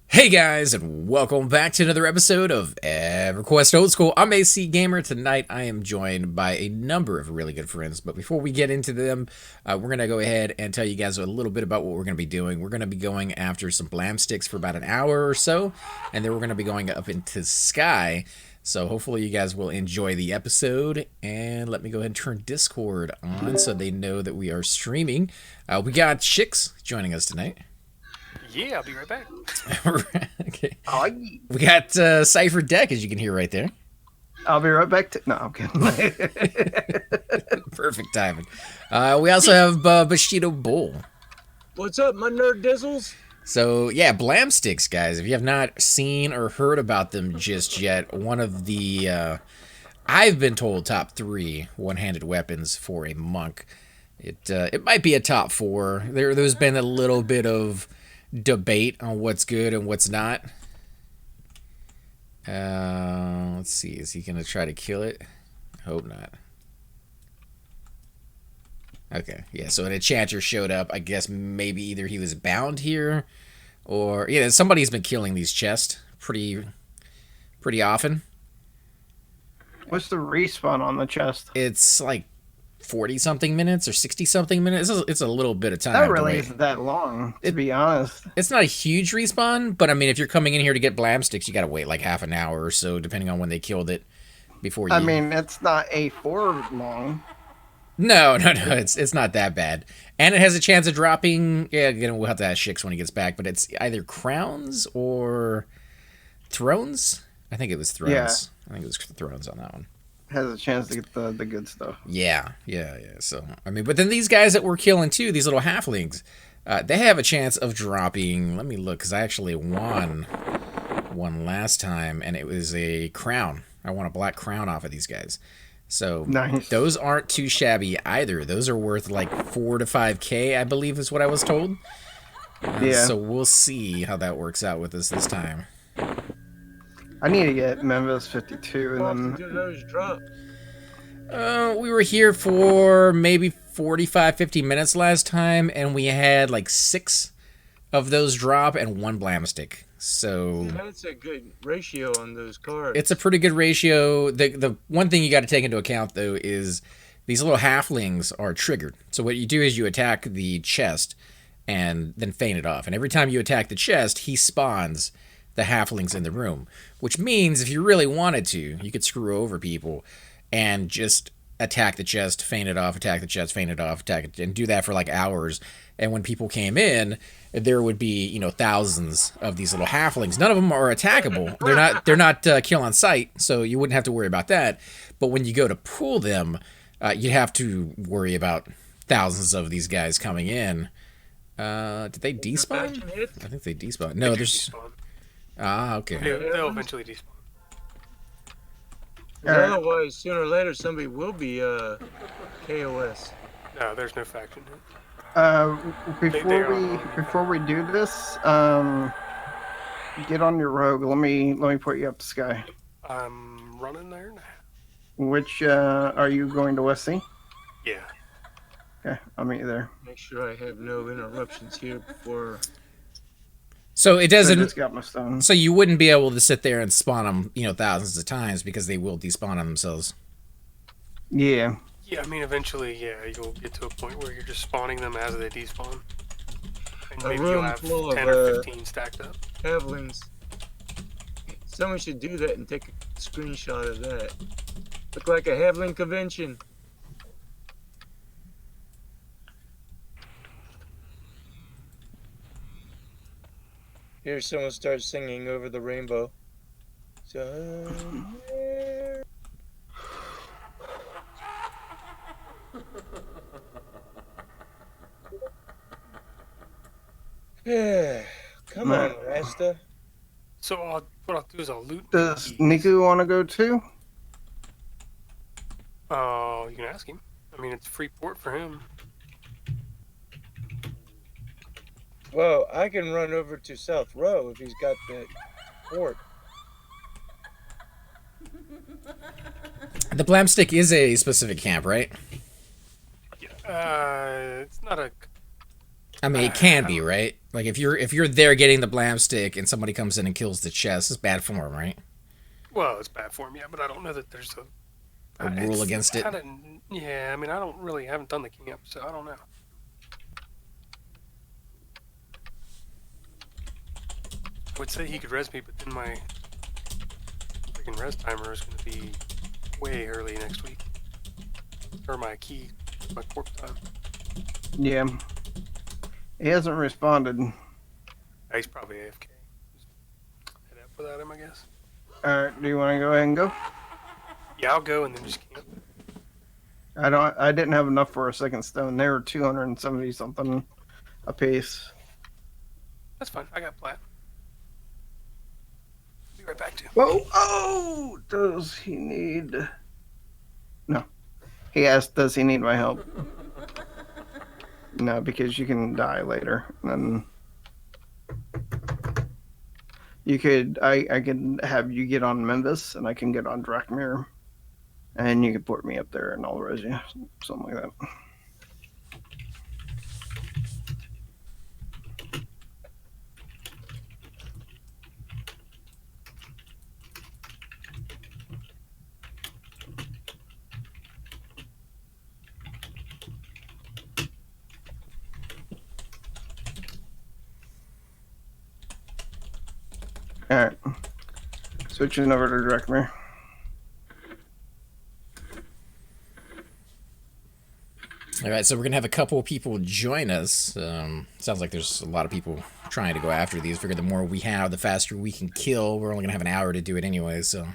Hey guys, and welcome back to another episode of Everquest Old School. I'm AC Gamer. Tonight I am joined by a number of really good friends, but before we get into them, we're going to go ahead and tell you guys a little bit about what we're going to be doing. We're going to be going after some blam sticks for about an hour or so, and then we're going to be going up into the sky. So hopefully you guys will enjoy the episode, and let me go ahead and turn Discord on so they know that we are streaming. We got Chicks joining us tonight. Yeah, I'll be right back. Okay. We got Cypher Deck, as you can hear right there. I'll be right back. No, I'm kidding. Perfect timing. We also have Bushido Bull. What's up, my nerd dizzles? So, yeah, blam sticks, guys. If you have not seen or heard about them just yet, one of the, I've been told, top 3 one-handed weapons for a monk. It might be a top 4. There's been a little bit of debate on what's good and what's not. Let's see. Is he gonna try to kill it? I hope not. Okay, yeah. So an enchanter showed up. I guess maybe either he was bound here, or somebody's been killing these chests pretty often. What's the respawn on the chest? It's like 40-something minutes or 60-something minutes. It's a little bit of time. That really isn't that long, to be honest. It's not a huge respawn, but I mean, if you're coming in here to get blam sticks, you gotta wait like half an hour or so, depending on when they killed it. Before you. I mean, it's not A4 long. No. It's not that bad, and it has a chance of dropping. Yeah, again, we'll have to ask Shix when he gets back, but it's either crowns or thrones. I think it was thrones. Yeah. I think it was thrones on that one. Has a chance to get the good stuff. Yeah. So, I mean, but then these guys that we're killing too, these little halflings, they have a chance of dropping. Let me look, because I actually won one last time, and it was a crown. I won a black crown off of these guys. So nice. Those aren't too shabby either. Those are worth like 4 to 5K, I believe is what I was told. Yeah. So we'll see how that works out with us this time. I need to get Memphis 52 and then. Those drop. We were here for maybe 45, 50 minutes last time, and we had like 6 of those drop and 1 blam stick. So That's a good ratio on those cards. it's a pretty good ratio. The one thing you got to take into account, though, is these little halflings are triggered. So what you do is you attack the chest and then feint it off. And every time you attack the chest, he spawns the halflings in the room, which means if you really wanted to, you could screw over people and just attack the chest, feint it off, attack the chest, feint it off, attack it, and do that for like hours. And when people came in, there would be, thousands of these little halflings. None of them are attackable. They're not kill on sight, so you wouldn't have to worry about that. But when you go to pull them, you have to worry about thousands of these guys coming in. Did they despawn? I think they despawn. No, there's. Ah, okay. They'll eventually despawn. Otherwise, sooner or later, somebody will be KOS. No, there's no faction. Before we do this, get on your rogue. Let me put you up to sky. I'm running there now. Which are you going to West Sea? Yeah. Okay, I'll meet you there. Make sure I have no interruptions here before. So it I doesn't. just got my stone. So you wouldn't be able to sit there and spawn them, thousands of times because they will despawn on themselves. Yeah. Yeah, I mean, eventually, you'll get to a point where you're just spawning them as they despawn. And maybe you'll have 10 or 15 stacked up. Halflings. Someone should do that and take a screenshot of that. Look like a halfling convention. Here, someone starts singing over the rainbow. Somewhere. Come on, Rasta. So what I'll do is I'll loot. Does Niku want to go too? Oh, you can ask him. I mean, it's free port for him. Well, I can run over to South Row if he's got the port. The Blamstick is a specific camp, right? Yeah, It's not a. I mean, it can be, right? Like if you're there getting the blam stick and somebody comes in and kills the chest, it's bad form, right? Well, it's bad form, yeah, but I don't know that there's A rule against it. Yeah, I mean, I haven't done the camp, so I don't know. I would say he could res me, but then my freaking res timer is going to be way early next week. Or my corp time. Yeah. He hasn't responded. He's probably AFK. Just head up without him, I guess. Alright, do you want to go ahead and go? Yeah, I'll go and then just camp. I didn't have enough for a second stone. They were 270 something a piece. That's fine. I got plat. Be right back to you. Whoa! Oh! Does he need... No. He asked, does he need my help? No, because you can die later. And you could... I could have you get on Memphis, and I can get on Drakmir. And you could port me up there, and I'll res you. Something like that. Alright. Switching over to Drakmir. All right, so we're gonna have a couple of people join us. Sounds like there's a lot of people trying to go after these. Figure the more we have, the faster we can kill. We're only gonna have an hour to do it anyway, so.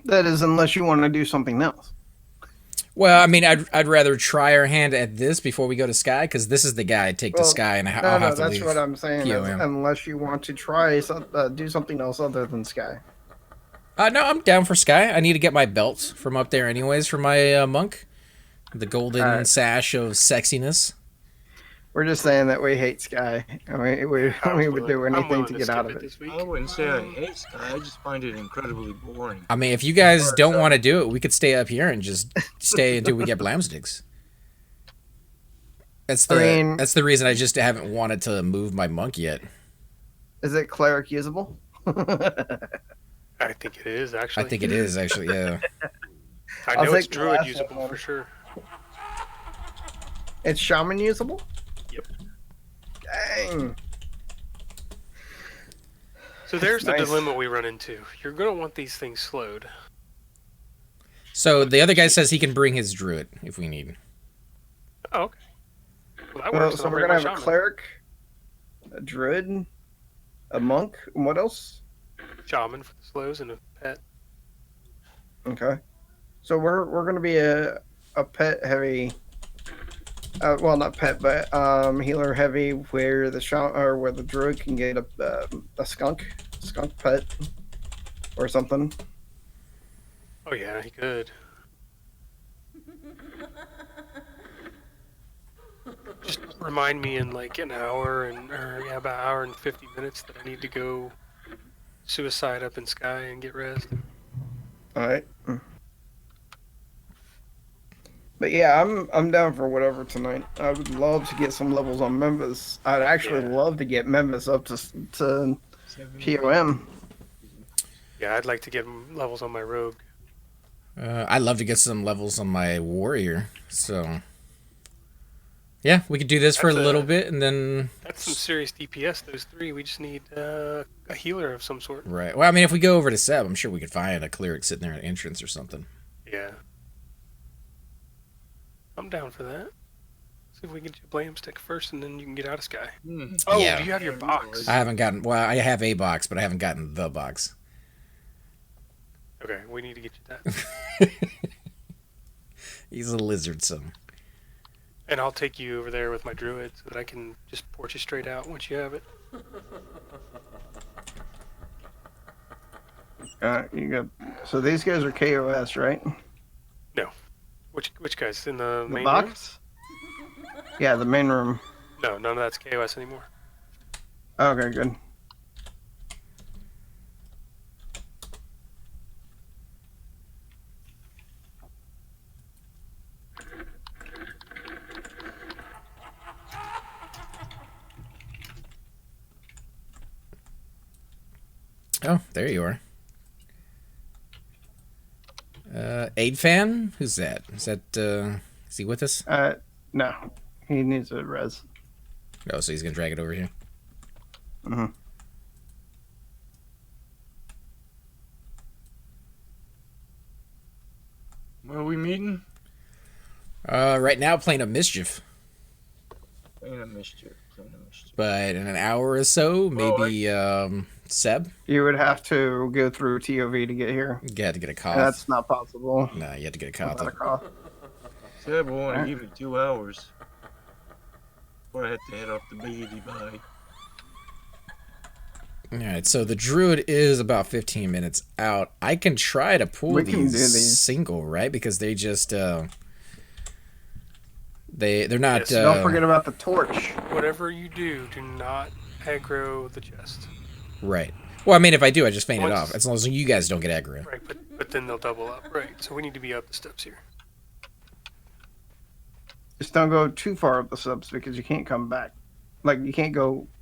That is, unless you want to do something else. Well, I mean, I'd rather try our hand at this before we go to Sky, because this is the guy I'd take to Sky, and I'll have to that's leave what I'm saying. PoM. Unless you want to try do something else other than Sky. No, I'm down for Sky. I need to get my belt from up there anyways for my monk. The golden sash of sexiness. We're just saying that we hate Sky. I mean, we would do anything to get out of it. I wouldn't say I hate Sky. I just find it incredibly boring. I mean, if you guys don't want to do it, we could stay up here and just stay until we get blam sticks. That's the reason I just haven't wanted to move my monk yet. Is it cleric usable? I think it is, actually. I think it is, actually, yeah. I know it's druid usable for sure. It's shaman usable? Yep. Dang. So there's the dilemma we run into. You're going to want these things slowed. So the other guy says he can bring his druid if we need. Oh, okay. Well, that works. So we're going to have a cleric, a druid, a monk, and what else? Shaman for the slows and a pet. Okay. So we're going to be a pet heavy... well, not pet, but healer heavy, where the druid can get a skunk pet or something. Oh yeah, he could. Just remind me in like an hour about an hour and 50 minutes that I need to go suicide up in Sky and get rest. All right. But yeah, I'm down for whatever tonight. I would love to get some levels on Memphis. I'd actually love to get Memphis up to PoM. Yeah, I'd like to get levels on my rogue. I'd love to get some levels on my warrior. So yeah, we could do this for a little bit, and then that's some serious DPS. Those three, we just need a healer of some sort. Right. Well, I mean, if we go over to Seb, I'm sure we could find a cleric sitting there at entrance or something. Yeah. I'm down for that. See if we can get you a blam stick first, and then you can get out of Sky. Oh, yeah. Do you have your box? I haven't gotten... Well, I have a box, but I haven't gotten the box. Okay, we need to get you that. He's a lizard, so... And I'll take you over there with my druid so that I can just port you straight out once you have it. You got... So these guys are KOS, right? No. Which guys? In the main box? Room? Yeah, the main room. No, none of that's KOS anymore. Okay, good. Oh, there you are. Aid fan? Who's that? Is he with us? No. He needs a res. Oh, so he's gonna drag it over here. Mm-hmm. Where are we meeting? Right now playing a mischief. Playing a mischief. But in an hour or so, maybe Seb. You would have to go through TOV to get here. You had to get a cough. That's not possible. No, you had to get a cough. Without a cough. Seb will only give me 2 hours before I have to head off the baby by. Alright, so the druid is about 15 minutes out. I can try to pull these single, right? Because they just they're not Yes, don't forget about the torch. Whatever you do, do not aggro the chest. right. Well, I mean, if I do, I just feint it Once- off. As long as you guys don't get aggro. Right, but then they'll double up. Right, so we need to be up the steps here. Just don't go too far up the steps because you can't come back. Like, you can't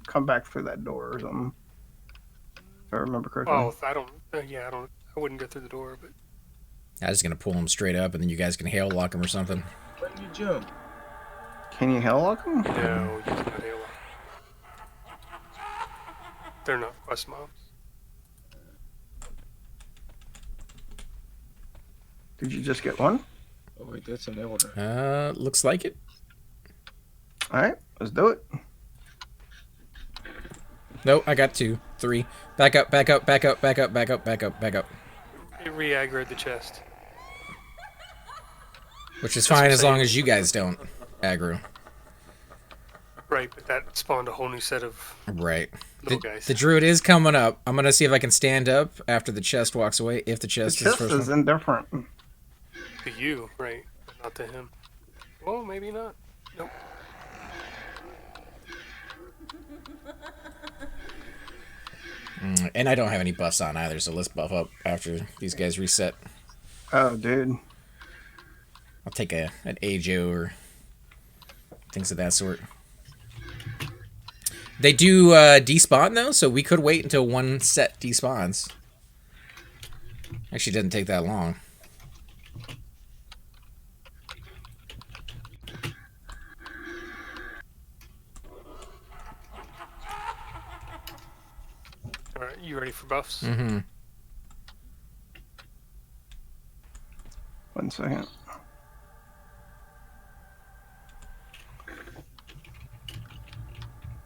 come back through that door or something. If I remember correctly. Oh, I don't. Yeah, I wouldn't go through the door, but I'm just gonna pull them straight up, and then you guys can hail lock them or something. Why do you jump? Can you hell lock them? no, you cannot hail them. They're not quest mobs. Did you just get one? Oh wait, that's an elder. Looks like it. Alright, let's do it. Nope, I got 2, 3. Back up, back up, back up, back up, back up, back up, back up. It re-aggroed the chest. Which is fine as long as you guys don't aggro. Right, but that spawned a whole new set of Right. little guys. The druid is coming up. I'm gonna see if I can stand up after the chest walks away. If the The chest is chest first is one. indifferent. To you, right, but not to him. Well, maybe not. Nope. And I don't have any buffs on either, so let's buff up after these guys reset. Oh, dude. I'll take an Ajo or things of that sort. They do despawn though, so we could wait until one set despawns. Actually, didn't take that long. All right, you ready for buffs? Mm-hmm. 1 second.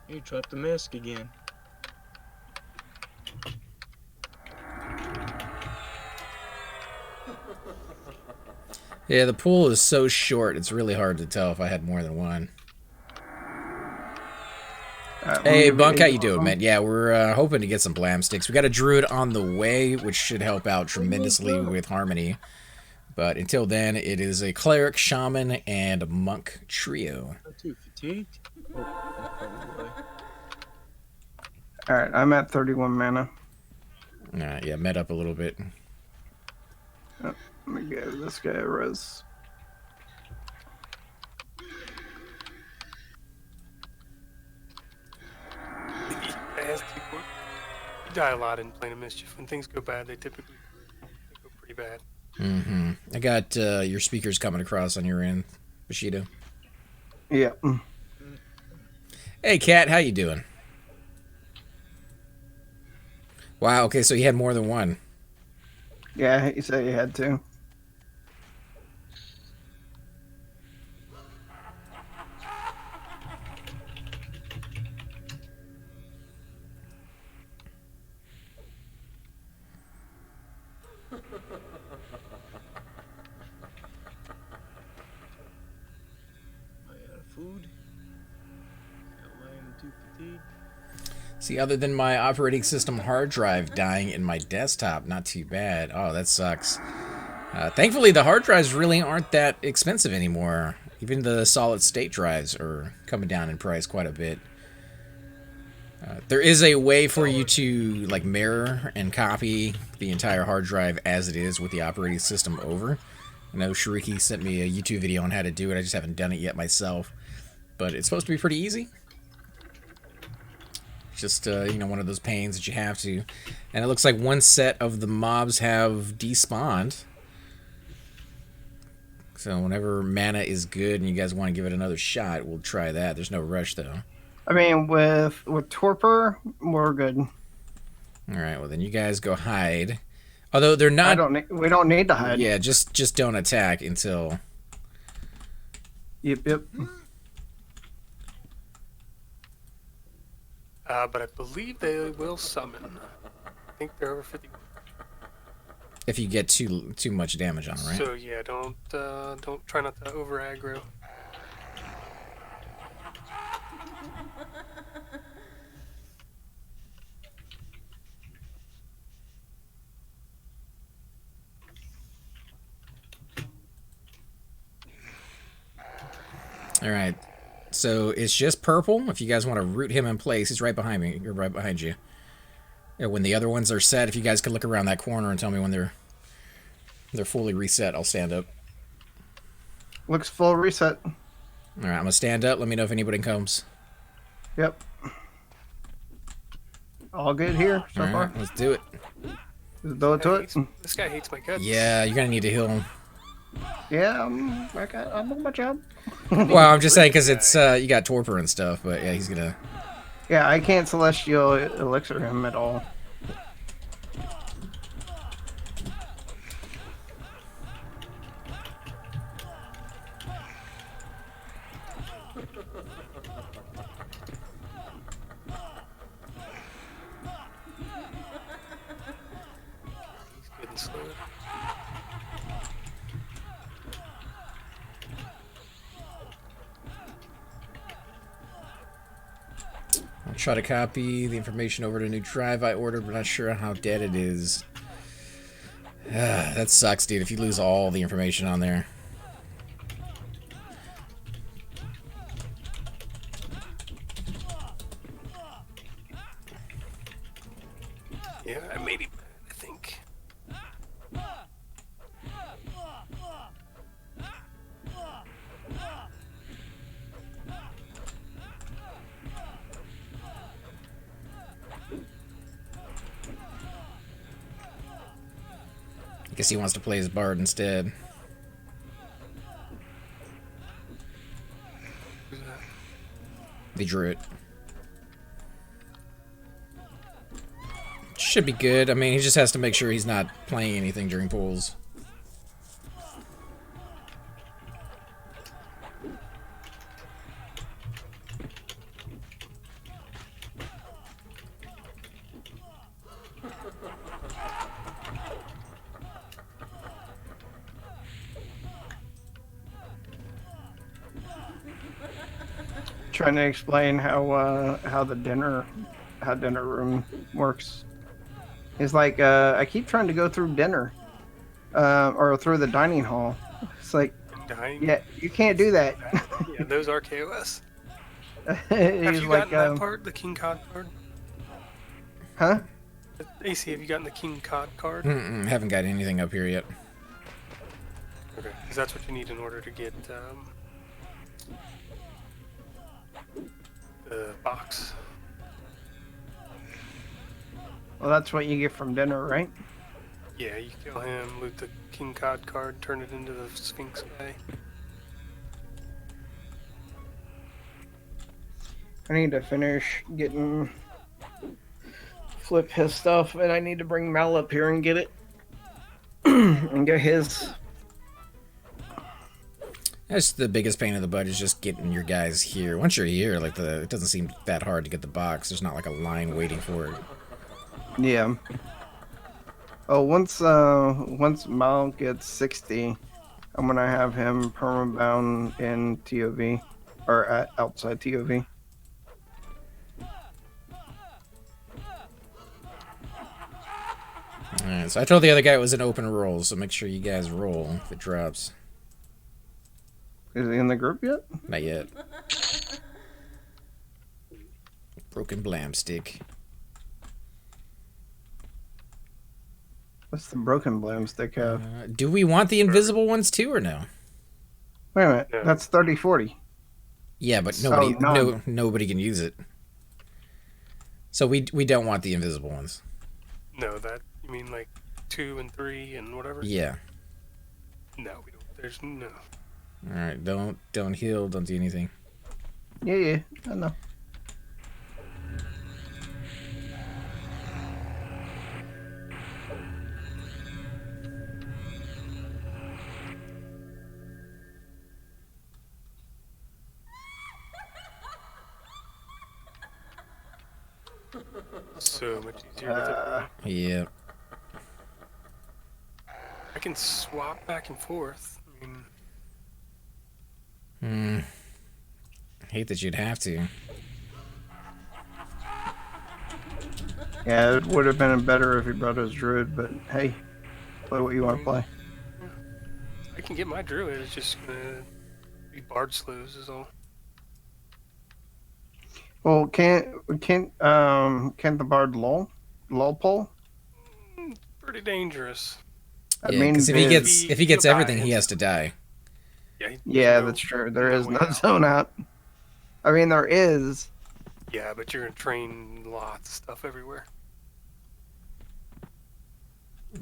You dropped the mask again. Yeah, the pool is so short, it's really hard to tell if I had more than one. Hey, Bunk, how you doing, man? Yeah, we're hoping to get some blam sticks. We got a druid on the way, which should help out tremendously with Harmony. But until then, it is a cleric, shaman, and a monk trio. Not too fatigued. Oh, that's probably why. Alright, I'm at 31 mana. Yeah, met up a little bit. Let me give this guy a res. You die a lot in Plane of Mischief. When things go bad, they typically go pretty bad. Mm-hmm. I got your speakers coming across on your end, Bushido. Yeah. Hey, Kat, how you doing? Wow, okay, so you had more than one. Yeah, he said he had to. Am I out of food? Am I too fatigued? See, other than my operating system hard drive dying in my desktop, not too bad. Oh, that sucks. Thankfully, the hard drives really aren't that expensive anymore. Even the solid state drives are coming down in price quite a bit. There is a way for you to like mirror and copy the entire hard drive as it is with the operating system over. I know Shariki sent me a YouTube video on how to do it. I just haven't done it yet myself. But it's supposed to be pretty easy. Just one of those pains that you have to. And it looks like one set of the mobs have despawned. So whenever mana is good and you guys want to give it another shot, we'll try that. There's no rush though. I mean, with torpor, we're good. All right. Well, then you guys go hide. Although they're not. We don't need to hide. Yeah, just don't attack until. Yep. But I believe they will summon. I think they're over 50. If you get too much damage on them, right? So yeah, don't try not to over aggro. All right. So it's just purple. If you guys want to root him in place, he's right behind me. You're right behind you. When the other ones are set, if you guys could look around that corner and tell me when they're fully reset, I'll stand up. Looks full reset. All right, I'm gonna stand up. Let me know if anybody comes. Yep. All good here so All far. right, let's do it. Just do it to it. This guy hates my guts. Yeah, you're gonna need to heal him. Yeah, I'm doing my job. Well, I'm just saying because it's you got torpor and stuff, but yeah, he's gonna. Yeah, I can't celestial elixir him at all. He's good and slow. I'll try to copy the information over to a new drive I ordered, but not sure how dead it is. That sucks, dude, if you lose all the information on there. Yeah, I made him, I think. I guess he wants to play his bard instead. Who's that? The druid. Should be good. I mean, he just has to make sure he's not playing anything during pools. Trying to explain how dinner room works. It's like I keep trying to go through dinner, or through the dining hall. It's like, Dying? yeah, you can't do that. Yeah, those are KOS. Have He's you like, gotten that part, the King Cod card? huh? AC, have you gotten the King Cod card? Haven't got anything up here yet. Okay, because that's what you need in order to get the box. Well, that's what you get from dinner, right? Yeah, you kill him, loot the King Cod card, turn it into the Sphinx guy. I need to finish getting Flip his stuff, and I need to bring Mal up here and get it and get his. That's the biggest pain in the butt is just getting your guys here. Once you're here, like it doesn't seem that hard to get the box. There's not like a line waiting for it. Yeah. Oh, once Mal gets 60, I'm gonna have him permabound in TOV or outside TOV. Alright, so I told the other guy it was an open roll, so make sure you guys roll if it drops. Is he in the group yet? Not yet. Broken blam stick. What's the broken blam stick have? Do we want the invisible ones too, or no? Wait a minute, Yeah. that's 30-40. Yeah, but So nobody, none. nobody can use it. So we don't want the invisible ones. No, that you mean like 2 and 3 and whatever? Yeah. No, we don't. There's no. All right. Don't heal. Don't do anything. Yeah, I know. So much easier with it. Yeah. I can swap back and forth. I mean, Hate that you'd have to. Yeah, it would have been better if he brought his druid, but hey, play what you want to play. I can get my druid. It's just gonna be bard slows is all. Well, can't the bard lull pull? Pretty dangerous. I Yeah, mean, because if he gets he'll everything, die. he has to die. Yeah, yeah, no- that's true. There no is way no out. zone out. I mean, there is. Yeah, but you're gonna train lots of stuff everywhere.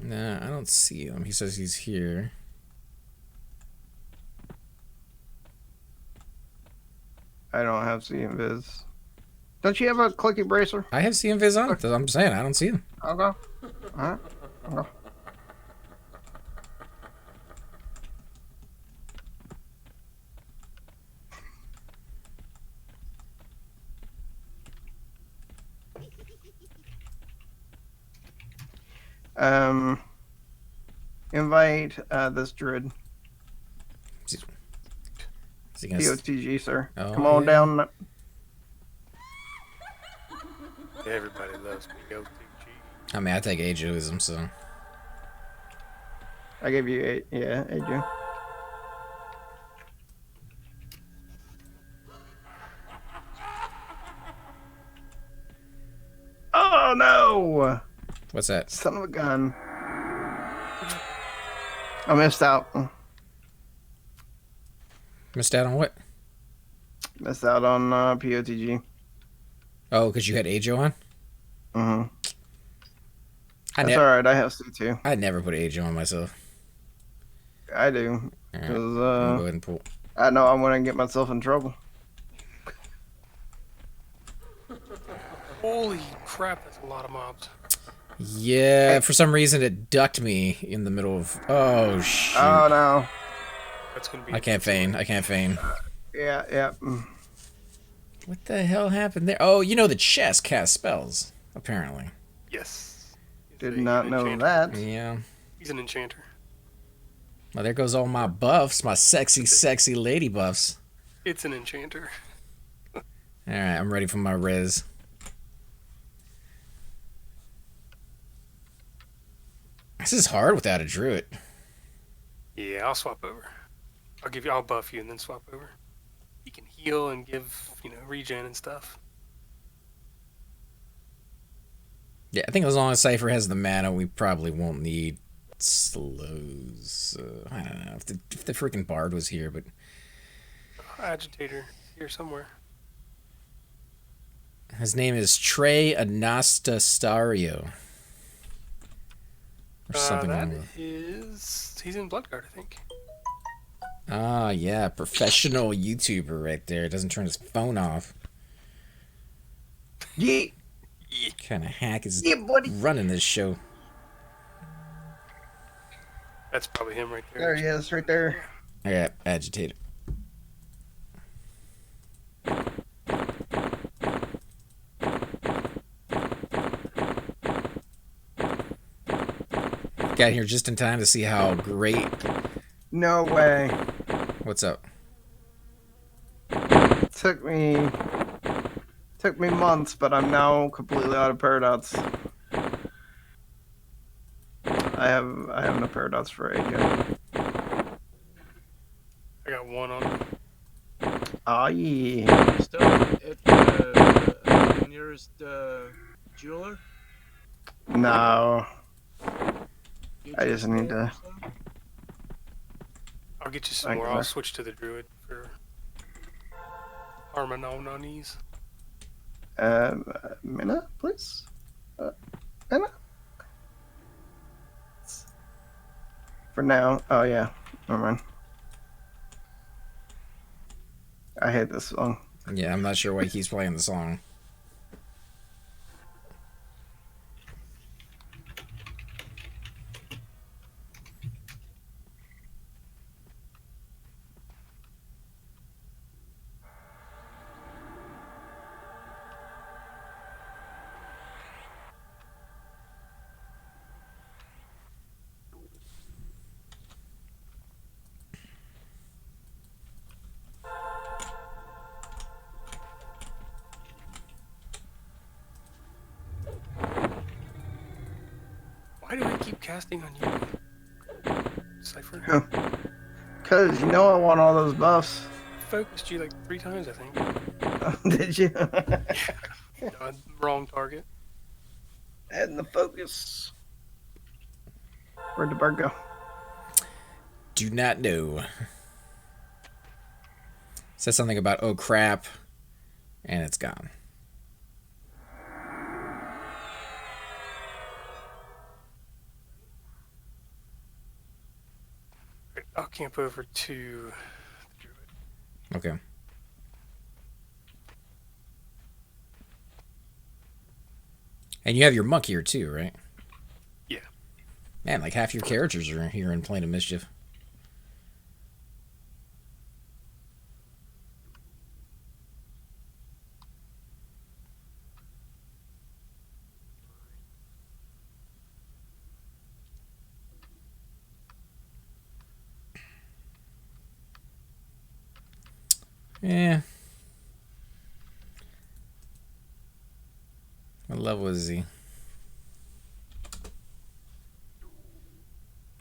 Nah, I don't see him. He says he's here. I don't have see invis. Don't you have a clicky bracer? I have seen Viz on. I'm saying I don't see him. I'll go. Alright. I'll go. Invite this druid. Is he gonna POTG, sir. Oh, Come on yeah. down. Everybody loves me. OTG. I mean, I take ageism, so. I gave you 8. Yeah, 8 you. Oh no! What's that? Son of a gun. I missed out. Missed out on what? Missed out on POTG. Oh, because you had Ajo on? Mm-hmm. I, That's alright, I have C2. I'd never put Ajo on myself. I do. All right. 'Cause, I'm gonna go ahead and pull. I know I'm gonna get myself in trouble. Holy crap, that's a lot of mobs. Yeah, for some reason it ducked me in the middle of. Oh, shoot. Oh no. That's gonna be. I can't feign. I can't feign. Yeah, yeah. What the hell happened there? Oh, you know the chest casts spells, apparently. Yes. Did He's not an know enchanter. that. Yeah. He's an enchanter. Well, there goes all my buffs, my sexy, sexy lady buffs. It's an enchanter. All right, I'm ready for my res. This is hard without a druid. Yeah, I'll swap over. I'll buff you and then swap over. He can heal and give, regen and stuff. Yeah, I think as long as Cypher has the mana, we probably won't need slows. I don't know if the freaking Bard was here, but Agitator here somewhere. his name is Trey Anastastario. Or something That along those. he's in Bloodguard, I think. Ah, yeah, professional YouTuber right there. Doesn't turn his phone off. Yeah, Kind of hack is yeah, buddy. running this show. That's probably him right there. There he is, right there. I got agitated. Got here just in time to see how great. No way. What's up? Took me months, but I'm now completely out of paradox. I have no paradox for AJ. I got one on him. Oh yeah. Stuff at the nearest jeweler? No. You I just need there to- or so? I'll get you some Thank more. you, I'll sir. switch to the druid for Armanonies. Minna, please. Minna. For now. Oh yeah. Never mind. I hate this song. Yeah, I'm not sure why he keeps playing the song. Why do I keep casting on you, Cypher? Huh. Cause you know I want all those buffs. Focused you like 3 times, I think. Did you? Wrong target. Adding the focus. Where'd the bird go? Do not know. Said something about oh crap, and it's gone. Right, I'll camp over to the druid. Okay. And you have your monk here too, right? Yeah. Man, like half your characters are here in Plane of Mischief. Yeah. What level is he?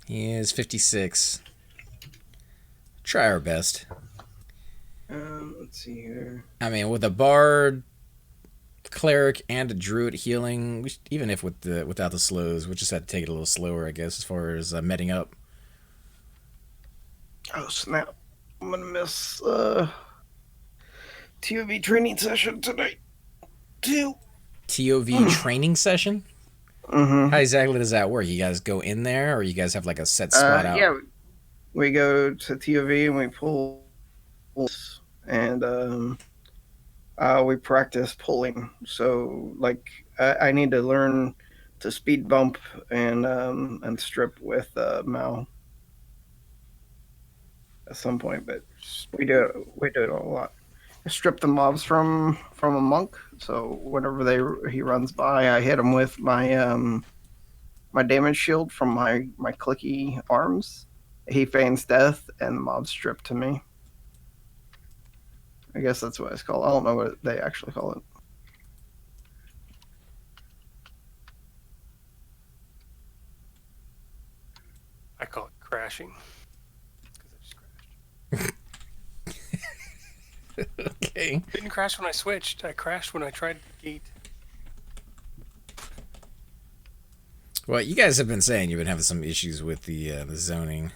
He is 56. Try our best. Let's see here. I mean, with a bard, cleric, and a druid healing, even if without the slows, we'll just have to take it a little slower, I guess, as far as meting up. Oh snap! I'm gonna miss TOV training session tonight. Too. TOV training session? Mm-hmm. How exactly does that work? You guys go in there, or you guys have like a set spot out? Yeah, we go to TOV and we pull, and we practice pulling. So like, I need to learn to speed bump and strip with Mal at some point, but we do it a lot. I strip the mobs from a monk, so whenever he runs by, I hit him with my my damage shield from my clicky arms. He feigns death, and the mobs strip to me. I guess that's what it's called. I don't know what they actually call it. I call it crashing. Because I just crashed. Okay. Didn't crash when I switched. I crashed when I tried the gate. Well, you guys have been saying you've been having some issues with the zoning.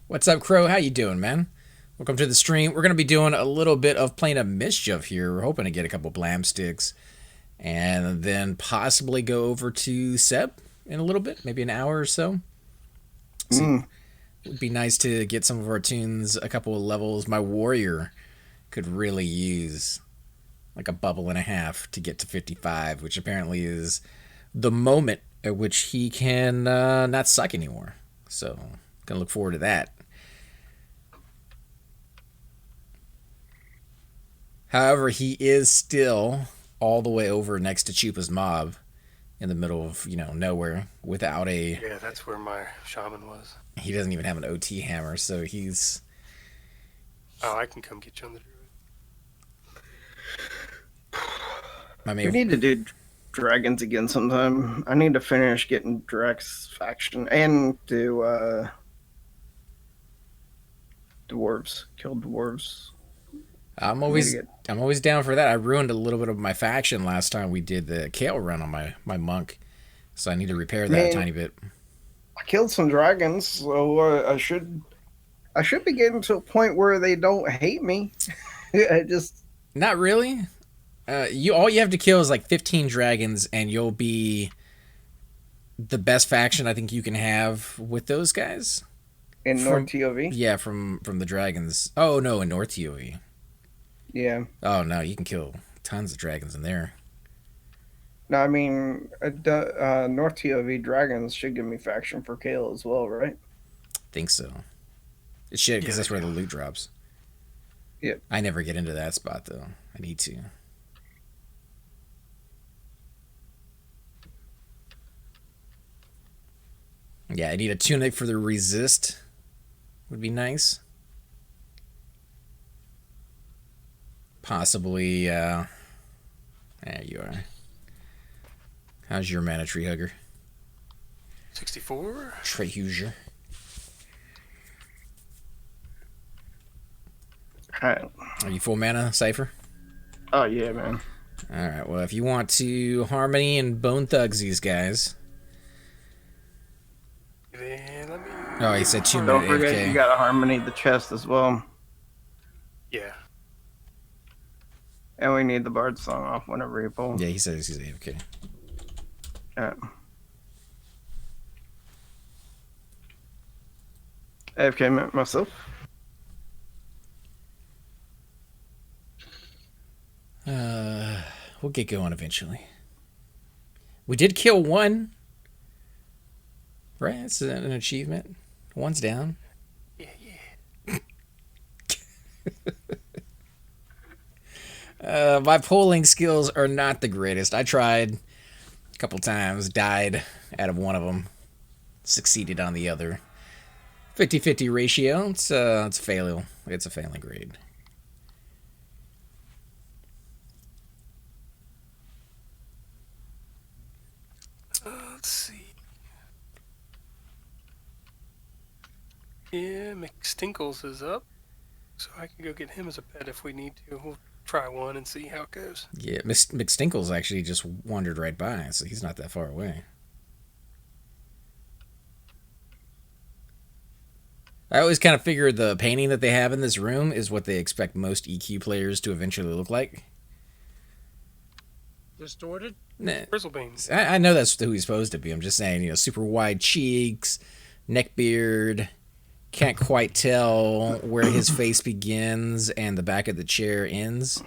What's up, Crow? How you doing, man? Welcome to the stream. We're going to be doing a little bit of Plane of Mischief here. We're hoping to get a couple blam sticks and then possibly go over to Seb in a little bit, maybe an hour or so. It would be nice to get some of our tunes a couple of levels. My warrior could really use like a bubble and a half to get to 55, which apparently is the moment at which he can not suck anymore. So, gonna look forward to that. However, he is still all the way over next to Chupa's mob in the middle of, nowhere without a... Yeah, that's where my shaman was. He doesn't even have an OT hammer, so he's... Oh, I can come get you on the druid. I mean, dragons again sometime. I need to finish getting Drax faction and do dwarves. Kill dwarves. I'm Need to always get- I'm always down for that. I ruined a little bit of my faction last time we did the Kale run on my monk, so I need to repair that a Man. tiny bit. I killed some dragons, so I should be getting to a point where they don't hate me. I just Not really. All you have to kill is like 15 dragons, and you'll be the best faction I think you can have with those guys. in From- North TOV. Yeah, from the dragons. Oh no, in North TOE. Yeah. Oh no, you can kill tons of dragons in there. No, I mean North TOV dragons should give me faction for Kale as well, right? Think so. It should, because Yeah, that's they where do. the loot drops. Yep. I never get into that spot though. I need to. Yeah, I need a tunic for the resist. Would be nice. Possibly, there you are. How's your mana, tree hugger? 64. Tree hugger. Alright. Are you full mana, Cypher? Oh yeah, man. Alright, well, if you want to Harmony and Bone Thugs these guys. Then let me. Oh, he said 2 Don't minute forget AFK. you gotta harmony the chest as well. Yeah. And we need the bard song off whenever you pull. Yeah, he says he's AFK. Alright. AFK myself. We'll get going eventually. We did kill one. Right? It's an achievement. One's down. Yeah. My polling skills are not the greatest. I tried a couple times, died out of one of them, succeeded on the other. 50-50 ratio. It's a fail. It's a failing grade. Let's see. Yeah, McStinkles is up, so I can go get him as a pet if we need to. We'll try one and see how it goes. Yeah, McStinkles actually just wandered right by, so he's not that far away. I always kind of figured the painting that they have in this room is what they expect most EQ players to eventually look like. Distorted? Nah, Bristlebanes. I know that's who he's supposed to be. I'm just saying, super wide cheeks, neck beard. Can't quite tell where his face begins and the back of the chair ends.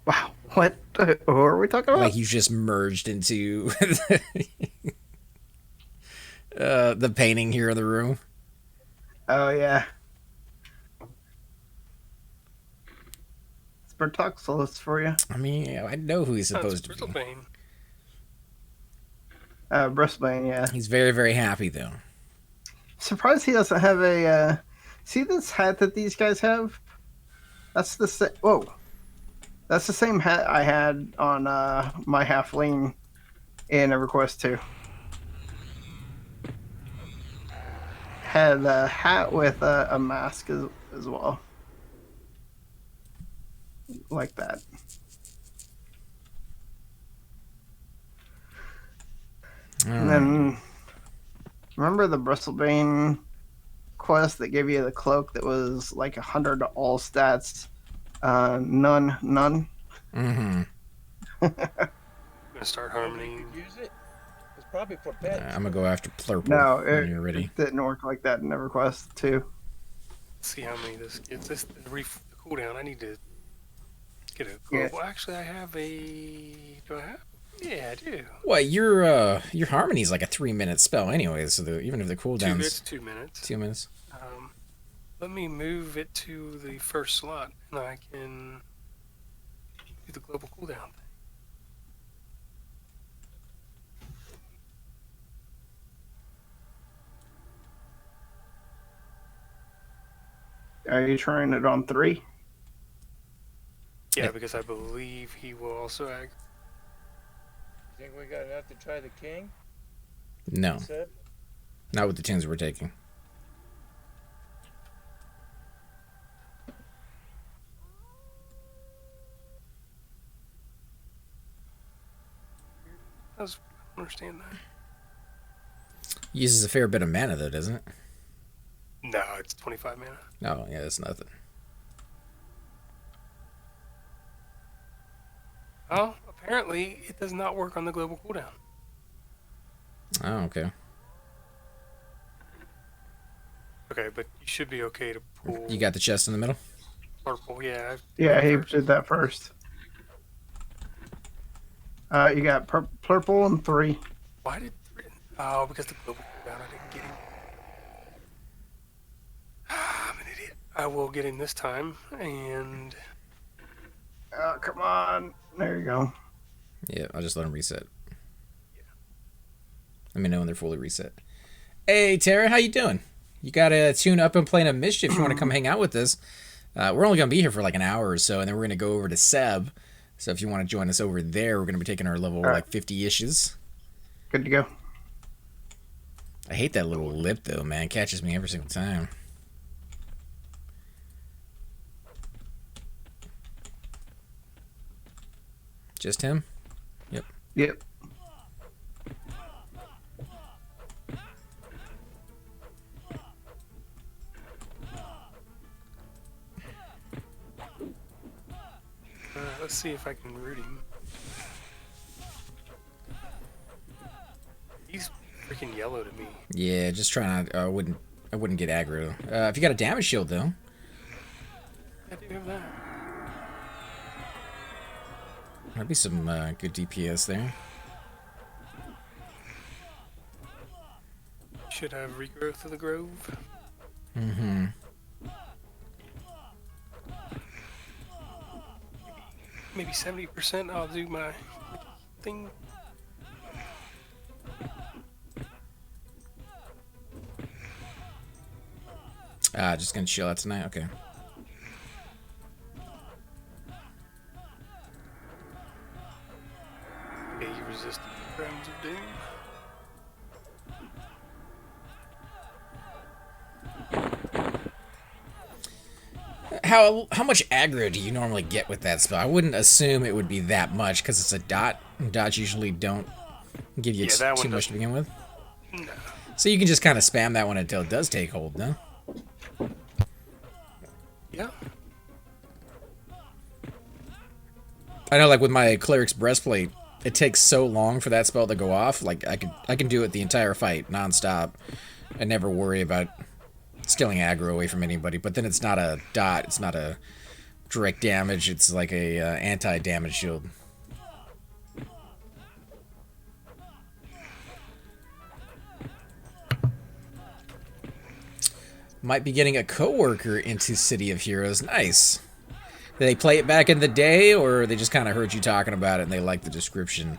Wow. What are we talking about? Like he's just merged into the painting here in the room. Oh yeah. It's Bertoxilus for you. I mean, I know who he's supposed to be. Bristlebane. Breastbane, yeah. He's very, very happy though. Surprised he doesn't have a see this hat that these guys have? That's the same that's the same hat I had on my halfling in Everquest 2. Had a hat with a mask as well. Like that. And then remember the Bristlebane quest that gave you the cloak that was like 100 to all stats? None. Mm-hmm. I'm gonna start harmony. You could use it. It's probably for pets. I'm gonna go after Plurple No, when you're ready. it didn't work like that in EverQuest 2. See how many this gets. The cooldown. I need to get a. Yeah. Well, actually, I have a. Do I have? Yeah, I do. Well, your harmony's like a 3-minute spell anyway, so even if the It's cooldown's 2 minutes. 2 minutes. Let me move it to the first slot, and I can do the global cooldown. Are you trying it on 3? Yeah, because I believe he will also act. Think we got enough to try the king? No, You said? not with the tunes we're taking. I don't understand that. Uses a fair bit of mana though, doesn't it? No, it's 25 mana. Oh, yeah, that's nothing. Oh, apparently it does not work on the global cooldown. Oh, okay. Okay, but you should be okay to pull You got the chest in the middle? purple. Yeah. Yeah, he did that first. You got purple and 3. Why did... Oh, because the global cooldown, I didn't get him. I'm an idiot. I will get him this time, and... Oh, come on. There you go. Yeah, I'll just let them reset. Let me know when they're fully reset. Hey, Tara, how you doing? You got to tune up and play a mischief if you want to come hang out with us. We're only going to be here for like an hour or so, and then we're going to go over to Seb. So if you want to join us over there, we're going to be taking our level like 50 issues. Good to go. I hate that little lip though, man. It catches me every single time. Just him? Yep. Yep. Let's see if I can root him. He's freaking yellow to me. Yeah, just trying to. I wouldn't get aggro. If you got a damage shield though. I do have that. That'd be some good DPS there. Should have regrowth of the grove. Mm-hmm. Maybe 70%. I'll do my thing. Just gonna chill out tonight. Okay. Okay, you resist the grounds of doom. How much aggro do you normally get with that spell? I wouldn't assume it would be that much because it's a dot. Dots usually don't give you too much to begin with. No. So you can just kind of spam that one until it does take hold, no? Yeah. I know, like with my cleric's breastplate, it takes so long for that spell to go off. Like I can do it the entire fight nonstop, and never worry about stealing aggro away from anybody. But then it's not a dot. It's not a direct damage. It's like a anti-damage shield. Might be getting a coworker into City of Heroes. Nice. Did they play it back in the day, or they just kind of heard you talking about it and they liked the description?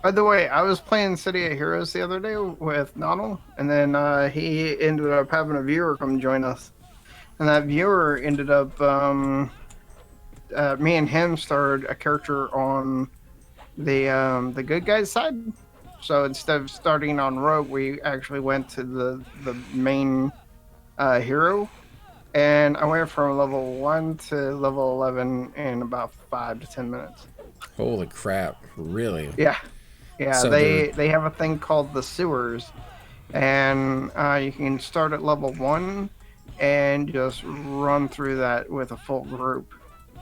By the way, I was playing City of Heroes the other day with Donald, and then he ended up having a viewer come join us. And that viewer ended up, me and him started a character on the good guy's side. So instead of starting on Rogue, we actually went to the main hero. And I went from level 1 to level 11 in about 5 to 10 minutes. Holy crap, really? Yeah. Yeah, So they have a thing called the sewers, and you can start at level 1 and just run through that with a full group,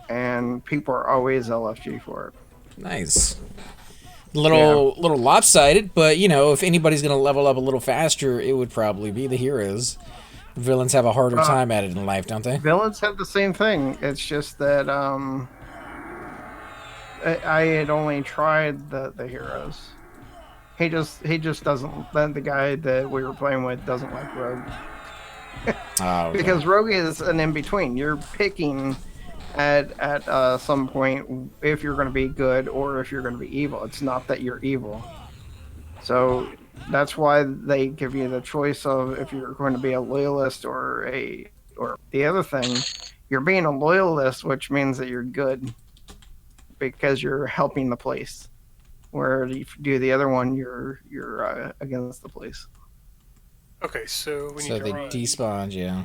and people are always LFG for it. Nice. Little lopsided, but you know, if anybody's gonna level up a little faster, it would probably be the heroes. Villains have a harder time at it in life, don't they? Villains have the same thing. It's just that I had only tried the heroes. He just doesn't. The guy that we were playing with doesn't like Rogue. Oh, okay. Because Rogue is an in between. You're picking at some point if you're going to be good or if you're going to be evil. It's not that you're evil. So That's why they give you the choice of if you're going to be a loyalist or the other thing. You're being a loyalist, which means that you're good because you're helping the place. Where if you do the other one, you're against the place. Okay, so we So need to they read. despawned, yeah.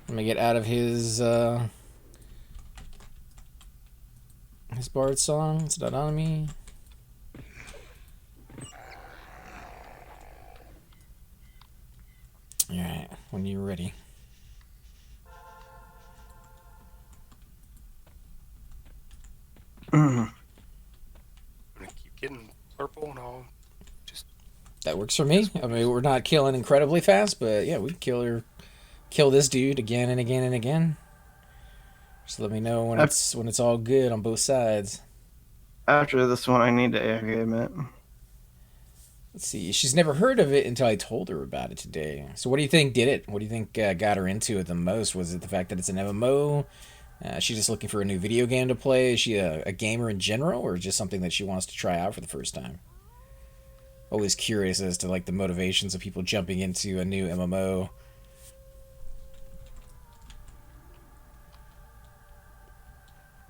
Let me get out of his bard song. It's not on me. Alright, when you're ready. I'm gonna keep getting purple and I'll just. That works for me. I mean, we're not killing incredibly fast, but yeah, we can kill this dude again and again and again. Just let me know when it's all good on both sides. After this one, I need to admit. Let's see. She's never heard of it until I told her about it today. So what do you think did it? What do you think got her into it the most? Was it the fact that it's an MMO? She's just looking for a new video game to play? Is she a gamer in general, or just something that she wants to try out for the first time? Always curious as to like the motivations of people jumping into a new MMO.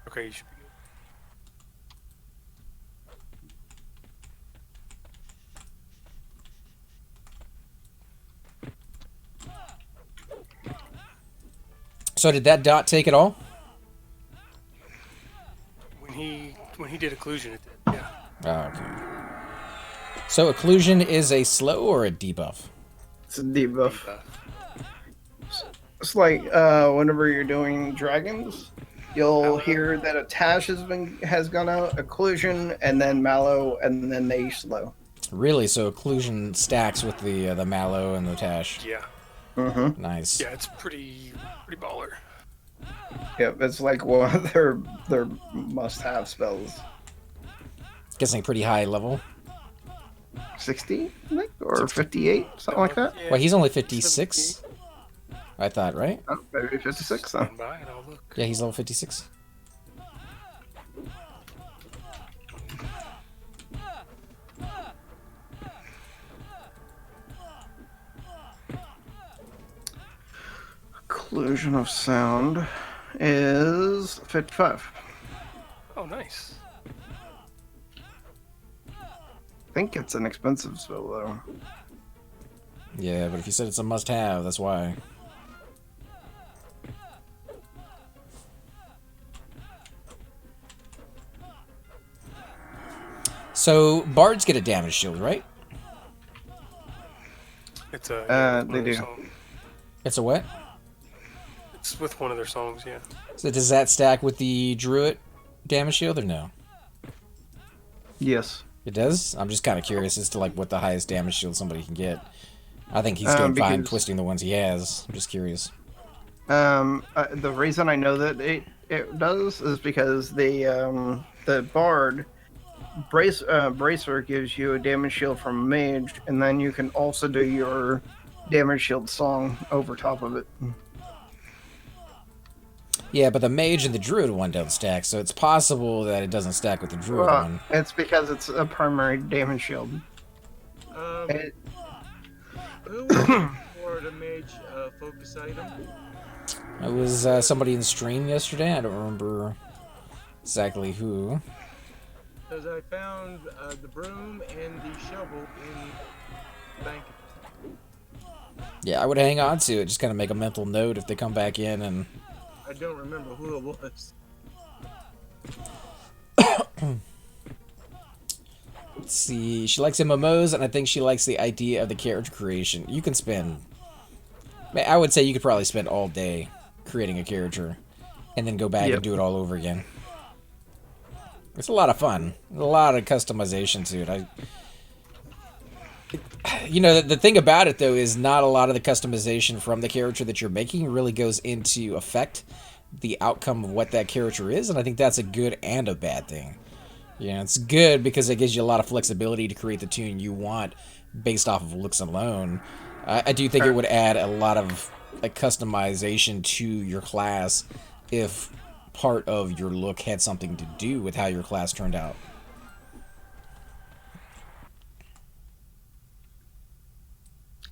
Okay, you should be good. So did that dot take it all? When he did occlusion, it did. Yeah. Oh, okay. So occlusion is a slow or a debuff? It's a debuff. Debuff. It's like whenever you're doing dragons, you'll hear that a tash has gone out, occlusion, and then mallow, and then they slow. Really? So occlusion stacks with the mallow and the tash. Yeah. Mm-hmm. Nice. Yeah, it's pretty baller. Yep, it's like one of their must-have spells. Guessing pretty high level. 60, I think, or 58, something like that. Yeah, Well, he's only 56. I thought, right? Oh, maybe 56 then. stand by and I'll look. Yeah, he's level 56. Occlusion of sound is 55. Oh, nice. I think it's an expensive spell though. Yeah, but if you said it's a must-have, that's why. So bards get a damage shield, right? It's a. They do. It's a what? It's with one of their songs, yeah. So does that stack with the druid damage shield or no? Yes. It does? I'm just kind of curious as to like what the highest damage shield somebody can get. I think he's doing fine twisting the ones he has. I'm just curious. The reason I know that it does is because the bard bracer gives you a damage shield from mage, and then you can also do your damage shield song over top of it. Yeah, but the mage and the druid one don't stack, so it's possible that it doesn't stack with the druid one. It's because it's a primary damage shield. Who was for the mage focus item? It was somebody in the stream yesterday. I don't remember exactly who. Because I found the broom and the shovel in the bank. Yeah, I would hang on to it. Just kind of make a mental note if they come back in and... I don't remember who it was. Let's see. She likes MMOs, and I think she likes the idea of the character creation. You can spend... I would say you could probably spend all day creating a character and then go back and do it all over again. It's a lot of fun. A lot of customization to it. You know, the thing about it, though, is not a lot of the customization from the character that you're making really goes into affect the outcome of what that character is, and I think that's a good and a bad thing. You know, it's good because it gives you a lot of flexibility to create the tune you want based off of looks alone. I do think it would add a lot of like customization to your class if part of your look had something to do with how your class turned out.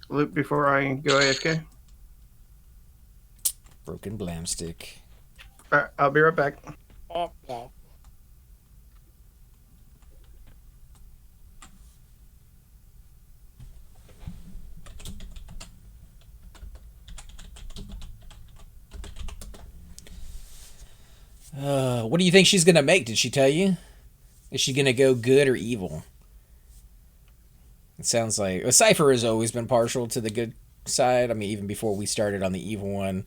loot before I go AFK. Broken blam stick. All right, I'll be right back. Womp womp. What do you think she's gonna make? Did she tell you? Is she gonna go good or evil? It sounds like Cypher has always been partial to the good side. I mean, even before we started on the evil one,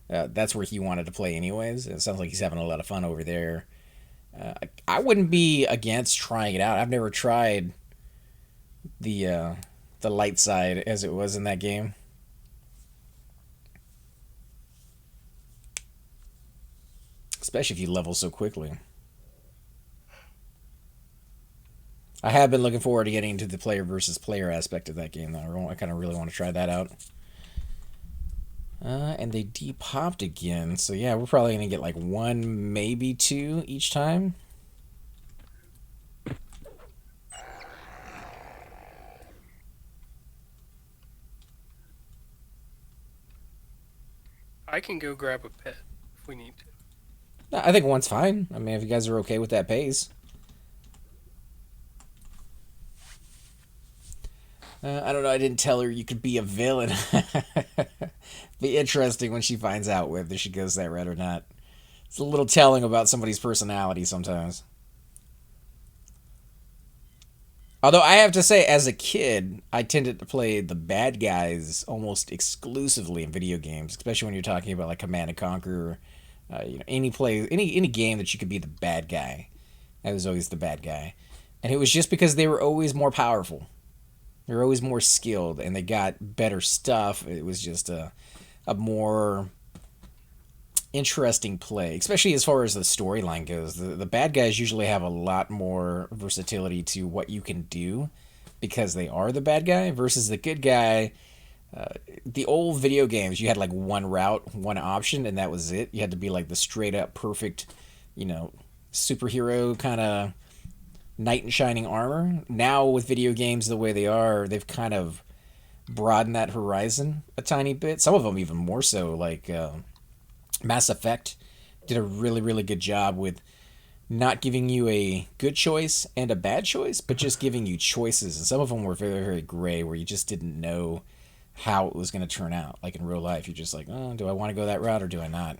that's where he wanted to play anyways. It sounds like he's having a lot of fun over there. I wouldn't be against trying it out. I've never tried the light side as it was in that game. Especially if you level so quickly. I have been looking forward to getting into the player versus player aspect of that game, though. I kind of really want to try that out. And they depopped again, so yeah, we're probably going to get like 1, maybe 2 each time. I can go grab a pet if we need to. No, I think 1's fine. I mean, if you guys are okay with that pace. I don't know, I didn't tell her you could be a villain. Be interesting when she finds out whether she goes that route or not. It's a little telling about somebody's personality sometimes. Although I have to say, as a kid, I tended to play the bad guys almost exclusively in video games, especially when you're talking about like Command and Conquer, any game that you could be the bad guy. I was always the bad guy, and it was just because they were always more powerful. They were always more skilled, and they got better stuff. It was just a more interesting play, especially as far as the storyline goes. The bad guys usually have a lot more versatility to what you can do because they are the bad guy versus the good guy. The old video games, you had like one route, one option, and that was it. You had to be like the straight up perfect, superhero kind of knight in shining armor. Now with video games the way they are, they've kind of broadened that horizon a tiny bit. Some of them even more so, like Mass Effect did a really, really good job with not giving you a good choice and a bad choice, but just giving you choices. And some of them were very, very gray, where you just didn't know how it was going to turn out. Like in real life, you're just like, oh, do I want to go that route or do I not?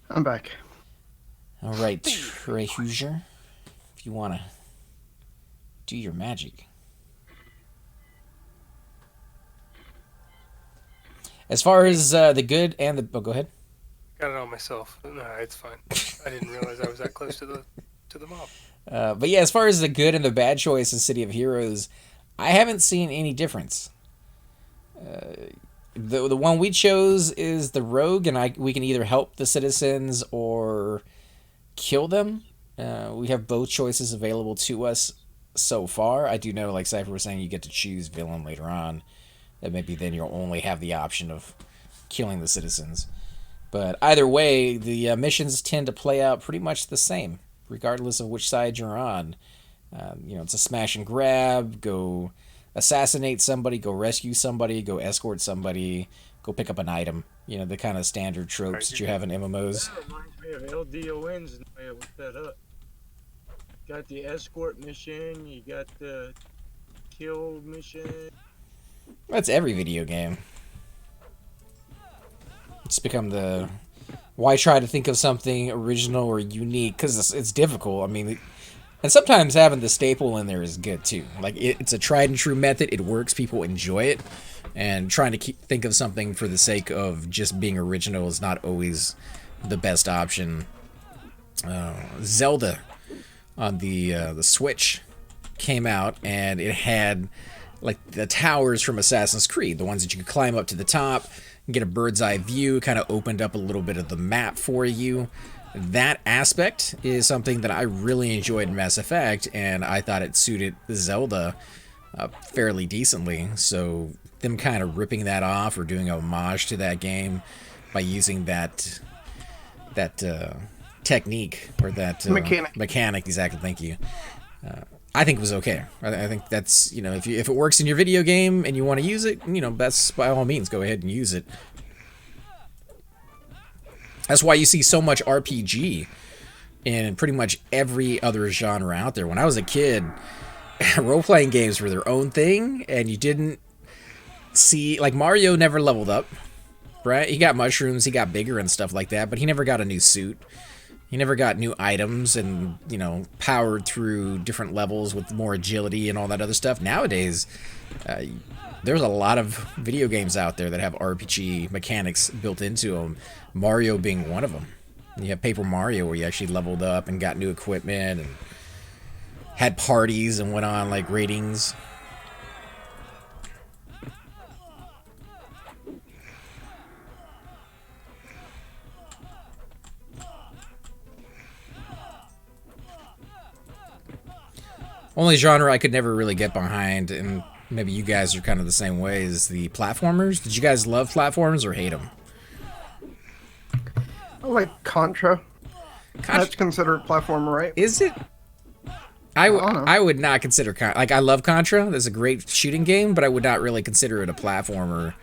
I'm back. All right, Trey Hoosier, if you want to do your magic. As far as the good and the... Oh, go ahead. Got it all myself. No, it's fine. I didn't realize I was that close to the mob. But yeah, as far as the good and the bad choice in City of Heroes, I haven't seen any difference. The one we chose is the rogue, and we can either help the citizens or kill them. We have both choices available to us so far. I do know, like Cypher was saying, you get to choose villain later on. That maybe then you'll only have the option of killing the citizens. But either way, the missions tend to play out pretty much the same, regardless of which side you're on. It's a smash and grab, go assassinate somebody, go rescue somebody, go escort somebody, go pick up an item. The kind of standard tropes that you have in MMOs. That reminds me of LDON's. I looked that up. Got the escort mission, you got the kill mission. That's every video game. It's become the... Why try to think of something original or unique? Because it's difficult. I mean, and sometimes having the staple in there is good too. Like, it's a tried and true method. It works. People enjoy it. And trying to think of something for the sake of just being original is not always the best option. Zelda on the Switch came out, and it had like the towers from Assassin's Creed, the ones that you could climb up to the top and get a bird's eye view, kind of opened up a little bit of the map for you. That aspect is something that I really enjoyed in Mass Effect, and I thought it suited Zelda fairly decently. So them kind of ripping that off or doing a homage to that game by using that technique or that mechanic. Exactly, thank you. I think was okay. I think that's, you know, if it works in your video game and you want to use it, you know, that's by all means go ahead and use it. That's why you see so much RPG in pretty much every other genre out there. When I was a kid, role-playing games were their own thing, and you didn't see, like, Mario never leveled up, right? He got mushrooms, he got bigger and stuff like that, but he never got a new suit. He never got new items and, you know, powered through different levels with more agility and all that other stuff. Nowadays, there's a lot of video games out there that have RPG mechanics built into them, Mario being one of them. You have Paper Mario where you actually leveled up and got new equipment and had parties and went on, like, ratings. Only genre I could never really get behind, and maybe you guys are kind of the same way, is the platformers. Did you guys love platformers or hate them? I like Contra. That's considered a platformer, right? Is it? I would not consider like, I love Contra. That's a great shooting game, but I would not really consider it a platformer.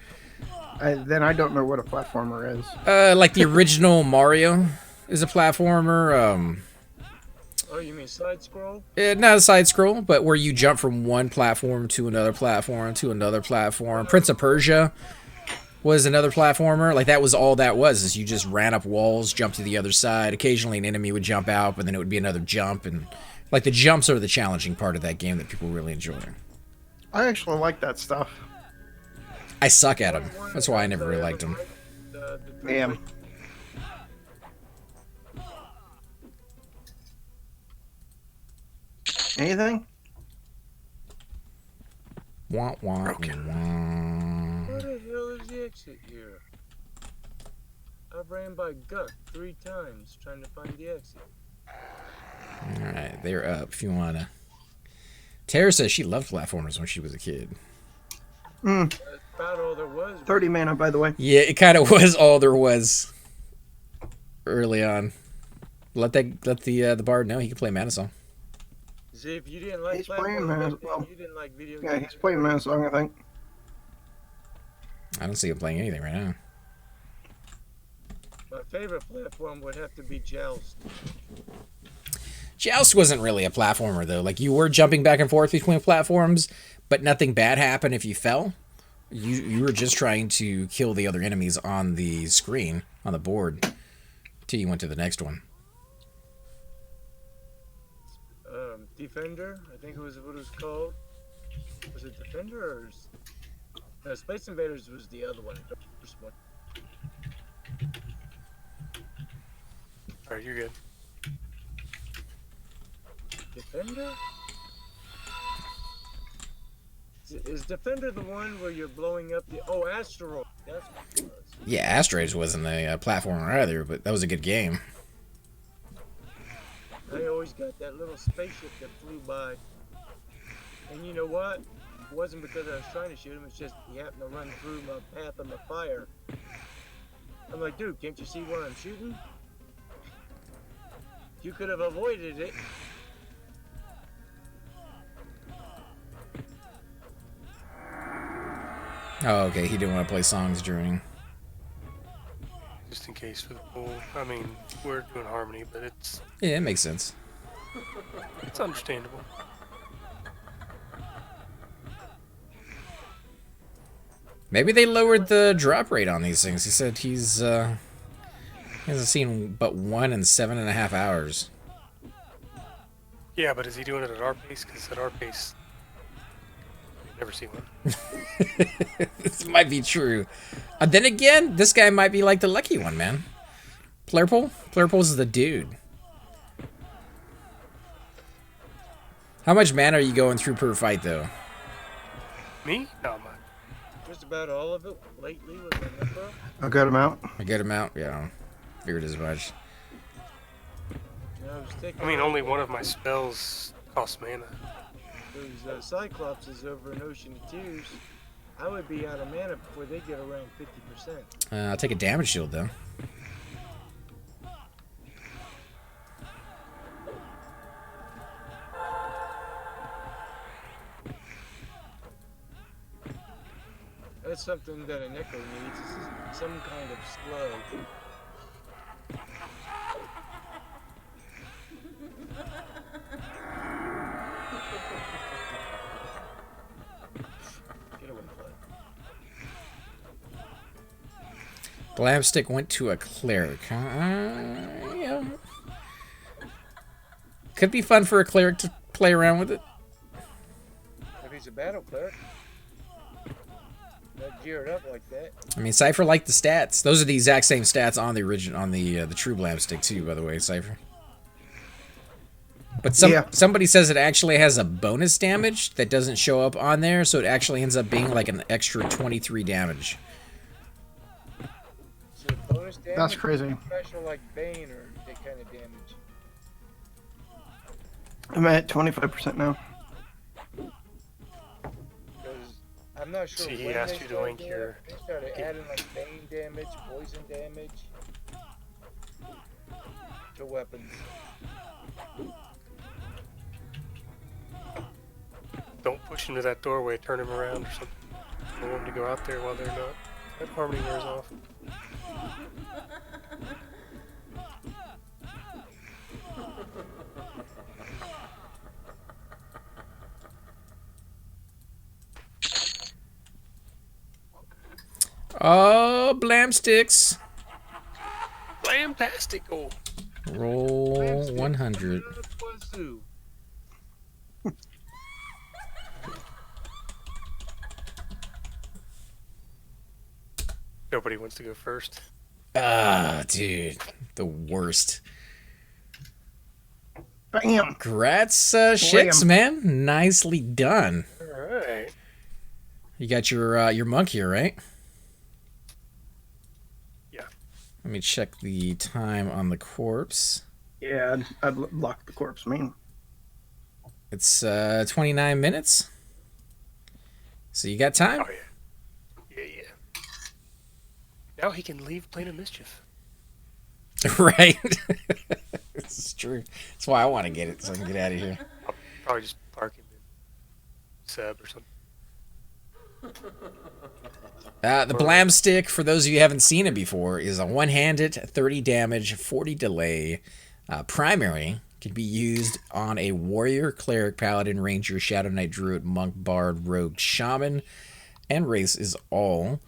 Then I don't know what a platformer is. Like the original Mario is a platformer. Oh, you mean side scroll? Not a side scroll, but where you jump from one platform to another platform to another platform. Prince of Persia was another platformer. Like, that was all that was, is you just ran up walls, jumped to the other side. Occasionally an enemy would jump out, but then it would be another jump. And, like, the jumps are the challenging part of that game that people really enjoy. I actually like that stuff. I suck at them. That's why I never really liked them. Yeah. Anything? Wah, wah, wah. Where the hell is the exit here? I've ran by Guck 3 times trying to find the exit. Alright, they're up if you wanna. Tara says she loved platformers when she was a kid. That's about all there was. 30 mana, by the way. Yeah, it kind of was all there was early on. Let the bard know he can play Mana Song. See, if you didn't like He's playing Mana. Well, you didn't like video yeah, games. he's playing Mana Song, I think. I don't see him playing anything right now. My favorite platform would have to be Joust. Joust wasn't really a platformer, though. Like, you were jumping back and forth between platforms, but nothing bad happened if you fell. You were just trying to kill the other enemies on the screen, on the board, till you went to the next one. Defender, I think it was what it was called. Was it Defender or... No, Space Invaders was the other one. The first one. Alright, you're good. Defender? Is Defender the one where you're blowing up the... Oh, Asteroid. That's what it was. Yeah, Asteroids wasn't a platformer either, but that was a good game. I always got that little spaceship that flew by. And you know what? It wasn't because I was trying to shoot him, it's just he happened to run through my path of my fire. I'm like, dude, can't you see where I'm shooting? You could have avoided it. Oh, okay, he didn't want to play songs during... Just in case for the pool. I mean, we're doing harmony, but it's Yeah, it makes sense. understandable. Maybe they lowered the drop rate on these things. He said he hasn't seen but one in 7.5 hours. Yeah, but is he doing it at our pace? Because at our pace, never see one. This might be true. Then again, this guy might be like the lucky one, man. Plurple? Plurple's the dude. How much mana are you going through per fight, though? Me? Not much. Just about all of it lately with my number. A good amount. A good amount? Yeah. Figured as much. You know, I mean, only one of my spells costs mana. Those Cyclopses over in Ocean of Tears, I would be out of mana before they get around 50%. I'll take a damage shield, though. That's something that a necro needs, is some kind of slug. Get away, Flag. Blamstick went to a cleric. Yeah. Could be fun for a cleric to play around with it. If he's a battle cleric, not geared up like that. I mean, Cypher liked the stats. Those are the exact same stats on the original, on the true Blamstick too, by the way, Cypher. But somebody says it actually has a bonus damage that doesn't show up on there, so it actually ends up being like an extra 23 damage. So the bonus damage. That's crazy. Is special like Bane or that kind of damage. I'm at 25% now. Because I'm not sure. See, he when asked they you to link started your- They started adding like Bane damage, poison damage to weapons. Don't push him to that doorway. Turn him around or something. I don't want him to go out there while they're not. That harmony wears off. Oh, Blamsticks. Blamtastical. Roll 100. Wazoo. Nobody wants to go first. Ah, dude. The worst. Bam! Congrats, Shix, man. Nicely done. Alright. You got your monk here, right? Yeah. Let me check the time on the corpse. Yeah, I'd block the corpse. It's 29 minutes. So you got time? Oh, yeah. Yeah. Now he can leave Plane of Mischief. Right. This is true. That's why I want to get it, so I can get out of here. I'll probably just park him in Seb or something. The Blamstick, for those of you who haven't seen it before, is a one-handed, 30 damage, 40 delay. Primary can be used on a warrior, cleric, paladin, ranger, shadow knight, druid, monk, bard, rogue, shaman, and race is all.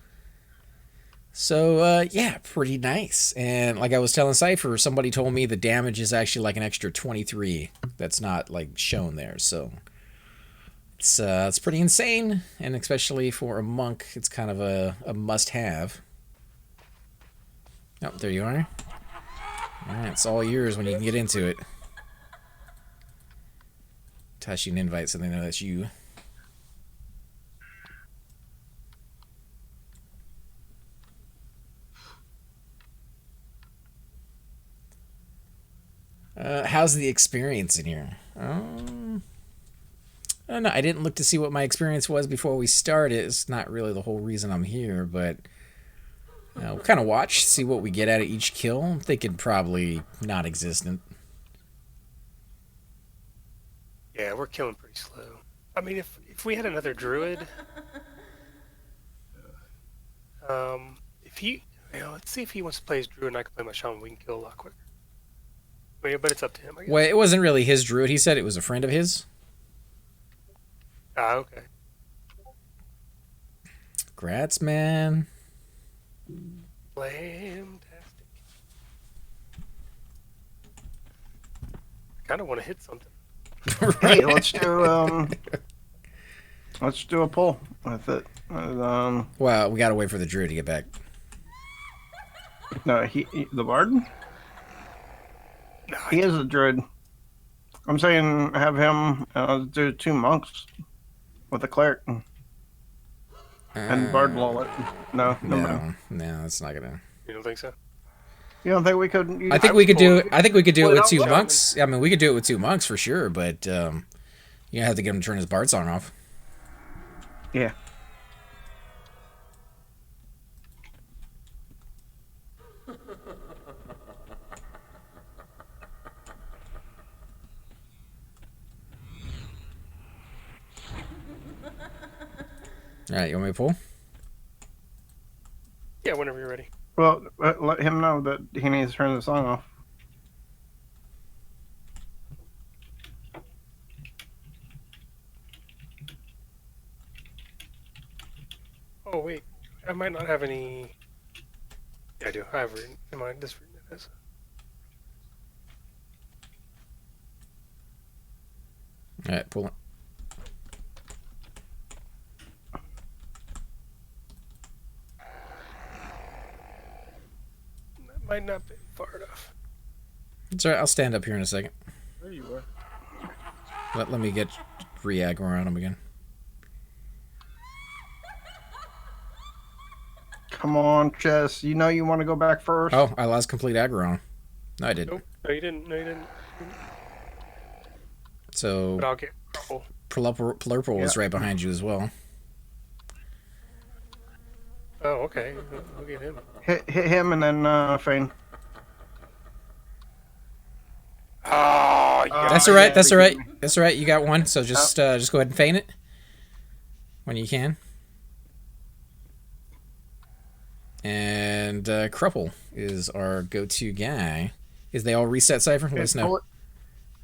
So, yeah, pretty nice. And like I was telling Cypher, somebody told me the damage is actually like an extra 23 that's not like shown there. So it's pretty insane, and especially for a monk, it's kind of a must-have. Oh, there you are. All right, it's all yours when you can get into it. Toss you an invite so they know that's you. How's the experience in here? I don't know. I didn't look to see what my experience was before we started. It's not really the whole reason I'm here, but we'll kind of watch, see what we get out of each kill. I'm thinking probably non-existent. Yeah, we're killing pretty slow. I mean, if we had another druid, if he, let's see if he wants to play his druid and I can play my shaman. We can kill a lot quicker. But it's up to him, I guess. Well, it wasn't really his druid. He said it was a friend of his. Ah, okay. Grats, man. Fantastic. I kind of want to hit something. Hey, let's do a pull with it. Well, we gotta wait for the druid to get back. No, the bard. No, He is a druid. I'm saying have him do 2 monks with a cleric and bard lull it. No, No, that's not gonna. You don't think so? You don't think we could? I think we could do. I think we could do it with Well, 2 yeah. monks. I mean, we could do it with 2 monks for sure, but you have to get him to turn his bard song off. Yeah. All right, you want me to pull? Yeah, whenever you're ready. Well, let him know that he needs to turn the song off. Oh wait, I might not have any. Yeah, I do. I have written. Am I just written it as? All right, pull it. That might not be far enough. It's all right. I'll stand up here in a second. There you are. Let me get re-aggro on him again. Come on, Chess. You know you want to go back first. Oh, I lost complete aggro on him. No, I didn't. Nope. No, you didn't. No, you didn't. So But I'll get trouble. Plurple is Yeah. right behind you as well. Oh, okay. We'll get him. Hit him and then Fane. Oh, yeah. That's all right. yeah, That's they all beat right. me. That's all right. You got one. So just go ahead and feint it when you can. And Crupple is our go-to guy. Is they all reset, Cypher? Let us know.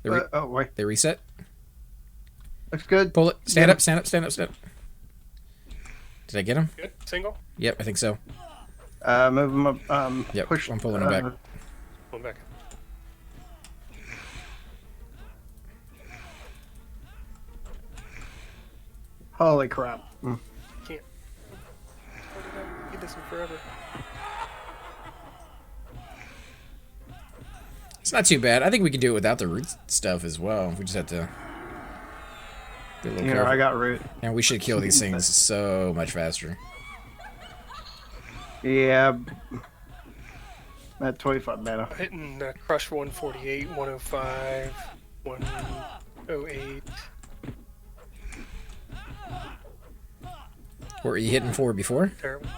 They, Oh wait, they reset. looks good. Pull it. Stand Yeah. up. Stand up. Stand up. Stand up. Did I get him? Good. Single. Yep, I think so. Move him up. Yep, Push. I'm pulling him back. One back. Holy crap! Can't. Get this one forever. It's not too bad. I think we can do it without the root stuff as well. We just have to be a little Here, careful. I got root. And we should kill these things so much faster. Yeah. That 25 better. Hitting Crush 148, 105, 108. What were you hitting for before? Terrible.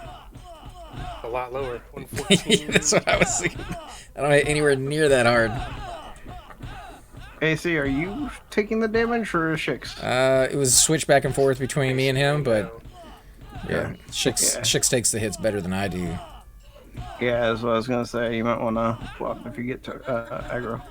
A lot lower. 114. That's what I was thinking. I don't hit anywhere near that hard. AC, are you taking the damage or Shix? It was switched back and forth between me and him, but yeah, Yeah. Shix takes the hits better than I do. Yeah, that's what I was gonna say. You might want to flop if you get to aggro.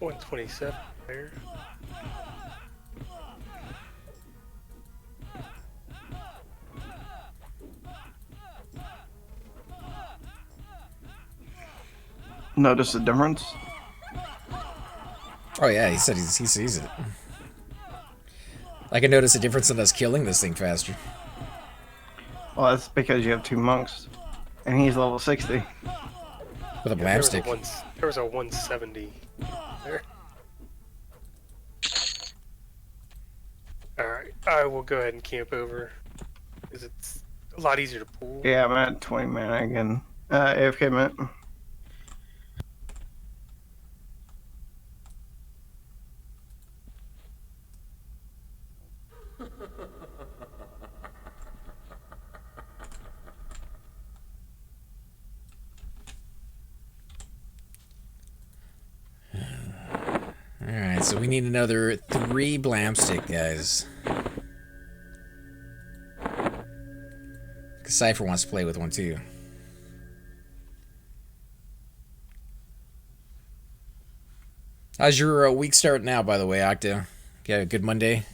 $127 there. Notice the difference? Oh yeah, he said he sees it. I can notice a difference in us killing this thing faster. Well, that's because you have 2 monks, and he's level 60. With a There blam was a stick. there was a 170 there. Alright, I will go ahead and camp over. Because it's a lot easier to pull. Yeah, I'm at 20 mana again. AFK minute. Alright, so we need another 3 blam stick, guys. Cypher wants to play with one too. How's your week start now, by the way, Octa? Got a good Monday?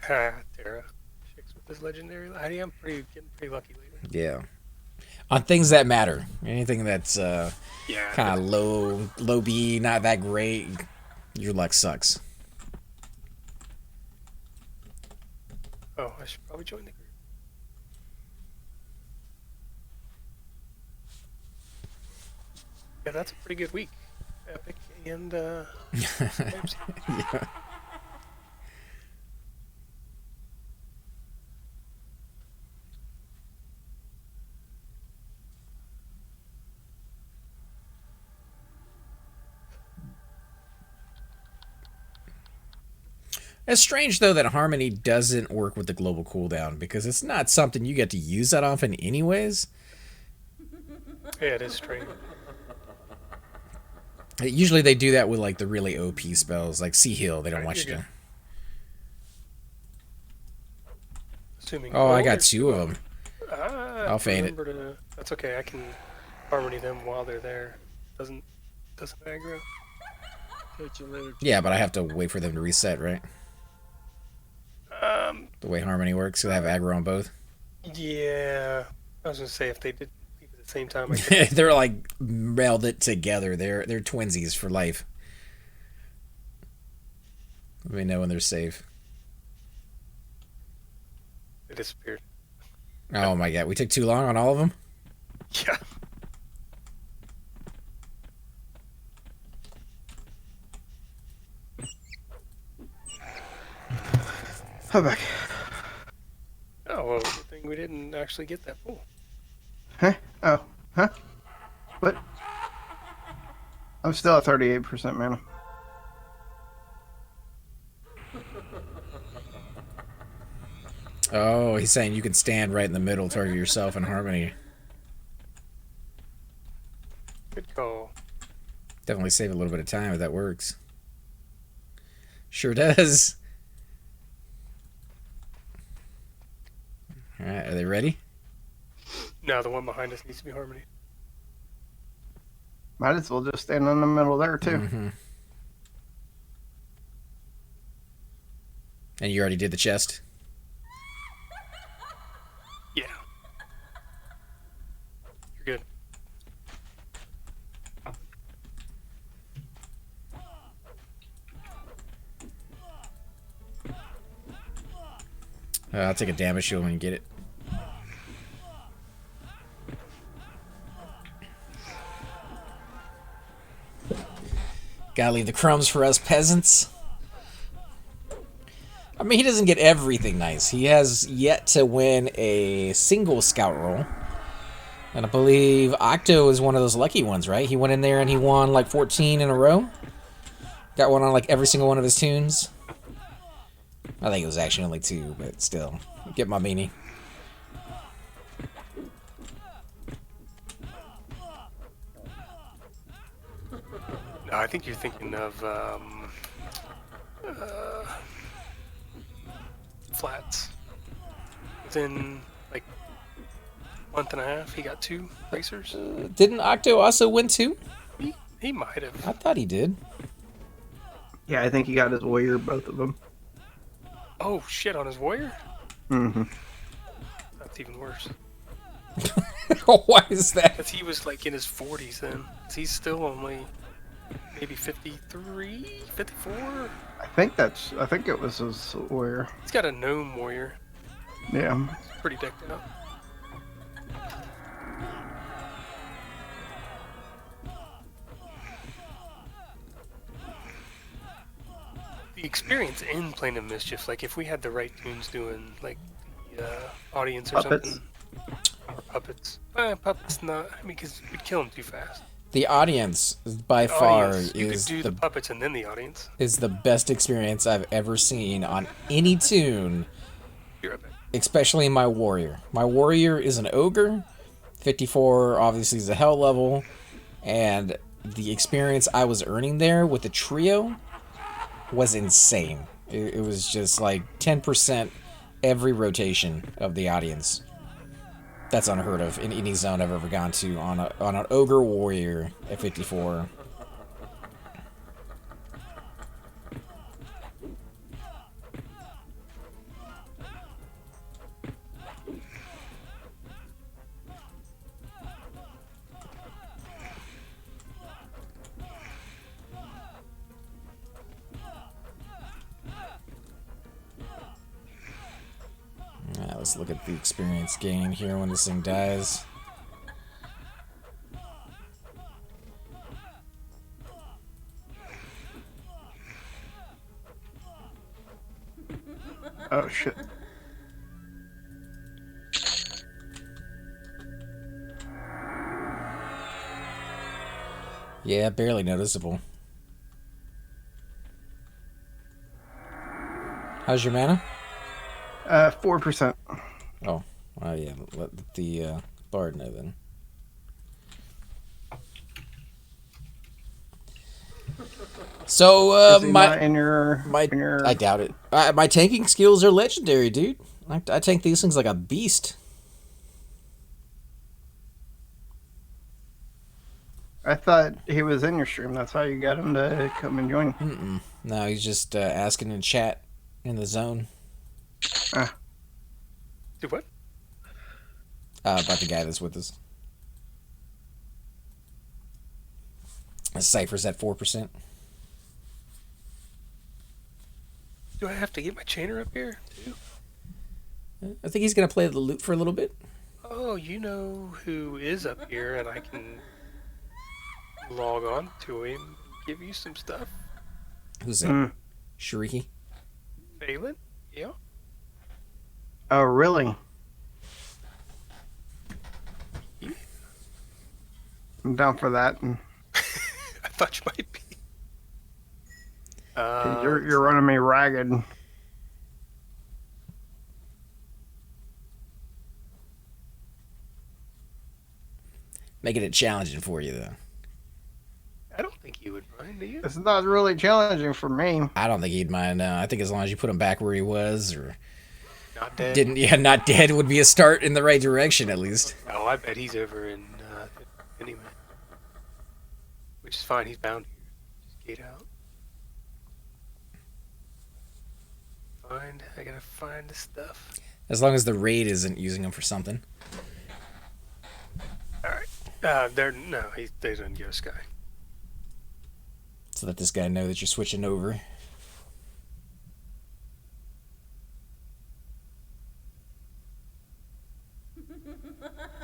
Ah, Terra. Shix with this legendary. I'm getting pretty lucky lately. Yeah. On things that matter. Anything that's Yeah. kind of low B, not that great, your luck sucks. Oh, I should probably join the group. Yeah, that's a pretty good week. Epic and Ramsey. Yeah. It's strange though that Harmony doesn't work with the global cooldown because it's not something you get to use that often, anyways. Yeah, it is strange. Usually they do that with like the really OP spells, like Sea Heal. They don't want you You're to. good. Assuming. Oh, I got there's 2 of them. I'll fade it. That's okay. I can harmony them while they're there. Doesn't aggro. Catch you later. Yeah, but I have to wait for them to reset, right? The way Harmony works, they have aggro on both. Yeah. I was gonna say if they did leave at the same time. I could... They're like melded together. They're twinsies for life. Let me know when they're safe. They disappeared. Oh my god, we took too long on all of them? Yeah. I'm back. Oh, well, good thing we didn't actually get that pool. Huh? Oh. Huh? What? I'm still at 38% mana. Oh, he's saying you can stand right in the middle, target yourself in Harmony. Good call. Definitely save a little bit of time if that works. Sure does. Alright, are they ready? No, the one behind us needs to be harmony. Might as well just stand in the middle there, too. Mm-hmm. And you already did the chest? Yeah. You're good. I'll take a damage shield when you get it. Gotta leave the crumbs for us peasants. I mean, he doesn't get everything nice. He has yet to win a single scout roll. And I believe Octo is one of those lucky ones, right? He went in there and he won like 14 in a row. Got one on like every single one of his tunes. I think it was actually only 2, but still. Get my meanie. No, I think you're thinking of flats. Within like a month and a half, he got 2 racers. Didn't Octo also win 2? He might have. I thought he did. Yeah, I think he got his warrior, both of them. Oh shit, on his warrior? Mm-hmm. That's even worse. Why is that? Because he was like in his 40s then. He's still only maybe 53, 54? I think it was his warrior. He's got a gnome warrior. Yeah. Pretty decked out. The experience in Plane of Mischief, like if we had the right tunes doing like the audience or Puppets. something. Or puppets. Puppets not, I mean, because we'd kill them too fast. The audience, by far, Audience, you is could do the puppets and then the audience. the best experience I've ever seen on any tune, You're right back. especially my warrior. My warrior is an ogre. 54 obviously is a hell level, and the experience I was earning there with the trio was insane. It was just like 10% every rotation of the audience. That's unheard of in any zone I've ever gone to on an ogre warrior at 54. Let's look at the experience gain here when this thing dies. Oh, shit. Yeah, barely noticeable. How's your mana? 4%. Oh, yeah. Let the bard know then. So Is he not in your? I doubt it. My tanking skills are legendary, dude. I tank these things like a beast. I thought he was in your stream. That's how you got him to come and join. No, he's just asking in chat in the zone Do what? about the guy that's with us. Cypher's at 4%. Do I have to get my chainer up here too? I think he's gonna play the loot for a little bit. Oh, you know who is up here, and I can log on to him, give you some stuff. Who's that? Shariki? Phelan? Yeah. Oh, really? I'm down for that. I thought you might be. You're running me ragged. Making it challenging for you, though. I don't think you would mind, do you? It's not really challenging for me. I don't think he'd mind. I think as long as you put him back where he was, or Not dead. not dead would be a start in the right direction at least. Oh, I bet he's over in anyway. Which is fine. He's bound here. Just gate out. I gotta find the stuff. As long as the raid isn't using him for something. All right. They don't give a sky. So let this guy know that you're switching over.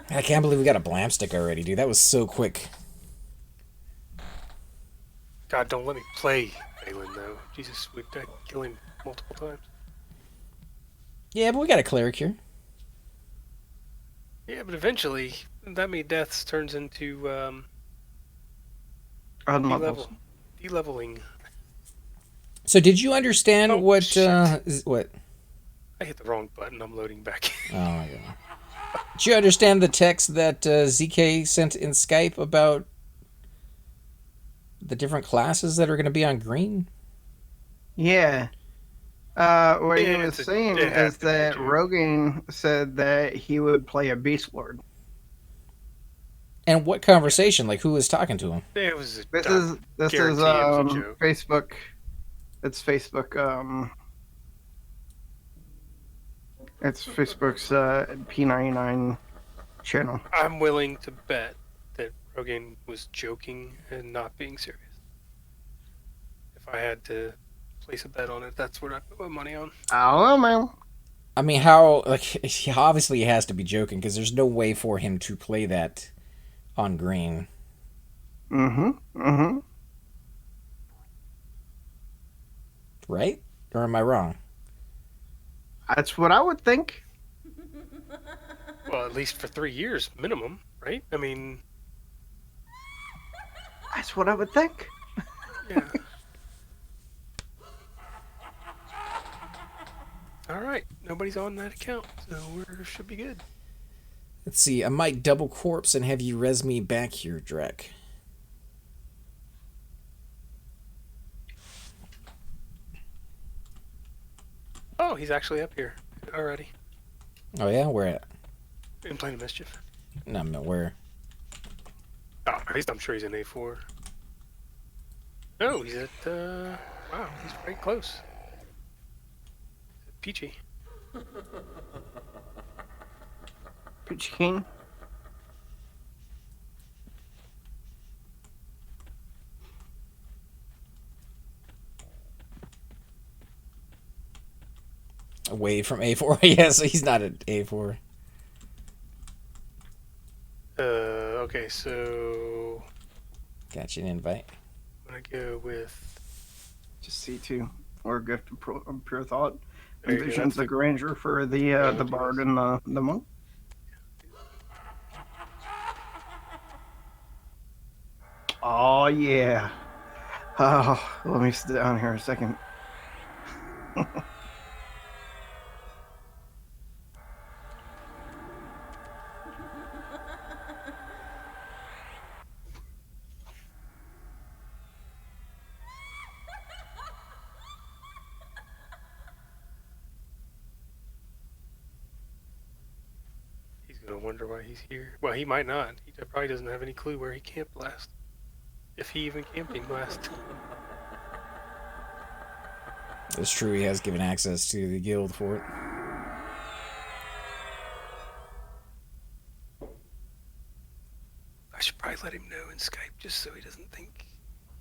I can't believe we got a blam stick already, dude. That was so quick. God, don't let me play Phelan, though. Jesus, we'd kill him multiple times. Yeah, but we got a cleric here. Yeah, but eventually, that many deaths turns into Unlevels. de-leveling. So did you understand Oh, what shit. what? I hit the wrong button. I'm loading back. Oh my god. Did you understand the text that ZK sent in Skype about the different classes that are going to be on green? Yeah. What he Yeah, was saying it has is to be, that too. Rogan said that he would play a Beast Lord. And what conversation? Like, who was talking to him? It was. This is guarantee it was a joke. Facebook. It's Facebook. It's Facebook's P99 channel. I'm willing to bet that Rogan was joking and not being serious. If I had to place a bet on it, that's what I put my money on. I don't know, man. I mean, how? Like, he obviously has to be joking because there's no way for him to play that on green. Right? Or am I wrong? That's what I would think. Well, at least for 3 years minimum, right? I mean, That's what I would think. yeah. All right, nobody's on that account, so we should be good. Let's see. I might double corpse and have you res me back here, Drek. Oh, he's actually up here already. Oh yeah, where at? In Plane of Mischief. No, where? Oh, I'm sure he's in A4. No, he's at, wow, he's right close. Peachy. Peachy King. Away from A4. Yeah, so he's not at A4. Okay, so Got you an invite. I'm gonna go with. Just C2 or Gift of Pure Thought. There you go, Envisions that's the the- Granger for the Bard and the Monk. Oh yeah. Oh, let me sit down here a second. gonna wonder why he's here. Well, he might not. He probably doesn't have any clue where he camped last. If he even camping last. It's true, he has given access to the guild for it. I should probably let him know in Skype just so he doesn't think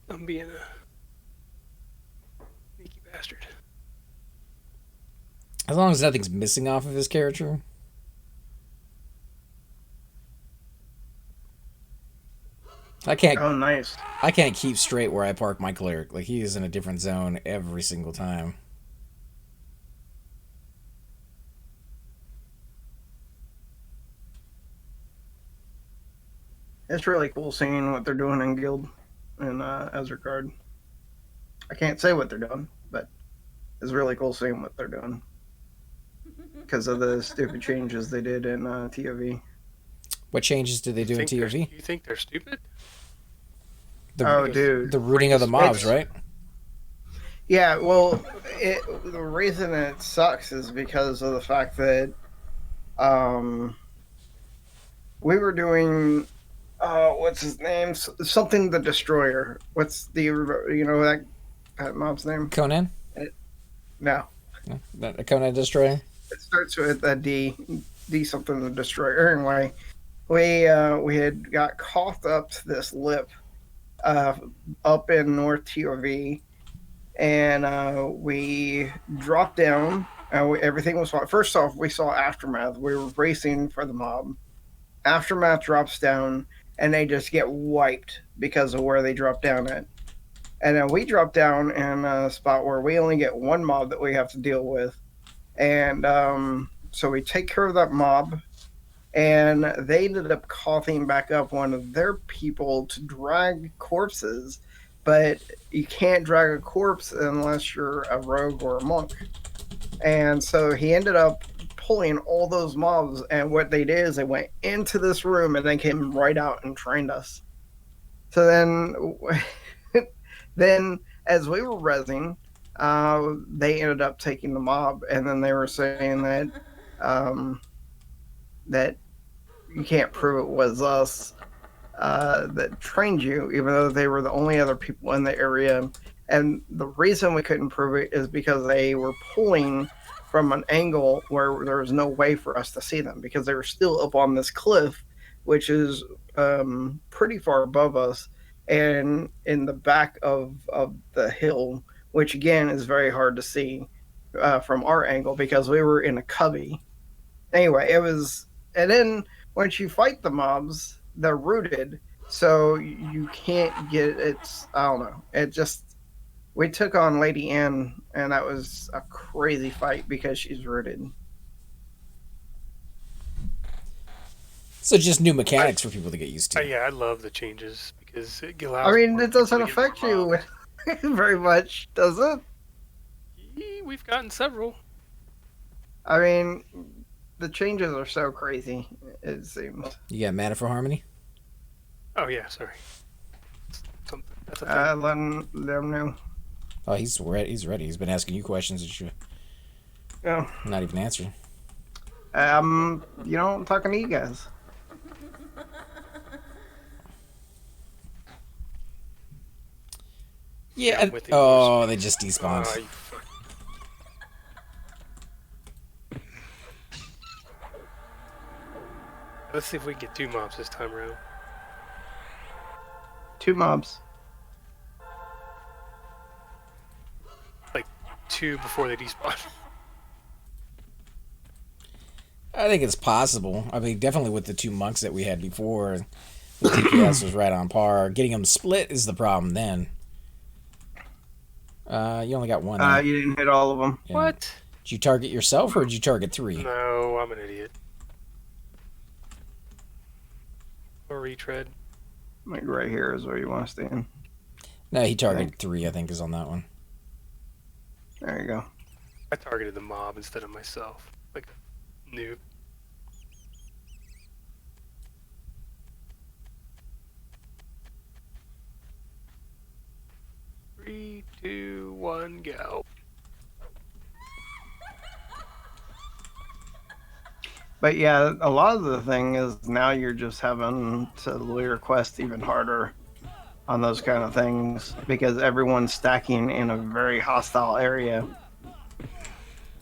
I'm being a sneaky bastard. As long as nothing's missing off of his character. Oh, nice. I can't keep straight where I park my cleric. Like, he is in a different zone every single time. It's really cool seeing what they're doing in Guild and Everquest. I can't say what they're doing, but it's really cool seeing what they're doing because of the stupid changes they did in TOV. What changes did they do in TOV? You think they're stupid? Dude. The rooting of the mobs, right? Yeah, well, the reason it sucks is because of the fact that we were doing what's his name? Something the Destroyer. What's the that mob's name? Conan? No. Conan Destroyer? It starts with a D something the Destroyer. Anyway, we had got coughed up to this lip up in North TOV, and we dropped down. Everything was fine. First off, we saw Aftermath. We were racing for the mob. Aftermath drops down, and they just get wiped because of where they drop down at. And then we drop down in a spot where we only get one mob that we have to deal with. And so we take care of that mob, and they ended up coughing back up one of their people to drag corpses, but you can't drag a corpse unless you're a rogue or a monk. And so he ended up pulling all those mobs, and what they did is they went into this room and then came right out and trained us. So then as we were rezzing, they ended up taking the mob, and then they were saying that that you can't prove it was us that trained you, even though they were the only other people in the area. And the reason we couldn't prove it is because they were pulling from an angle where there was no way for us to see them, because they were still up on this cliff, which is pretty far above us and in the back of the hill, which again is very hard to see from our angle because we were in a cubby. Anyway, and then once you fight the mobs, they're rooted, so you can't get I don't know. We took on Lady Anne, and that was a crazy fight because she's rooted. So just new mechanics for people to get used to. Yeah, I love the changes because it allows. I mean, it doesn't affect you very much, does it? We've gotten several. I mean, the changes are so crazy, it seems. You got Mana for Harmony? Oh, yeah, sorry. That's a thing. Let him know. Oh, he's ready. He's been asking you questions that you not even answering. I'm talking to you guys. Yeah. They just despawned. Let's see if we can get 2 mobs this time around. 2 mobs. Like 2 before they despawn. I think it's possible. I mean, definitely with the 2 monks that we had before, the DPS was right on par. Getting them split is the problem then. You only got 1. You didn't hit all of them. Yeah. What? Did you target yourself or did you target 3? No, I'm an idiot. Or retread. Like right here is where you want to stand. No, he targeted 3, I think, is on that one. There you go. I targeted the mob instead of myself. Like a noob. Three, 2, 1, go. But yeah, a lot of the thing is now you're just having to lure quest even harder on those kind of things because everyone's stacking in a very hostile area.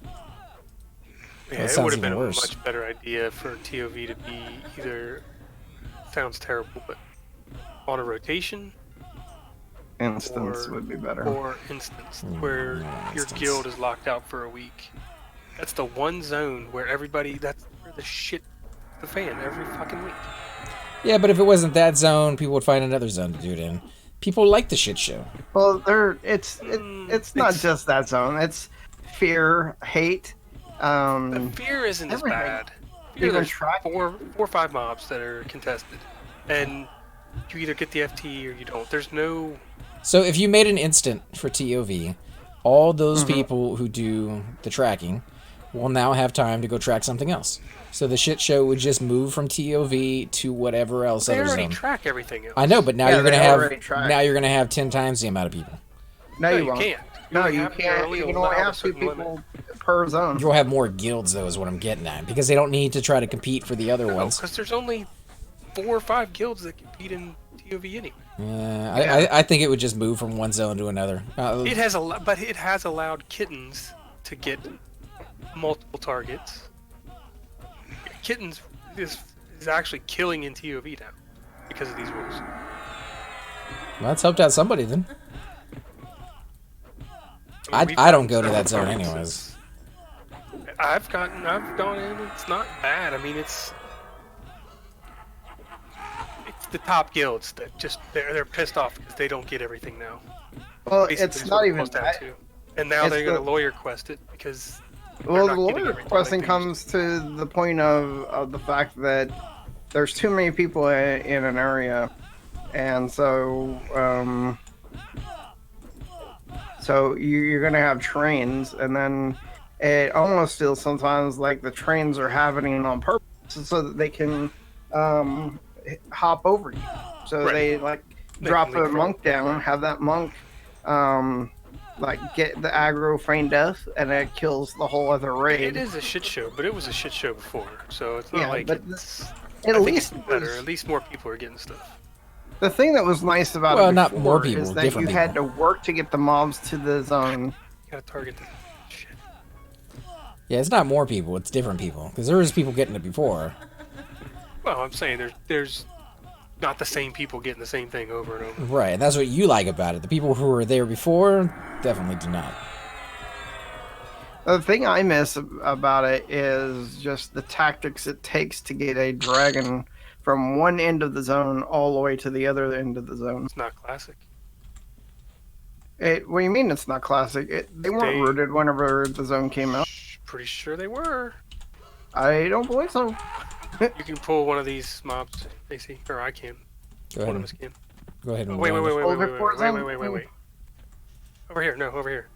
Yeah, That it sounds would have even been a worse. much better idea for TOV to be either, sounds terrible, but on a rotation Instance or, would be better. or instance, where your instance. guild is locked out for a week. That's the one zone where everybody, that's where the shit, the fan every fucking week. Yeah, but if it wasn't that zone, people would find another zone to do it in. People like the shit show. Well, it's not It's- just that zone. It's fear, hate. The fear isn't as everything. bad. Fear, Even there's track. four or five mobs that are contested, and you either get the FT or you don't. There's no. So if you made an instant for TOV, all those Mm-hmm. people who do the tracking will now have time to go track something else. So the shit show would just move from TOV to whatever else They other already zone. track everything else. I know, but now Yeah, you're gonna they have already track. 10 times the amount of people. No, No, you you won't. can't. No, only you have- can't. only You can allowed only a have 2 certain people per zone. You'll have more guilds, though, is what I'm getting at, because they don't need to try to compete for the other No, ones. because there's only 4 or 5 guilds that compete in TOV anyway. I think it would just move from one zone to another. It has but it has allowed kittens to get multiple targets. Kittens is actually killing in TOV now because of these rules. Well, that's helped out somebody then. I mean, I don't go to we've that zone found anyways. I've gone in. It's not bad. I mean, it's the top guilds that just they're pissed off because they don't get everything now. Well, Basically it's is not what it even boils down that. to. And now It's they're going to the- lawyer quest it because Well, not the getting lawyer everything questing like they comes to the point of the fact that there's too many people in an area, and so you're gonna have trains, and then it almost feels sometimes like the trains are happening on purpose so that they can hop over you. So Right. they like They drop can a leapfrog. monk down, have that monk like get the aggro feign death, and it kills the whole other raid. it is a shit show, but it was a shit show before, so it's not Yeah, like but it's. At I think least it's it better. was- At least more people are getting stuff. the thing that was nice about Well, it not before more people, is that you different had to people. work to get the mobs to the zone. You gotta target the shit. Yeah, it's not more people, it's different people. Because there was people getting it before. Well, I'm saying there's not the same people getting the same thing over and over. Right, and that's what you like about it. The people who were there before definitely do not. The thing I miss about it is just the tactics it takes to get a dragon from one end of the zone all the way to the other end of the zone. It's not classic. What do you mean it's not classic? They weren't rooted whenever the zone came out. Pretty sure they were. I don't believe so. You can pull one of these mobs, AC, or I can. Go One ahead of and, us can. go ahead and Wait. Over Fort Zone? Wait. Over here, no, over here.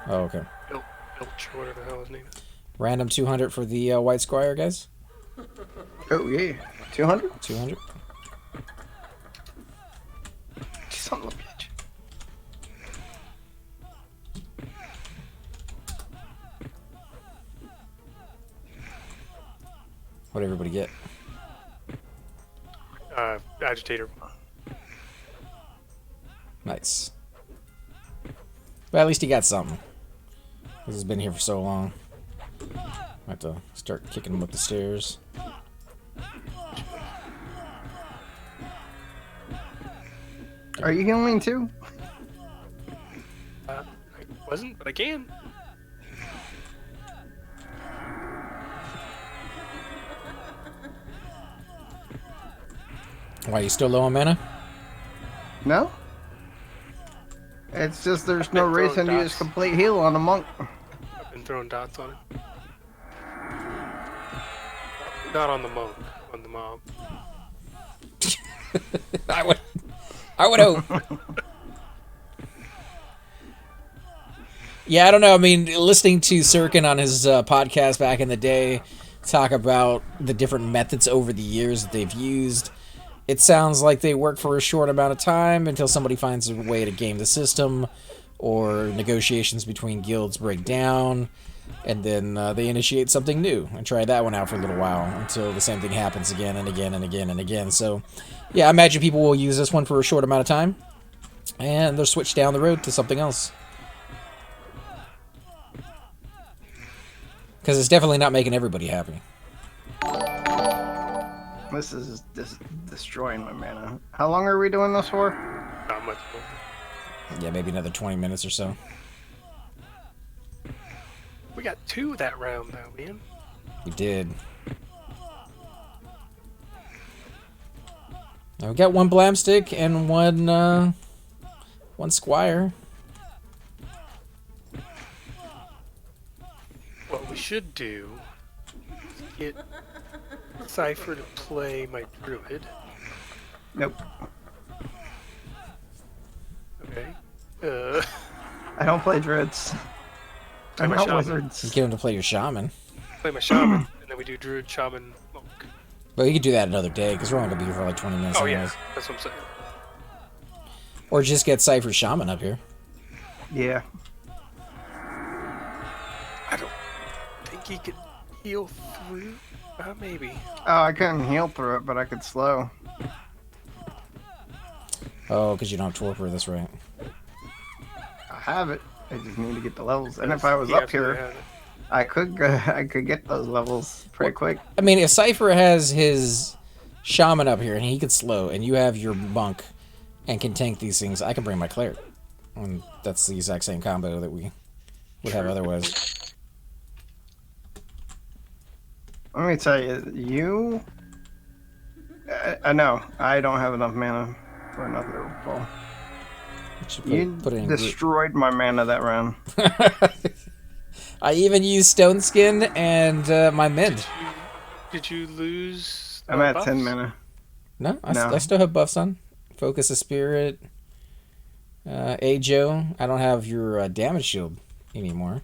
Oh, okay. Ilch, or whatever the hell his name is. Random 200 for the White Squire, guys. Oh yeah, 200. 200. Son of a bitch. What'd everybody get? Agitator. Nice. But at least he got something. This has been here for so long. I have to start kicking him up the stairs. Are you healing too? I wasn't, but I can. Why, you still low on mana? No. It's just there's no been throwing reason to use dots. complete heal on a monk. I've been throwing dots on it. Not on the monk, on the mob. I would hope. Yeah, I don't know. I mean, listening to Sirkin on his podcast back in the day talk about the different methods over the years that they've used, it sounds like they work for a short amount of time until somebody finds a way to game the system or negotiations between guilds break down. and then they initiate something new and try that one out for a little while until the same thing happens again and again and again and again. So, yeah, I imagine people will use this one for a short amount of time, and they'll switch down the road to something else. Because it's definitely not making everybody happy. This is destroying my mana. How long are we doing this for? Not much more. Yeah, maybe another 20 minutes or so. We got 2 that round, though, man. We did. Now we got 1 Blamstick and 1 Squire. What we should do is get Cypher to play my druid. Nope. Okay. I don't play druids. Play I'm my not shaman. wizards. Get him to play your shaman. Play my shaman, and then we do druid, shaman, monk. But you could do that another day, because we're only going to be here for like 20 minutes Oh anyways. yeah, that's what I'm saying. Or just get Cypher's shaman up here. Yeah. I don't think he could heal through. Maybe. Oh, I couldn't heal through it, but I could slow. Oh, because you don't have Torpor, that's right. I have it. I just need to get the levels. And if I was He up absolutely here, has it. I could get those levels pretty quick. I mean, if Cypher has his shaman up here and he can slow, and you have your monk and can tank these things, I can bring my cleric. And that's the exact same combo that we would have otherwise. Let me tell you, I know I don't have enough mana for another ball. You Put it in destroyed my mana that round. I even used Stone Skin and my Mint. Did you lose? I'm at buffs? 10 mana. No, I No. still have buffs on. Focus of Spirit. Ajo. I don't have your damage shield anymore.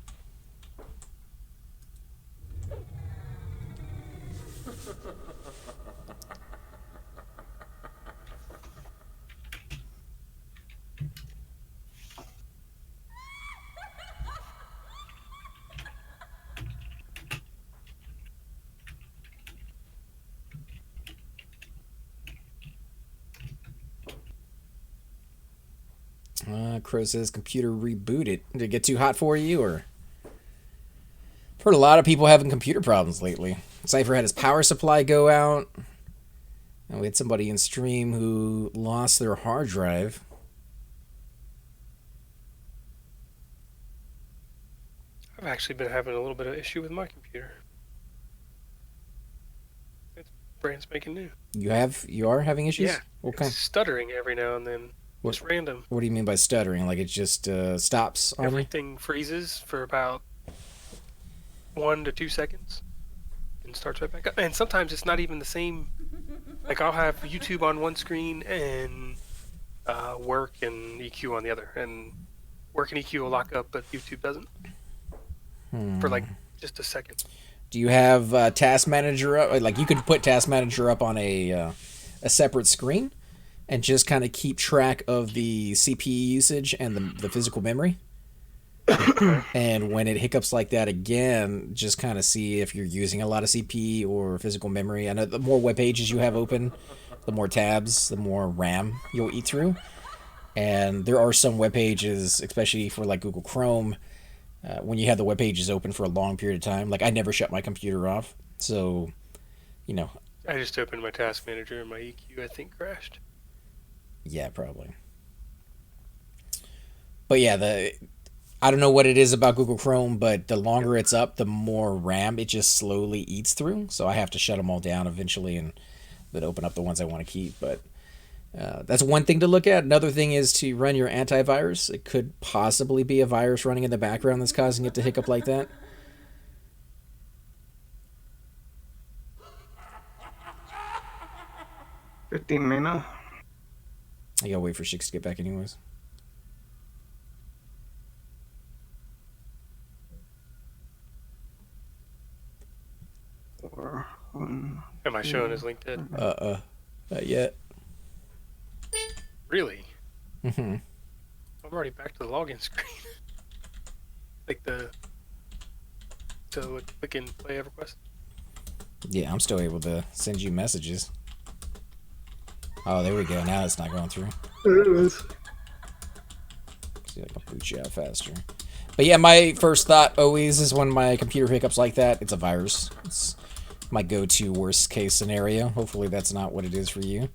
Crow says computer rebooted. Did it get too hot for you, or? I've heard a lot of people having computer problems lately. Cypher had his power supply go out. And we had somebody in stream who lost their hard drive. I've actually been having a little bit of issue with my computer. It's brand spanking new. You are having issues? Yeah. What It's kind? stuttering every now and then. Just random. What do you mean by stuttering? Like it just stops on you? Everything freezes for about 1 to 2 seconds and starts right back up. And sometimes it's not even the same. Like I'll have YouTube on one screen and work and EQ on the other. And work and EQ will lock up, but YouTube doesn't. For like just a second. Do you have Task Manager up? Like you could put Task Manager up on a separate screen and just kind of keep track of the CPU usage and the physical memory. And when it hiccups like that again, just kind of see if you're using a lot of CPU or physical memory. I know the more web pages you have open, the more tabs, the more RAM you'll eat through. And there are some web pages, especially for like Google Chrome, when you have the web pages open for a long period of time. Like I never shut my computer off, so you know. I just opened my task manager and my EQ I think crashed. Yeah, probably. But yeah, I don't know what it is about Google Chrome, but the longer it's up, the more RAM it just slowly eats through. So I have to shut them all down eventually and then open up the ones I want to keep. But that's one thing to look at. Another thing is to run your antivirus. It could possibly be a virus running in the background that's causing it to hiccup like that. $15 mana. I gotta wait for Shix to get back anyways. Or one. Am I showing as linked dead? Not yet. Really? Mm-hmm. I'm already back to the login screen. Like the to click and play EverQuest? Yeah, I'm still able to send you messages. Oh, there we go. Now it's not going through. See if I can boot you out faster. But yeah, my first thought always is when my computer hiccups like that, it's a virus. It's my go-to worst case scenario. Hopefully that's not what it is for you.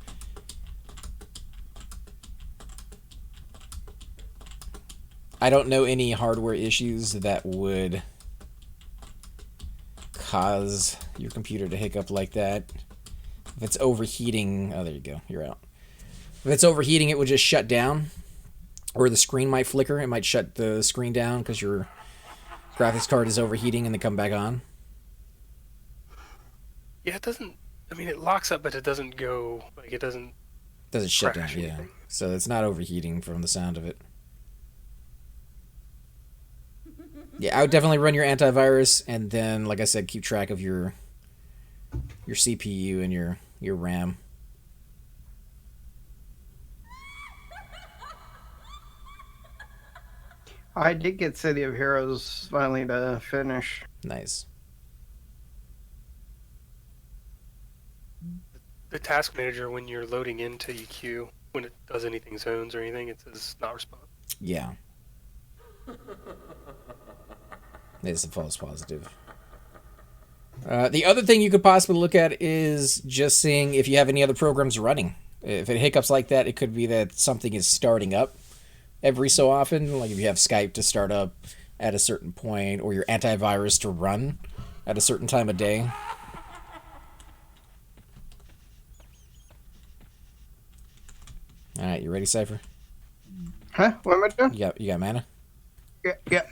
I don't know any hardware issues that would cause your computer to hiccup like that. If it's overheating, oh, there you go, you're out. If it's overheating, it would just shut down, or the screen might flicker. It might shut the screen down because your graphics card is overheating and then come back on. Yeah, it doesn't. I mean, it locks up, but it doesn't go like it doesn't. Doesn't shut down, crash yeah. anything. So it's not overheating from the sound of it. Yeah, I would definitely run your antivirus, and then, like I said, keep track of your CPU and your RAM. I did get City of Heroes finally to finish. Nice. The task manager, when you're loading into EQ, when it does anything zones or anything, it says not respond. Yeah. It's a false positive. The other thing you could possibly look at is just seeing if you have any other programs running. If it hiccups like that, it could be that something is starting up every so often. Like if you have Skype to start up at a certain point, or your antivirus to run at a certain time of day. All right, you ready, Cypher? Huh? What am I doing? You got mana? Yeah.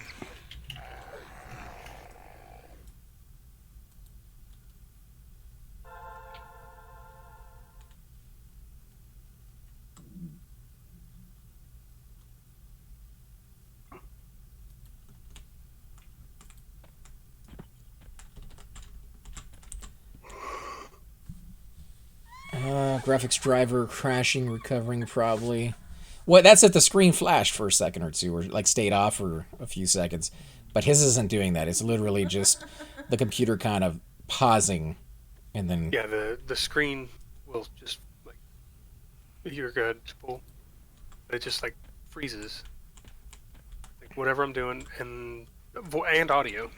Graphics driver crashing, recovering probably. Well, that's if the screen flashed for a second or two, or like stayed off for a few seconds. But his isn't doing that. It's literally just the computer kind of pausing, and then Yeah, the screen will just like you're good, pull. It just like freezes. Like whatever I'm doing and audio.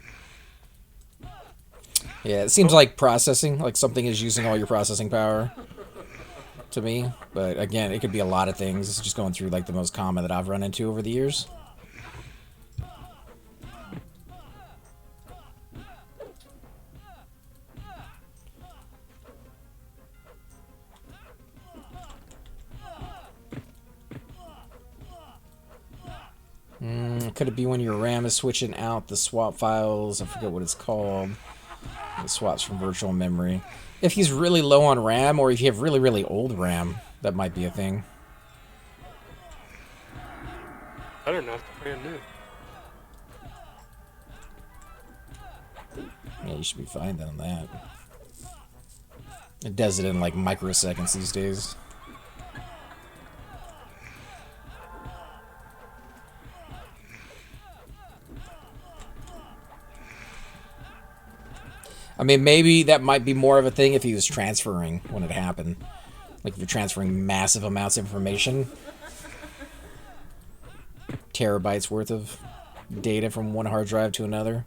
yeah, it seems like processing, like something is using all your processing power to me. But again, it could be a lot of things. It's just going through like the most common that I've run into over the years. Could it be when your RAM is switching out the swap files? I forget what it's called. It swaps from virtual memory. If he's really low on RAM, or if you have really, really old RAM, that might be a thing. I don't know. It's brand new. Yeah, you should be fine then on that. It does it in like microseconds these days. I mean, maybe that might be more of a thing if he was transferring when it happened. Like if you're transferring massive amounts of information. Terabytes worth of data from one hard drive to another.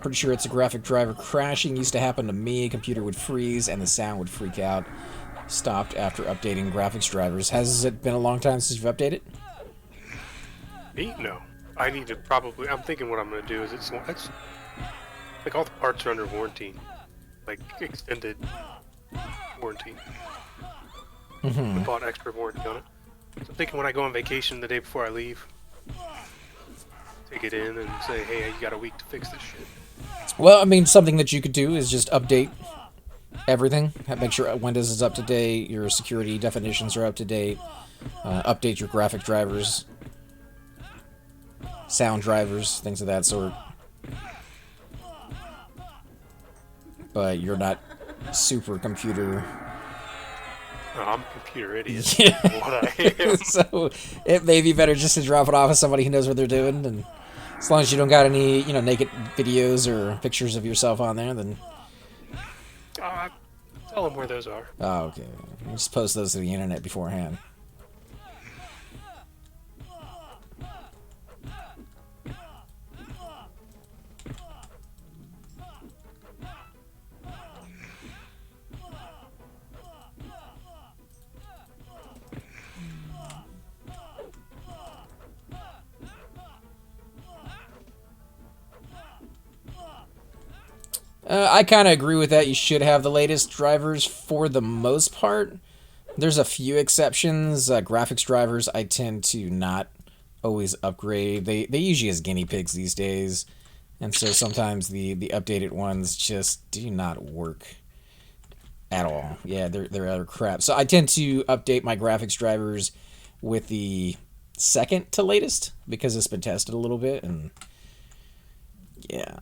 Pretty sure it's a graphic driver crashing. Used to happen to me. Computer would freeze and the sound would freak out. Stopped after updating graphics drivers. Has it been a long time since you've updated? Me? No. I need to probably. I'm thinking what I'm going to do is it's like all the parts are under warranty, like extended warranty. Mm-hmm. I bought extra warranty on it. So I'm thinking when I go on vacation the day before I leave, take it in and say, hey, you got a week to fix this shit. Well, I mean, something that you could do is just update everything. Make sure Windows is up to date, your security definitions are up to date, update your graphic drivers sound drivers, things of that sort. But you're not super computer. Oh, I'm a computer idiot. Yeah. What I am. So it may be better just to drop it off with somebody who knows what they're doing, and as long as you don't got any, naked videos or pictures of yourself on there, then Tell them where those are. oh, okay. You just post those to the internet beforehand. I kind of agree with that. You should have the latest drivers for the most part. There's a few exceptions. Graphics drivers, I tend to not always upgrade. They usually as guinea pigs these days, and so sometimes the updated ones just do not work at all. Yeah, they're utter crap. So I tend to update my graphics drivers with the second to latest because it's been tested a little bit, and yeah.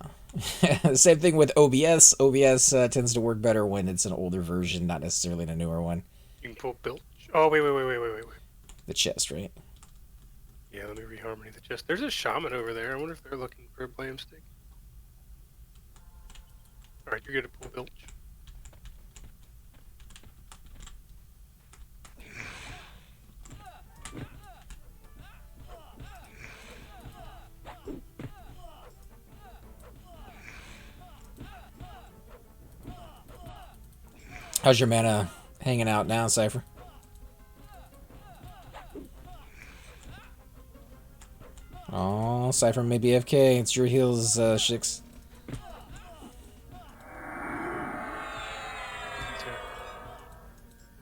Same thing with OBS. OBS tends to work better when it's an older version, not necessarily a newer one. You can pull build. Oh, wait. The chest, right? Yeah, let me reharmony the chest. There's a shaman over there. I wonder if they're looking for a blam stick. Alright, you're good to pull bilge. How's your mana hanging out now, Cypher? Oh, Cypher may be AFK. It's your heals, Shix.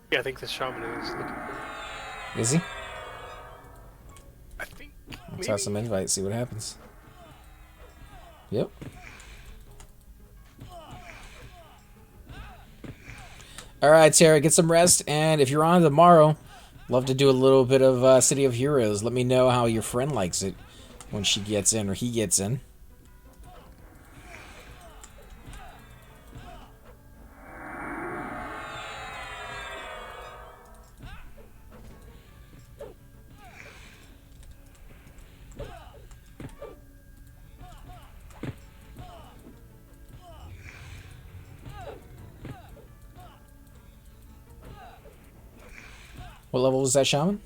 Yeah, I think the shaman is looking for. Is he? I think. Let's have some invites, see what happens. Yep. Alright, Tara, get some rest, and if you're on tomorrow, love to do a little bit of City of Heroes. Let me know how your friend likes it when she gets in or he gets in. What level was that shaman?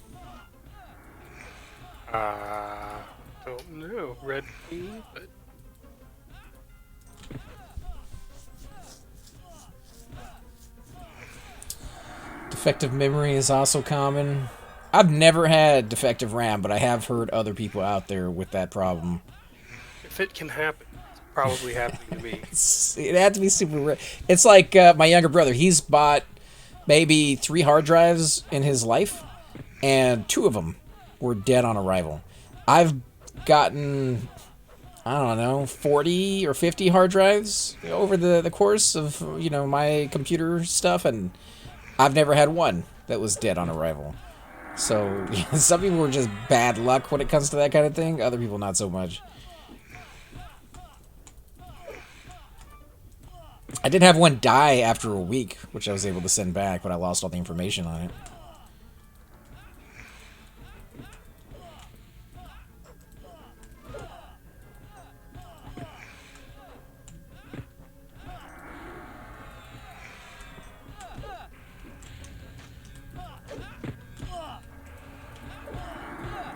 Don't know. Red key, but. Defective memory is also common. I've never had defective RAM, but I have heard other people out there with that problem. If it can happen, it's probably happening to me. It had to be super rare. It's like my younger brother. He's bought maybe 3 hard drives in his life, and 2 of them were dead on arrival. I've gotten, I don't know, 40 or 50 hard drives over the course of, my computer stuff, and I've never had one that was dead on arrival. So, some people were just bad luck when it comes to that kind of thing. Other people, not so much. I did have one die after a week, which I was able to send back, but I lost all the information on it.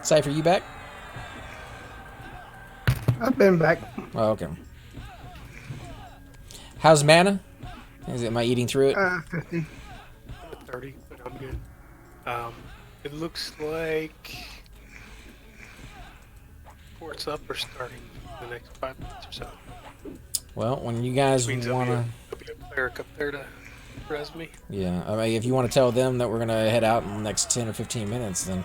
Cypher, you back? I've been back. Oh, okay. How's mana? Am I eating through it? 50. 30, but I'm good. It looks like ports up or starting in the next 5 minutes or so. Well, when you guys Means want to... there'll be a cleric up there to res me. Yeah, I mean, if you want to tell them that we're going to head out in the next 10 or 15 minutes, then...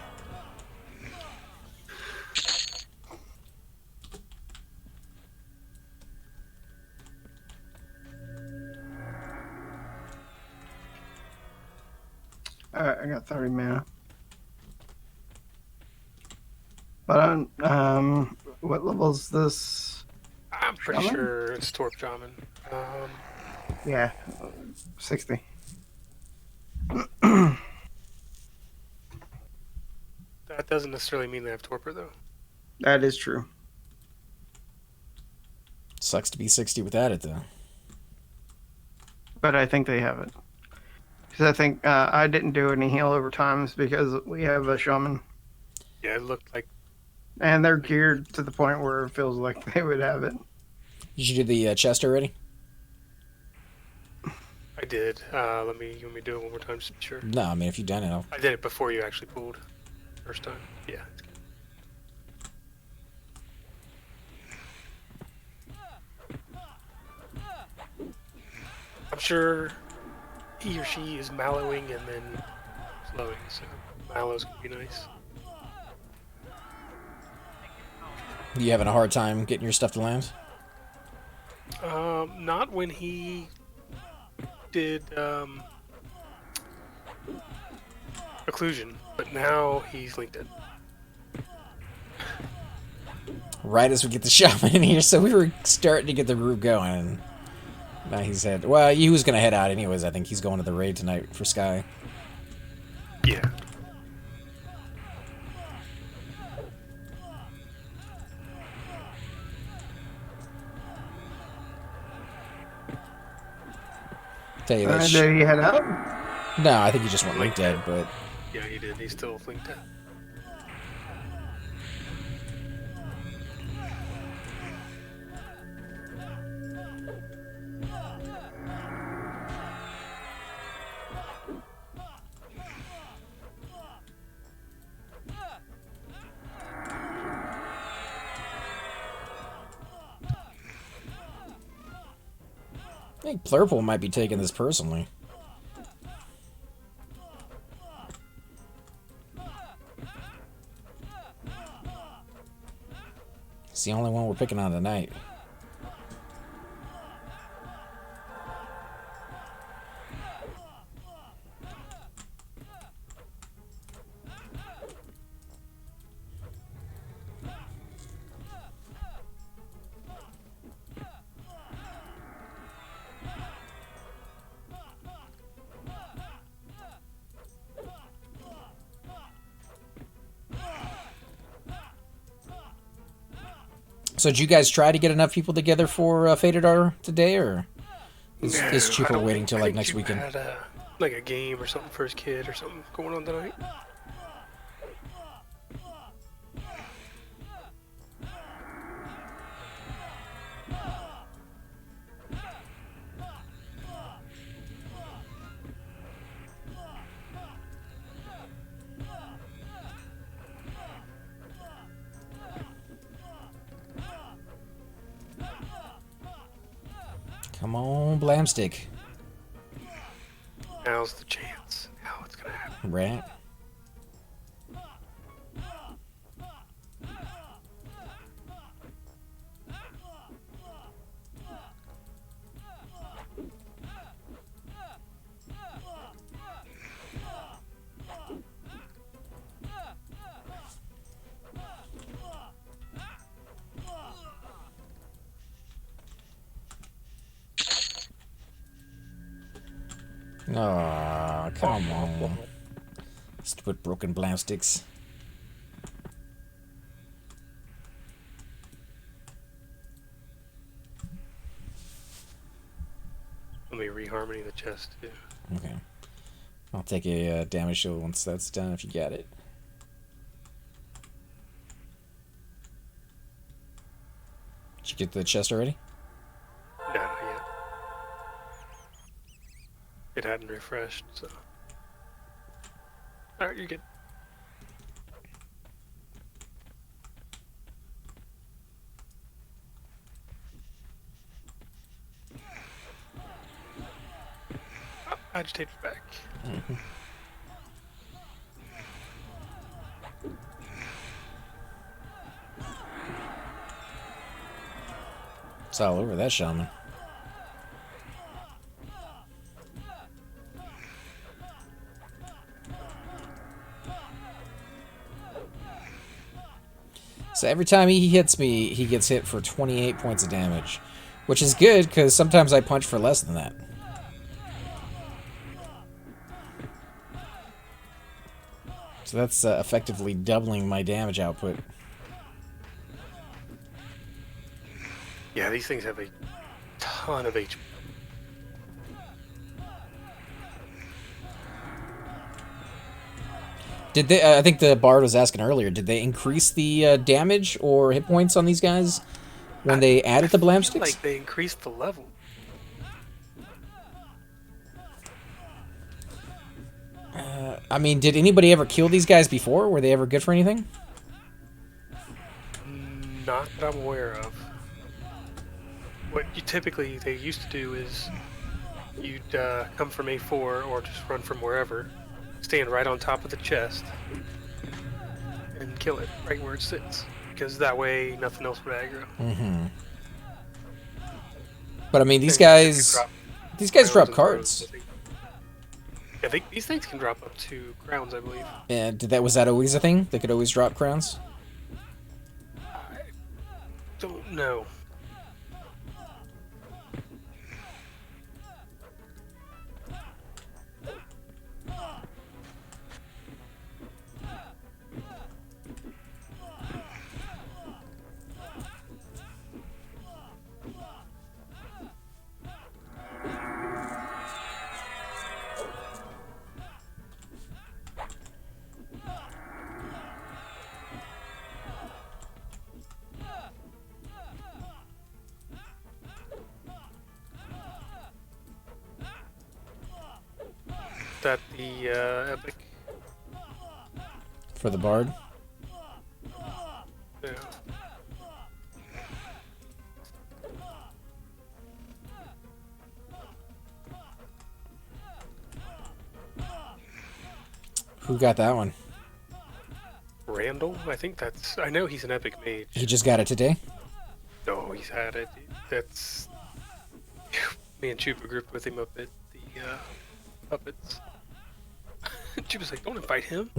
Alright, I got 30 mana. But What level is this? I'm pretty Shaman? sure it's Torp Shaman. Yeah, 60. That doesn't necessarily mean they have Torpor, though. That is true. Sucks to be 60 without it, though. But I think they have it. Because I think I didn't do any heal over times because we have a shaman. Yeah, it looked like. And they're geared to the point where it feels like they would have it. Did you do the chest already? I did. You want me to do it one more time just to be sure? No, I mean, if you've done it, I did it before you actually pulled. First time. Yeah. I'm sure he or she is mallowing and then slowing, so mallow's gonna be nice. You having a hard time getting your stuff to land? Not when he did occlusion, but now he's linked it. Right as we get the shaman in here, so we were starting to get the group going, and now he's head. Well, he was gonna head out anyways. I think he's going to the raid tonight for Sky. Yeah. Tell you that. Did he head out? No, I think he just went link dead, but Yeah, he did. He's still linked it. I think Plurple might be taking this personally. It's the only one we're picking on tonight. So did you guys try to get enough people together for Faded R today, or is I cheaper don't waiting till think like next you weekend? Had like a game or something for his kid or something going on tonight. Come on, Blamstick. Now's the chance. Now it's gonna happen. Right. Aw, come on. Stupid broken Blamsticks. Let me reharmony the chest too. Okay. I'll take a damage shield once that's done if you got it. Did you get the chest already? No, not yet. It hadn't refreshed, so. Alright, you're good. Oh, agitator's back. It's all over that shaman. So every time he hits me, he gets hit for 28 points of damage, which is good because sometimes I punch for less than that. So that's effectively doubling my damage output. Yeah, these things have a ton of HP. Did they? I think the Bard was asking earlier. Did they increase the damage or hit points on these guys when they added the blam I feel sticks? like they increased the level. I mean, did anybody ever kill these guys before? Were they ever good for anything? Not that I'm aware of. What you typically they used to do is you'd come from A4 or just run from wherever, stand right on top of the chest, and kill it right where it sits. Because that way nothing else would aggro. Mm-hmm. But I mean, these And you guys drop as cards. I think. Yeah, these things can drop up to crowns, I believe. And was that always a thing? They could always drop crowns? I don't know. That the epic. For the Bard? Yeah. Who got that one? Randall, I think that's. I know he's an epic mage. He just got it today? No, he's had it. That's. Me and Chupa grouped with him up at the puppets. Chupa's like, don't invite him.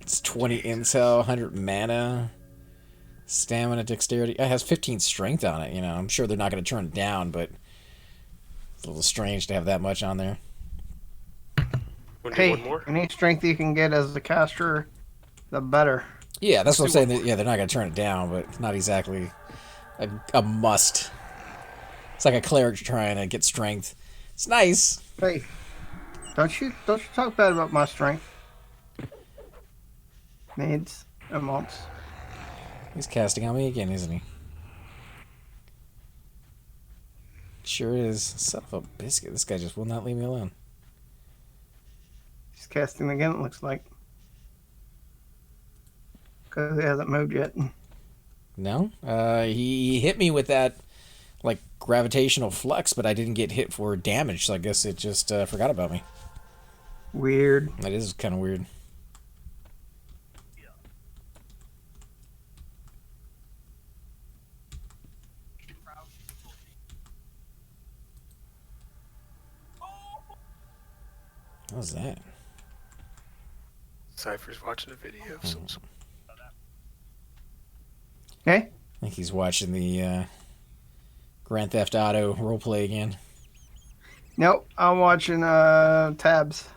It's 20 intel, 100 mana, stamina, dexterity. It has 15 strength on it, you know. I'm sure they're not going to turn it down, but it's a little strange to have that much on there. Want to do Hey, one more? any strength you can get as a caster, the better. Yeah, that's what I'm Let's do saying. Yeah, they're not going to turn it down, but it's not exactly a must. It's like a cleric trying to get strength. It's nice. Hey, don't you talk bad about my strength. Needs and wants. He's casting on me again, isn't he? Sure is. Son of a biscuit. This guy just will not leave me alone. He's casting again, it looks like. Because he hasn't moved yet. No? He hit me with that, like, gravitational flux, but I didn't get hit for damage, so I guess it just forgot about me. Weird. That is kind of weird. What was that? Cypher's watching a video of some sort. Okay? I think he's watching the Grand Theft Auto roleplay again. Nope, I'm watching Tabs.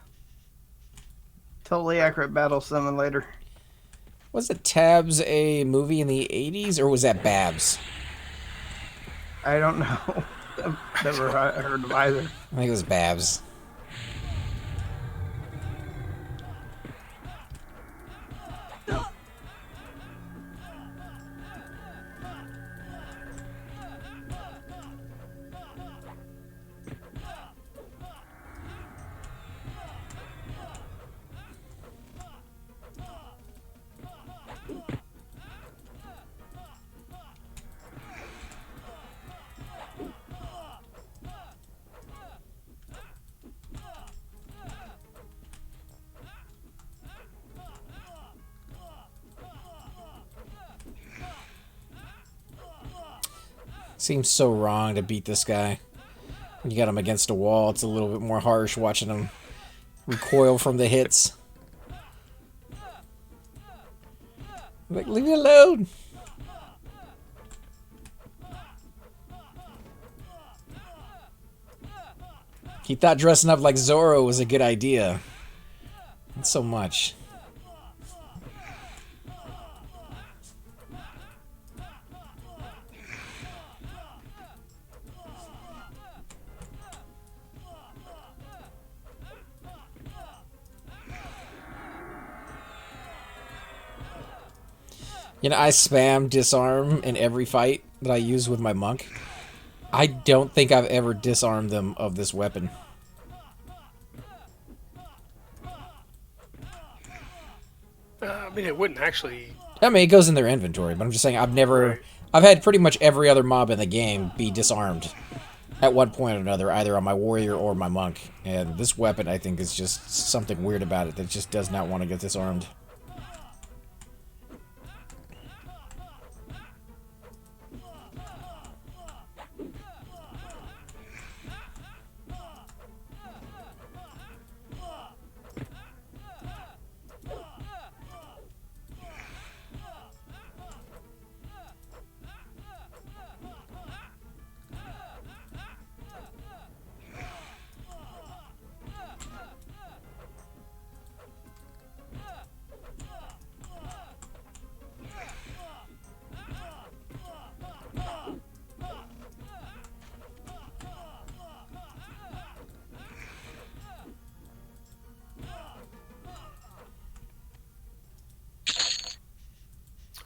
Totally Accurate Battle Simulator. Was it Tabs a movie in the 80s, or was that Babs? I don't know. I've never heard of either. I think it was Babs. Seems so wrong to beat this guy. When you got him against a wall, it's a little bit more harsh watching him recoil from the hits. Like, leave me alone. He thought dressing up like Zorro was a good idea. Not so much. You know, I spam disarm in every fight that I use with my monk. I don't think I've ever disarmed them of this weapon. I mean, it wouldn't actually. I mean, it goes in their inventory, but I'm just saying I've never... Right. I've had pretty much every other mob in the game be disarmed at one point or another, either on my warrior or my monk. And this weapon, I think, is just something weird about it that just does not want to get disarmed.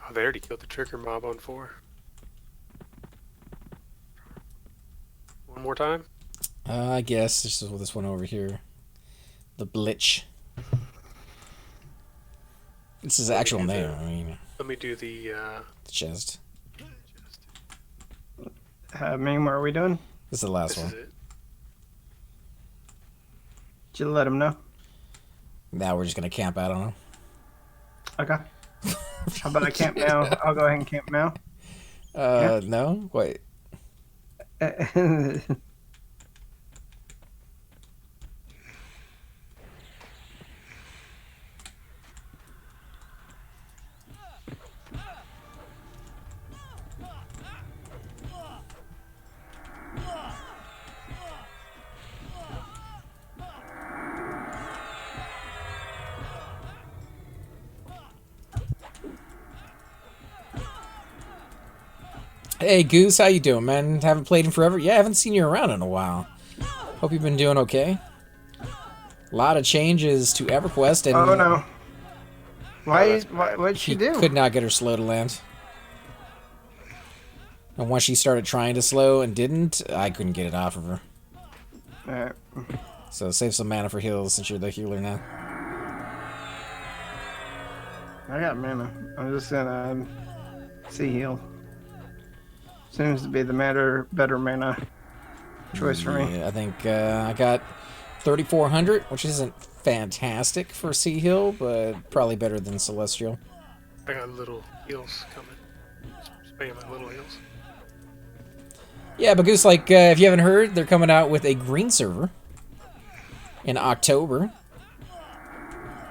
Oh, they already killed the trigger mob on 4. One more time? I guess this is this one over here. The Blitch. This is the actual name, I mean, Let me do the the chest. I mean, what are we doing? This is the last This one. is it. Did you let him know? Now we're just gonna camp out on him. Okay. How about I camp now? I'll go ahead and camp now. No? Wait. Hey Goose, how you doing, man? Haven't played in forever? Yeah, I haven't seen you around in a while. Hope you've been doing okay. A lot of changes to Everquest, and Oh no. What'd she she do? could not get her slow to land. And once she started trying to slow and didn't, I couldn't get it off of her. Alright. So save some mana for heals since you're the healer now. I got mana. I'm just gonna sea heal. Seems to be the better mana choice for me. Yeah, I think I got 3,400, which isn't fantastic for Sea Hill, but probably better than Celestial. I got little heals coming. Spamming little heals. Yeah, but Goose, like, if you haven't heard, they're coming out with a green server in October.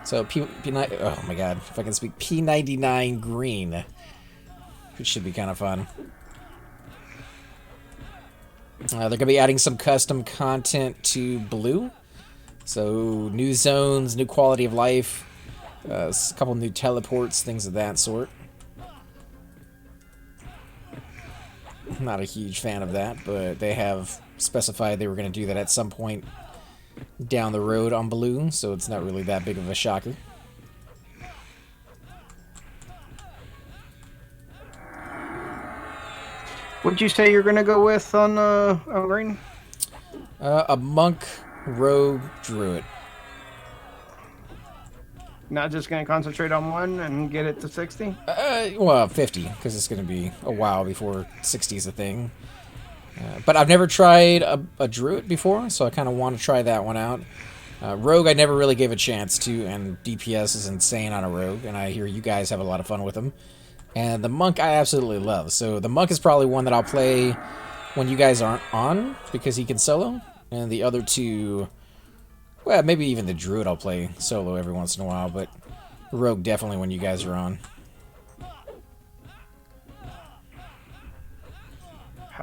So, oh my god, if I can speak, P99 green. It should be kind of fun. They're going to be adding some custom content to blue. So, new zones, new quality of life, a couple new teleports, things of that sort. Not a huge fan of that, but they have specified they were going to do that at some point down the road on blue, so it's not really that big of a shocker. What'd you say you're gonna go with on green? A monk, rogue, druid. Not just gonna concentrate on one and get it to 60? Well, 50, because it's going to be a while before 60 is a thing. But I've never tried a druid before, so I kind of want to try that one out. Rogue I never really gave a chance to, and DPS is insane on a rogue, and I hear you guys have a lot of fun with them. And the monk I absolutely love, so the monk is probably one that I'll play when you guys aren't on, because he can solo, and the other two Well, maybe even the druid I'll play solo every once in a while, but rogue definitely when you guys are on.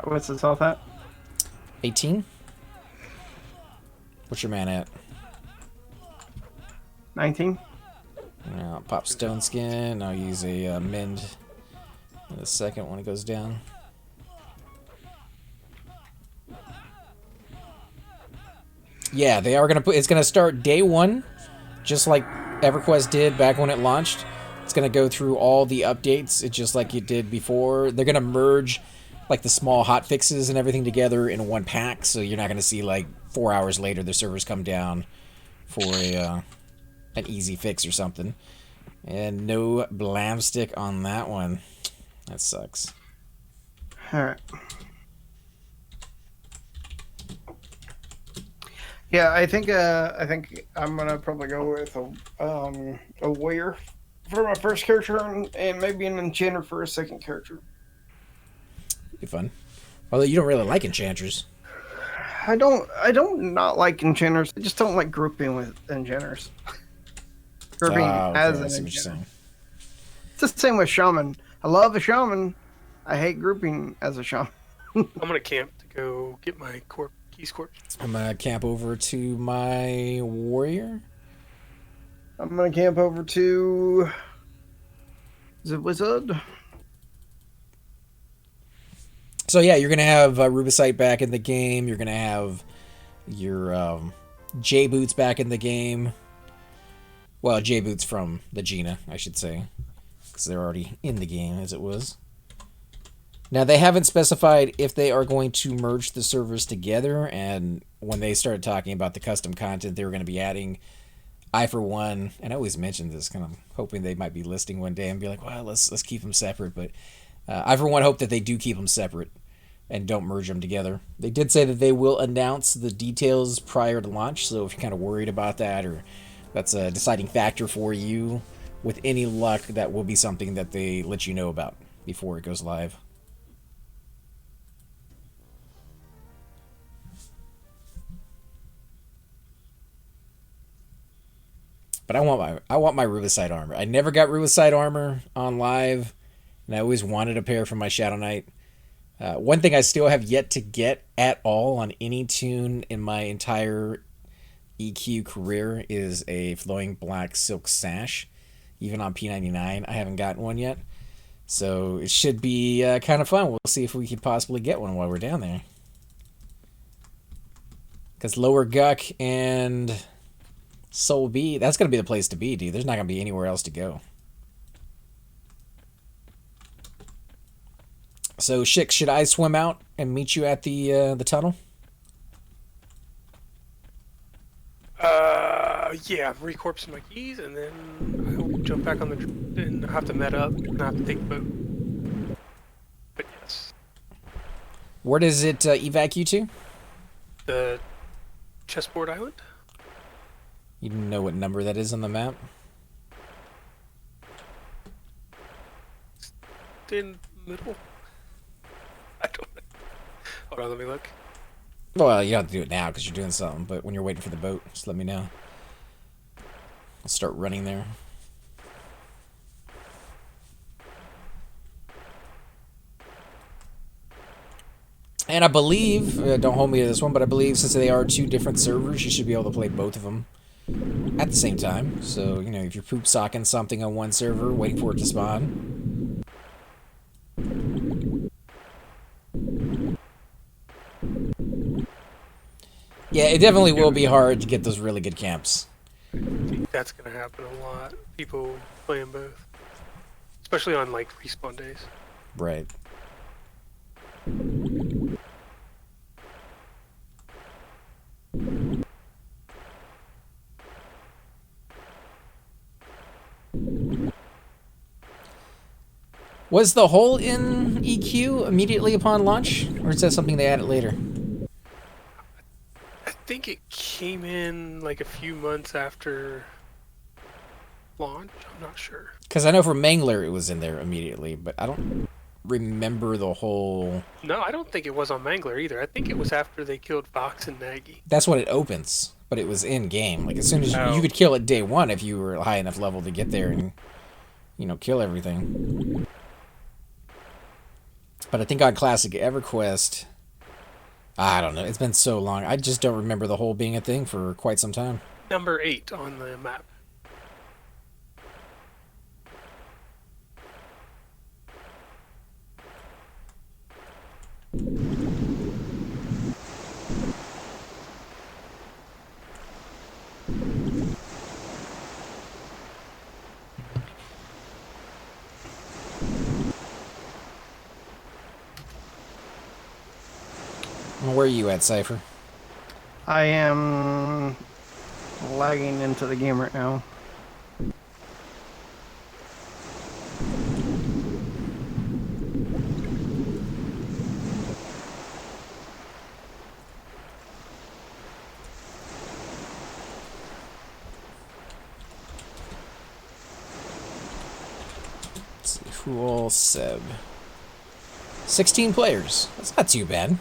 What's his health at? 18? What's your man at? 19. I'll pop stone skin. I'll use a mend in a second when it goes down. Yeah, they are gonna put. It's gonna start day one, just like Everquest did back when it launched. It's gonna go through all the updates, just like it did before. They're gonna merge like the small hot fixes and everything together in one pack, so you're not gonna see like 4 hours later the servers come down for a an easy fix or something. And no blam stick on that one. That sucks. All right. Yeah, I think I'm gonna probably go with a warrior for my first character and maybe an enchanter for a second character. Be fun. Although you don't really like enchanters. I don't not like enchanters. I just don't like grouping with enchanters. Grouping Okay, as I an see what you're enchanter. saying. It's the same with shaman. I love a shaman. I hate grouping as a shaman. I'm gonna camp to go get my keys corpse. I'm gonna camp over to my warrior. I'm gonna camp over to. Is it wizard? So yeah, you're gonna have Rubicite back in the game. You're gonna have your J boots back in the game. Well, J boots from the Gina, I should say, because they're already in the game as it was. Now they haven't specified if they are going to merge the servers together, and when they started talking about the custom content they were going to be adding, I for one, and I always mention this, kind of hoping they might be listing one day and be like, well, let's keep them separate, but I for one hope that they do keep them separate and don't merge them together. They did say that they will announce the details prior to launch, so if you're kind of worried about that or that's a deciding factor for you, with any luck, that will be something that they let you know about before it goes live. But I want my Rubicite armor. I never got Rubicite armor on live, and I always wanted a pair for my Shadow Knight. One thing I still have yet to get at all on any tune in my entire EQ career is a flowing black silk sash. Even on P99, I haven't gotten one yet. So it should be kind of fun. We'll see if we could possibly get one while we're down there. Because Lower Guck and Soul B, that's going to be the place to be, dude. There's not going to be anywhere else to go. So, Shik, should I swim out and meet you at the tunnel? Yeah, recorpsing my keys, and then I'll jump back on the and have to met up, and have to take the boat. But yes, Where does it evac you to? the chessboard island. You know what number that is on the map? In the middle. I don't know. Hold on, let me look. Well, you don't have to do it now because you're doing something, but when you're waiting for the boat, just let me know. I'll start running there. And I believe, don't hold me to this one, but I believe since they are two different servers, you should be able to play both of them at the same time. So, you know, if you're poop socking something on one server, waiting for it to spawn. Yeah, it definitely will be hard to get those really good camps. That's gonna happen a lot. People playing both, especially on like respawn days. Right. Was the hole in EQ immediately upon launch, or is that something they added later? I think it came in like a few months after launch. I'm not sure. Because I know for Mangler it was in there immediately, but I don't remember the whole... No, I don't think it was on Mangler either. I think it was after they killed Fox and Nagy. That's when it opens. but it was in game. Like as soon as Oh. you could kill it day one if you were high enough level to get there and kill everything. But I think on classic EverQuest, I don't know. It's been so long. I just don't remember the whole being a thing for quite some time. Number 8 on the map. Where are you at, Cypher? I am lagging into the game right now. Let's see, Fool Seb. 16 players. That's not too bad.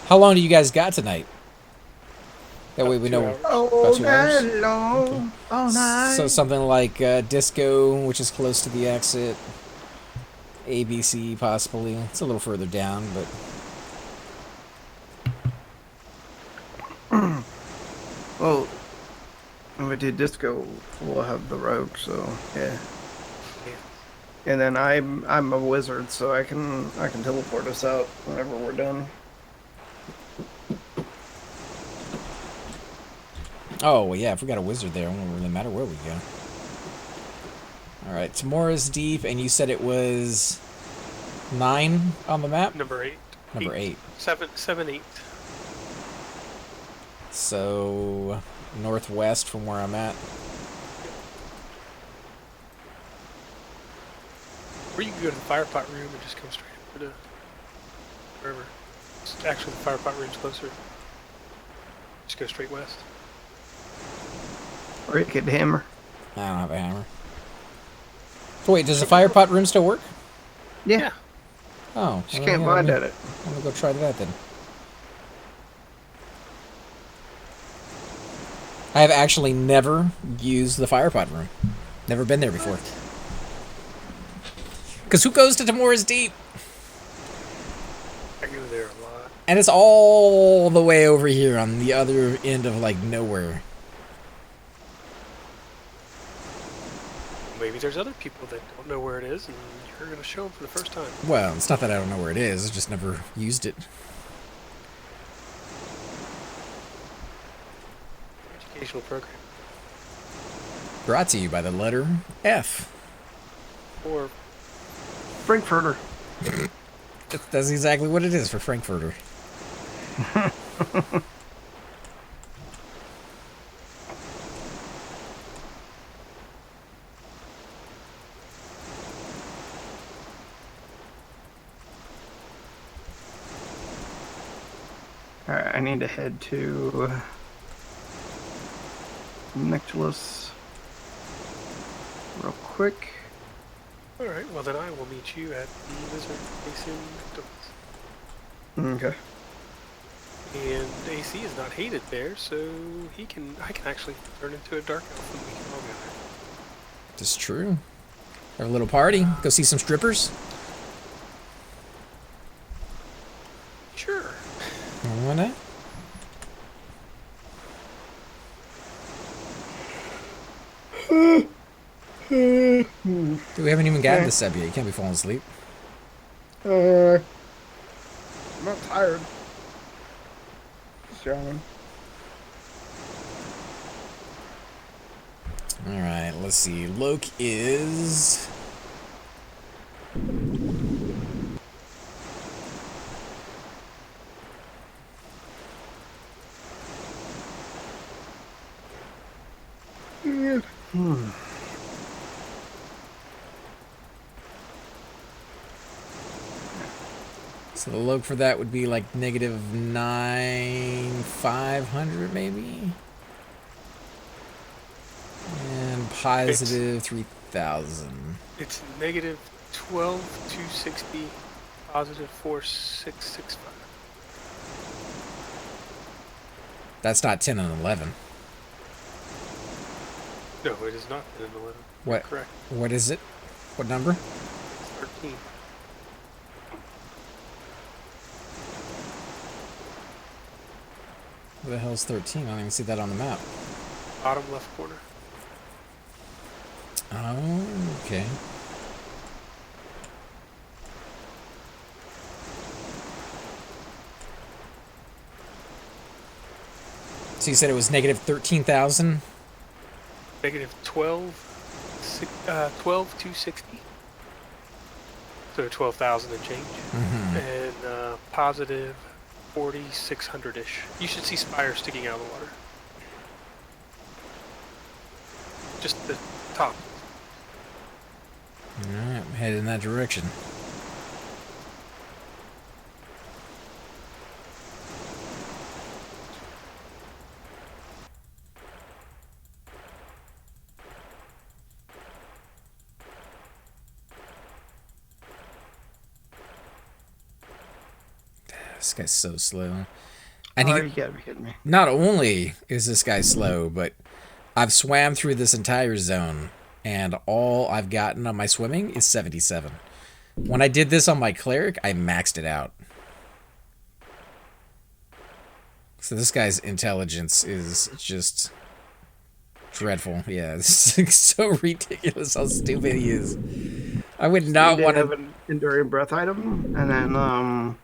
How long do you guys got tonight? That way we know. 2 hours. Oh, About 2 hours? that long. Oh, nice. So something like Disco, which is close to the exit. ABC, possibly. It's a little further down, but... Well, when we do disco, we'll have the rogue, so yeah. And then I'm a wizard, so I can teleport us out whenever we're done. Oh, well, yeah, if we got a wizard there, it won't really matter where we go. Alright, Tamora's deep, and you said it was 9 on the map? Number 8. Number 8. 7, 8. So, northwest from where I'm at. Or you can go to the fire pot room and just come straight over to wherever. Actually, the fire pot room's closer. Just go straight west. Or you could hammer. I don't have a hammer. So wait, does the fire pot room still work? Yeah. Oh. Just well, can't yeah, bind let at it. I'm gonna go try that then. I have actually never used the fire pot room. Never been there before. Because who goes to Tamora's Deep? I go there a lot. And it's all the way over here on the other end of, like, nowhere. Maybe there's other people that don't know where it is, and you're going to show them for the first time. Well, it's not that I don't know where it is. I just never used it. Educational program. Brought to you by the letter F. Or Frankfurter. That's exactly what it is for Frankfurter. Alright, I need to head to Nectulus real quick. alright, well then I will meet you at the Wizard facing Nectulus. Okay. And AC is not hated there, so I can actually turn into a dark elf and we can all go there. It's true. Have a little party. Go see some strippers. Sure. Why not? Dude, we haven't even gotten to Seb yet. You can't be falling asleep. I'm not tired. Just yawning. Alright, let's see. Loke is... So the Loke for that would be like negative 9,500 maybe? And positive 3,000. It's negative 12,260, positive 4,665. That's not 10 and 11. No, it is not 10 and 11. What? Correct. What is it? What number? It's 13. What the hell is 13? I don't even see that on the map. Bottom left corner. Oh, okay. So you said it was negative 13,000? Negative 12,260. So 12,000 and change. Mm-hmm. And positive 4,600-ish. You should see spires sticking out of the water. Just the top. Alright, I'm headed in that direction. This guy's so slow. And Oh, you gotta be kidding me. not only is this guy slow, but I've swam through this entire zone, and all I've gotten on my swimming is 77. When I did this on my cleric, I maxed it out. So this guy's intelligence is just dreadful. Yeah, this is so ridiculous how stupid he is. I would not You want have to an enduring breath item, and then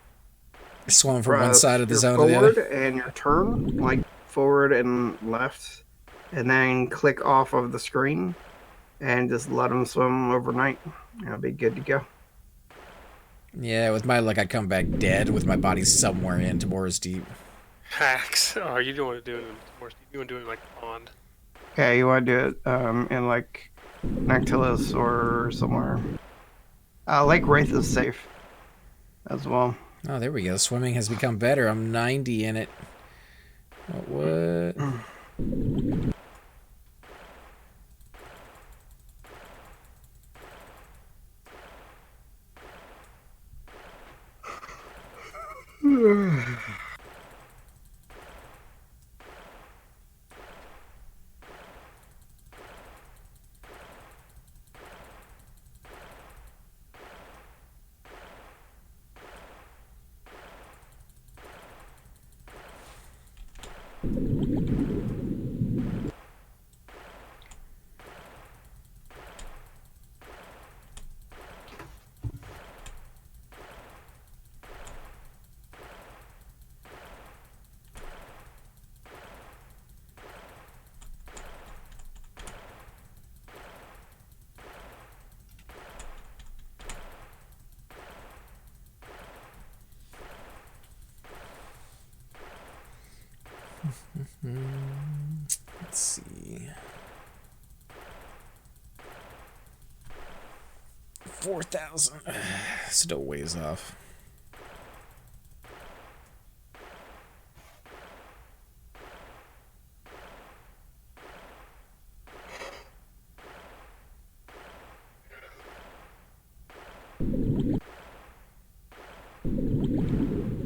swim from one press side of the your zone to the forward other. and your turn, like forward and left, and then click off of the screen, and just let them swim overnight. It'll be good to go. Yeah, with my luck, I'd come back dead with my body somewhere in Tomorrow's Deep. Hacks. Oh, you don't want to do it more. You want to do it like pond. Yeah, you want to do it in like Nactilus or somewhere. Lake Wraith is safe as well. Oh, there we go. Swimming has become better. I'm 90 in it. What? Let's see. 4,000. Still ways off.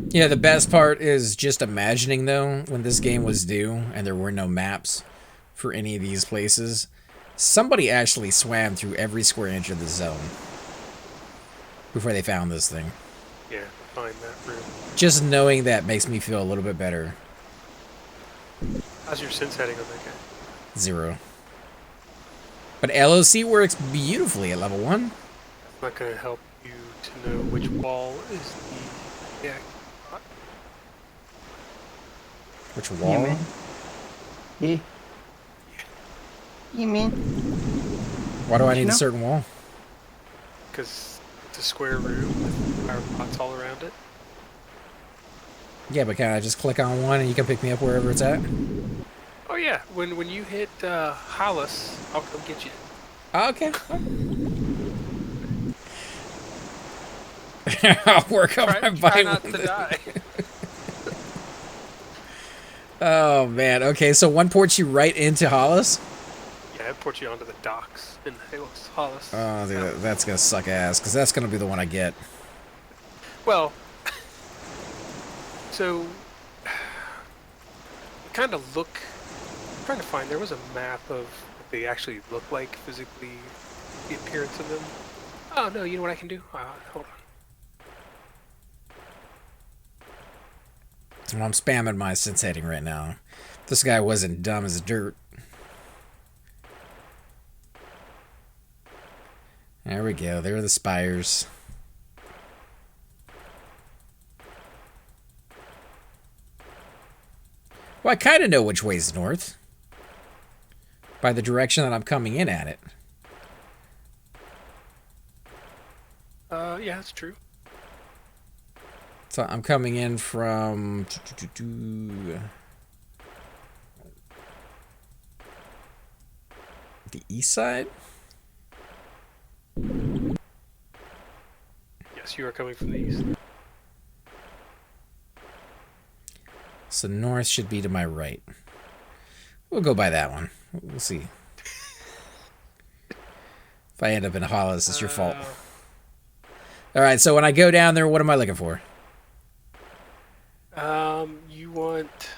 Yeah, the best part is just imagining, though, when this game was due and there were no maps for any of these places, somebody actually swam through every square inch of the zone before they found this thing. Yeah, find that room. Just knowing that makes me feel a little bit better. How's your sense heading on that guy? 0. But LOC works beautifully at level 1. It's not going to help you to know which wall is the... Yeah. Which wall? man. Yeah. You mean? Why do I need know? a certain wall? Because it's a square room with fire pots all around it. Yeah, but can I just click on one and you can pick me up wherever it's at? Oh yeah, when you hit Hollis, I'll come get you. Okay. I'll work on my Try bike. not to die. Oh man. Okay, so one ports you right into Hollis. Yeah, it ports you onto the docks in Hollis. Oh, dude, that's gonna suck ass because that's gonna be the one I get. Well, so kind of look. I'm trying to find. There was a map of what they actually look like physically, the appearance of them. Oh no! You know what I can do? Hold on. So I'm spamming my sense heading right now. This guy wasn't dumb as dirt. There we go. There are the spires. Well, I kind of know which way's north. By the direction that I'm coming in at it. Yeah, that's true. So I'm coming in from... the east side? Yes, you are coming from the east. So north should be to my right. We'll go by that one. We'll see. If I end up in Hollis, it's your fault. Alright, so when I go down there, what am I looking for? You want...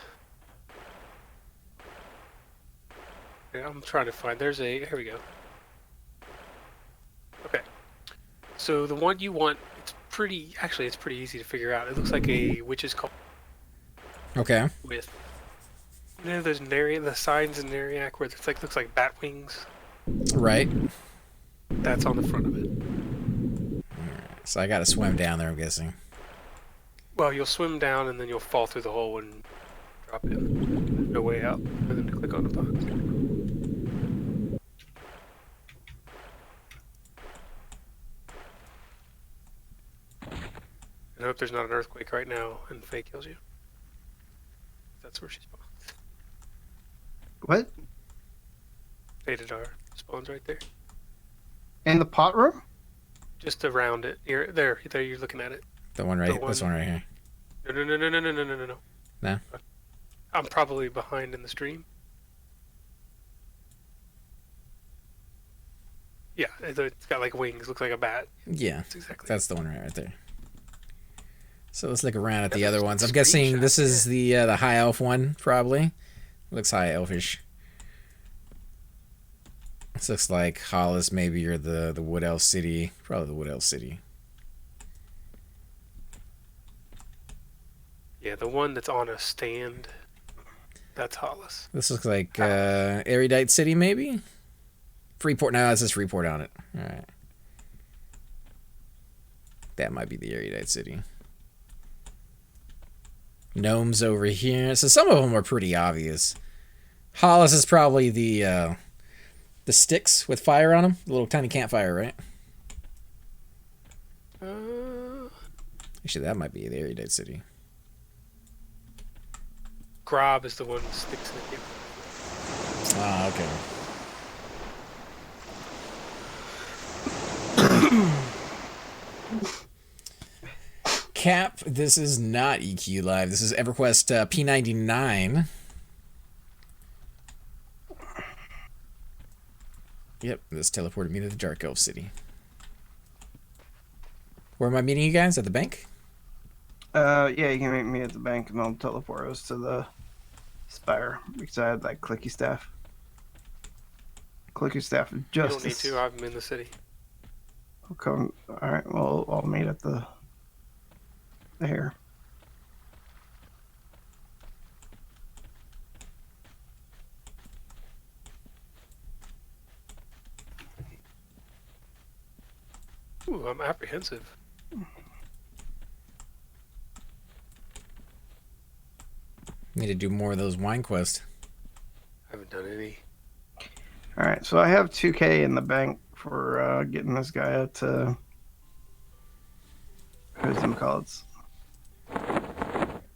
Yeah, I'm trying to find... There's a... Here we go. Okay. So the one you want, it's pretty... Actually, it's pretty easy to figure out. It looks like a witch's call. Okay. With... You know those the signs in Nariac where it's like looks like bat wings? Right. That's on the front of it. Alright, so I gotta swim down there, I'm guessing. Well, you'll swim down and then you'll fall through the hole and drop in. No way out. And then click on the box. And hope there's not an earthquake right now and Faye kills you. That's where she spawns. What? Fadedar spawns right there. In the pot room? Just around it. There you're looking at it. The one right, this one right here. No. No? I'm probably behind in the stream. Yeah, it's got like wings, looks like a bat. Yeah, That's exactly. that's the one right there. So let's look around at the Yeah, other there's ones. I'm screenshots, guessing this is the high elf one, probably. Looks high elfish. This looks like Hollis, maybe, or the Wood Elf City. Probably the Wood Elf City. Yeah, the one that's on a stand. That's Hollis. This looks like Erudite City, maybe? Freeport. No, it says Freeport on it. Alright. That might be the Erudite City. Gnomes over here. So some of them are pretty obvious. Hollis is probably the sticks with fire on them. The little tiny campfire, right? Actually, that might be the Erudite City. Grob is the one that sticks in the camp. Ah, okay. Cap, this is not EQ Live. This is Everquest P99. Yep, this teleported me to the Dark Elf City. Where am I meeting you guys? At the bank? Yeah, you can meet me at the bank and I'll teleport us to the spire because I had that clicky staff. Clicky staff of You justice. don't need to, I'm in the city. I'll come. Alright, well, I'll meet at the here. Ooh, I'm apprehensive. Need to do more of those wine quests. I haven't done any. Alright, so I have 2K in the bank for getting this guy out to who's them called?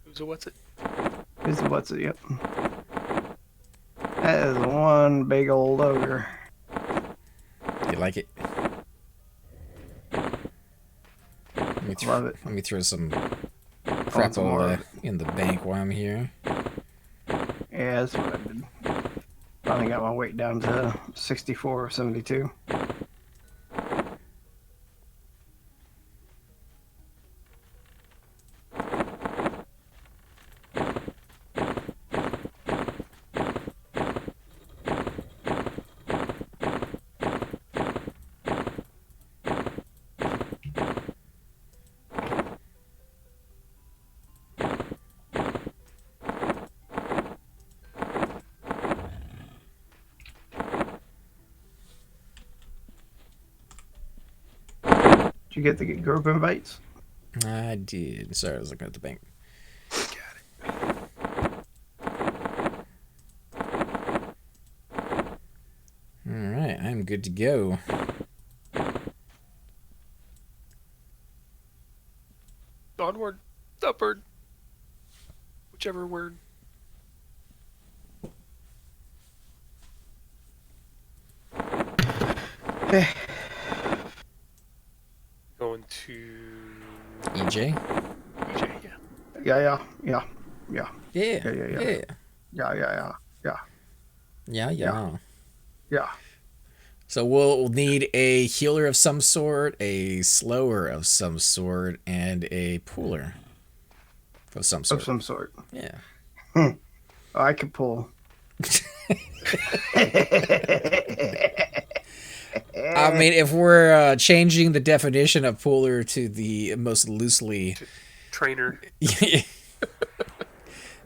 Who's a what's it? Who's the what's it? Yep. That is one big old ogre. You like it? Love it. Let me throw some crap in the bank while I'm here. Yeah, that's what I did. Finally got my weight down to 64 or 72. Did you get the group invites? I did. Sorry, I was looking at the bank. Alright, I'm good to go. Onward, upward, whichever word. Going to EJ? EJ, yeah. Yeah. Yeah. Yeah. Yeah. So we'll need a healer of some sort, a slower of some sort, and a pooler of some sort. Of some sort. Yeah. I could pull. I mean, if we're changing the definition of pooler to the most loosely Trainer.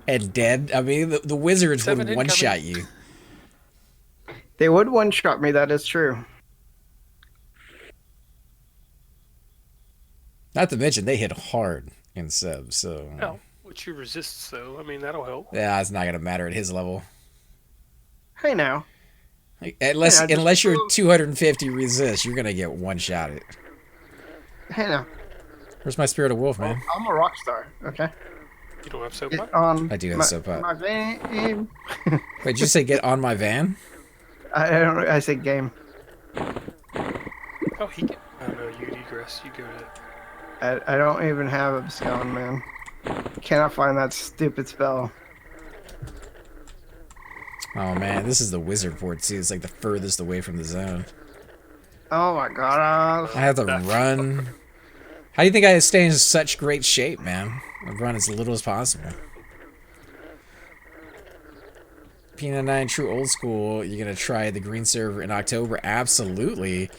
and dead, I mean, the wizards would 7 one-shot you. They would one-shot me, that is true. Not to mention, they hit hard in subs, so... Oh, which you resist, though. I mean, that'll help. Yeah, it's not going to matter at his level. Hey, now. Unless you're 250 resist, you're going to get one-shotted. Hey, now. Where's my Spirit of Wolf, man? I'm a rock star, okay? You don't have soap Get pot? on I do have soap pot. my game. Wait, did you say get on my van? I don't know. I said game. Oh, he can. I don't know. You get egress. You go to. I don't even have a Abscond, man. Cannot find that stupid spell. Oh, man, this is the wizard port, too. It's like the furthest away from the zone. Oh my god. I have to run. How do you think I stay in such great shape, man? I run as little as possible. P99 True Old School, you're going to try the green server in October? Absolutely.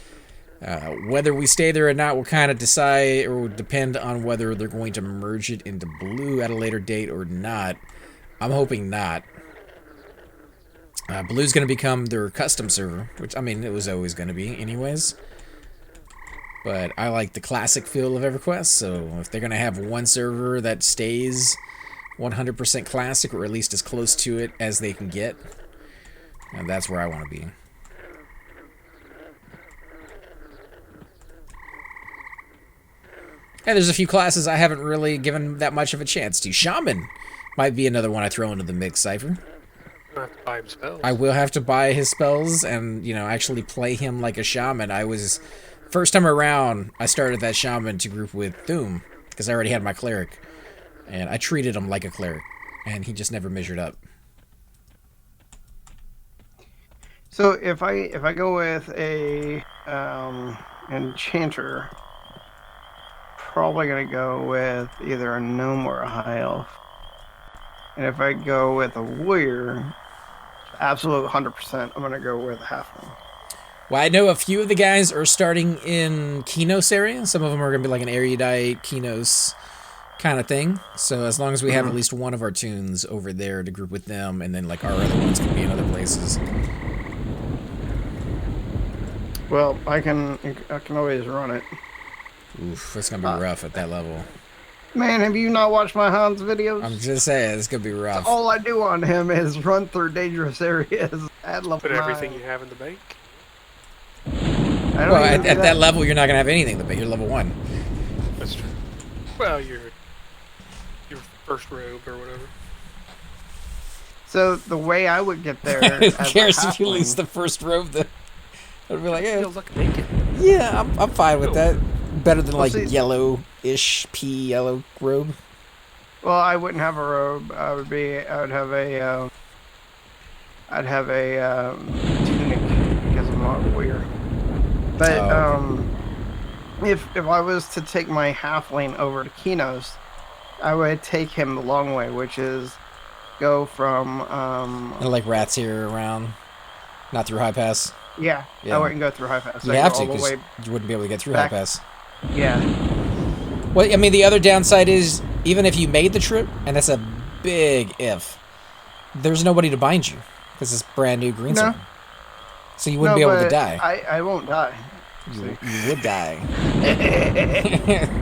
Whether we stay there or not will kind of decide or will depend on whether they're going to merge it into blue at a later date or not. I'm hoping not. Blue's going to become their custom server, which, I mean, it was always going to be anyways. But I like the classic feel of Everquest, so if they're going to have one server that stays 100% classic, or at least as close to it as they can get, and that's where I want to be. And there's a few classes I haven't really given that much of a chance to. Shaman might be another one I throw into the mix, Cypher. You have to buy him spells. I will have to buy his spells and, you know, actually play him like a shaman. First time around, I started that shaman to group with Thoom, because I already had my cleric. And I treated him like a cleric, and he just never measured up. So if I go with a enchanter, probably gonna go with either a gnome or a high elf. And if I go with a warrior, absolute 100%, I'm gonna go with a halfling. Well, I know a few of the guys are starting in Kinos area. Some of them are gonna be like an erudite Kinos kind of thing. So as long as we have at least one of our tunes over there to group with them, and then like our other ones can be in other places. Well, I can always run it. Oof, it's gonna be rough at that level. Man, have you not watched my Hans videos? I'm just saying, it's gonna be rough. All I do on him is run through dangerous areas at level Put 9. everything you have in the bank. I don't Well, even at do that level, you're not gonna have anything, but you're level 1. That's true. Well, your first robe or whatever. So the way I would get there, Who as a cares if you halfling- lose the first robe? I'd be like, yeah, You'll look naked. yeah, I'm fine with that. Better than Well, like see- yellow-ish pea yellow robe. Well, I wouldn't have a robe. I would have a tunic because I'm not a warrior. But Oh. if I was to take my halfling over to Kinos, I would take him the long way, which is go from And like rats here around, not through high pass. yeah. Yeah. I wouldn't go through high pass. You I'd have go to all the because way you wouldn't be able to get through back. high pass. Yeah. Well, I mean, the other downside is even if you made the trip, and that's a big if, there's nobody to bind you because it's brand new green No. zone. So you wouldn't be able to but die. I won't die. You would die.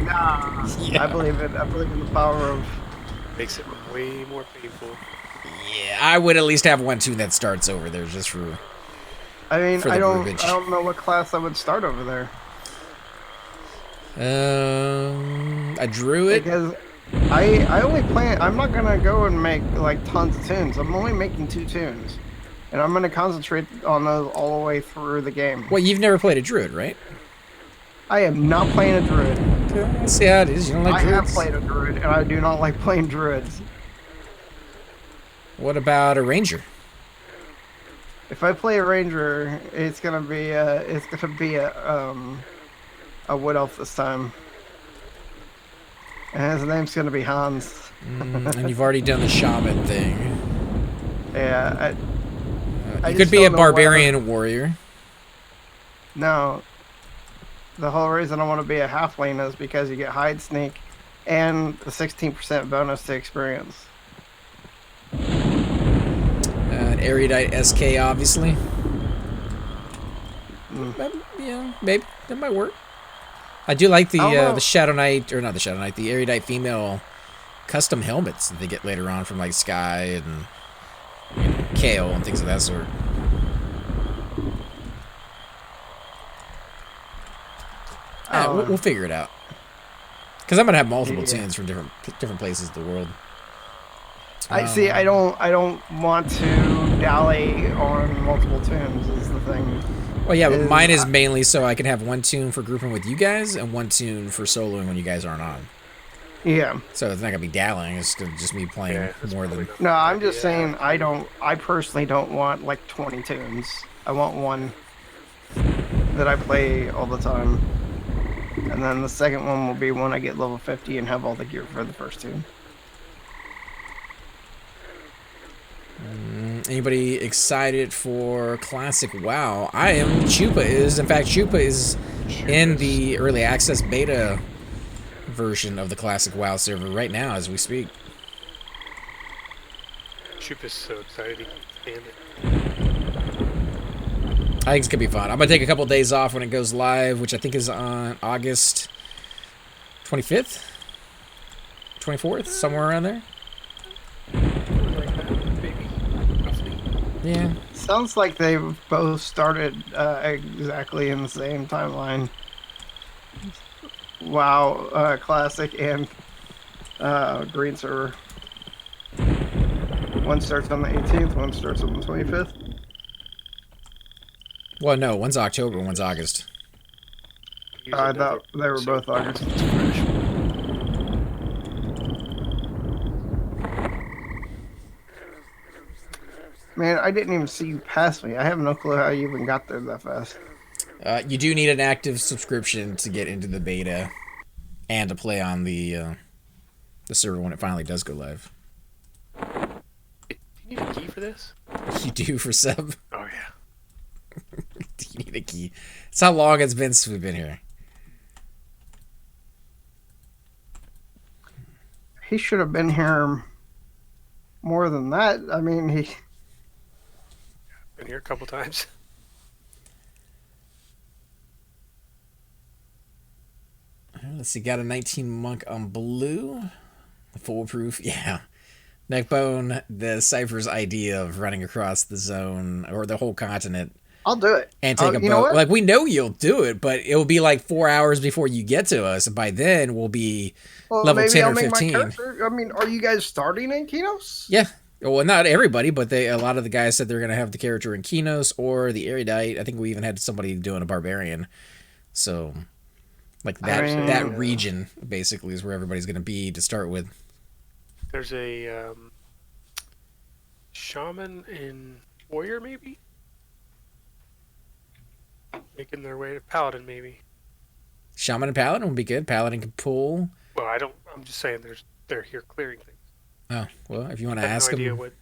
Nah, Yeah. I believe it. I believe in the power of. Makes it way more painful. Yeah, I would at least have one tune that starts over there just for. I mean, For the verbiage. I don't know what class I would start over there. A druid. Because I only plan. I'm not gonna go and make like tons of tunes. I'm only making 2 tunes, and I'm gonna concentrate on those all the way through the game. Well, you've never played a druid, right? I am not playing a druid. Okay, let's see how it is. You don't like I have druids? played a druid, and I do not like playing druids. What about a ranger? If I play a ranger, it's gonna be a wood elf this time, and his name's gonna be Hans. And you've already done the shaman thing. Yeah, I You just could be a don't know barbarian warrior. no. The whole reason I want to be a halfling is because you get hide sneak, and the 16% bonus to experience. An erudite SK, obviously. Mm. Yeah, maybe that might work. I do like I don't know. the Shadow Knight, or not the Shadow Knight, the erudite female custom helmets that they get later on from like Sky and Kale and things of that sort. We'll figure it out. Because I'm gonna have multiple tunes from different places of the world. I see. I don't want to dally on multiple tunes. Is the thing. Well, yeah, but mine is mainly so I can have one tune for grouping with you guys and one tune for soloing when you guys aren't on. Yeah. So it's not gonna be dallying. It's gonna just me playing more than. No, I'm just saying. I personally don't want like 20 tunes. I want one that I play all the time, and then the second one will be when I get level 50 and have all the gear for the first tune. Anybody excited for Classic WoW? I am. Chupa is. In fact, Chupa is in the early access beta version of the Classic WoW server right now as we speak. Shoop is so excited he can't stand it. I think it's gonna be fun. I'm gonna take a couple days off when it goes live, which I think is on August 25th, 24th, somewhere around there. Yeah. Sounds like they both started exactly in the same timeline. WoW Classic and Green Server. One starts on the 18th, one starts on the 25th. Well, no, one's October, one's August. I thought they were both August. Man, I didn't even see you pass me. I have no clue how you even got there that fast. You do need an active subscription to get into the beta and to play on the server when it finally does go live. Do you need a key for this? You do for sub. Oh yeah. You need a key. It's how long it's been since we've been here. He should have been here more than that. I mean, he... Been here a couple times. Let's see, got a 19 monk on blue. Foolproof, yeah. Neckbone, the Cypher's idea of running across the zone or the whole continent I'll do it. and take a you know boat. what? Like, we know you'll do it, but it'll be like 4 hours before you get to us. And by then, we'll be level maybe 10 I'll or make 15. my character. I mean, are you guys starting in Kinos? Yeah. Well, not everybody, but a lot of the guys said they're going to have the character in Kinos or the Erudite. I think we even had somebody doing a Barbarian. So, like, that region, basically, is where everybody's going to be to start with. There's a shaman and warrior, maybe? Making their way to paladin, maybe. Shaman and Paladin would be good. Paladin can pull. Well, I'm just saying they're here clearing things. Oh, well, if you want I to have ask no idea them what.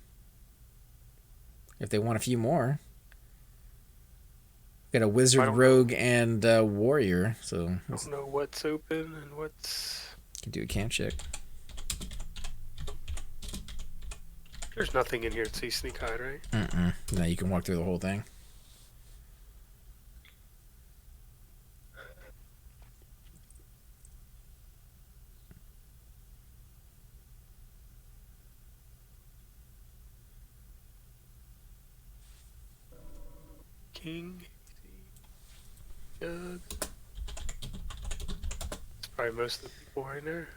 if they want a few more. Got a wizard, I don't rogue, and warrior, so I don't know what's open and what's. can do a camp check. There's nothing in here to see sneak hide, right? No, you can walk through the whole thing. King. Jug. That's probably most of the people right there.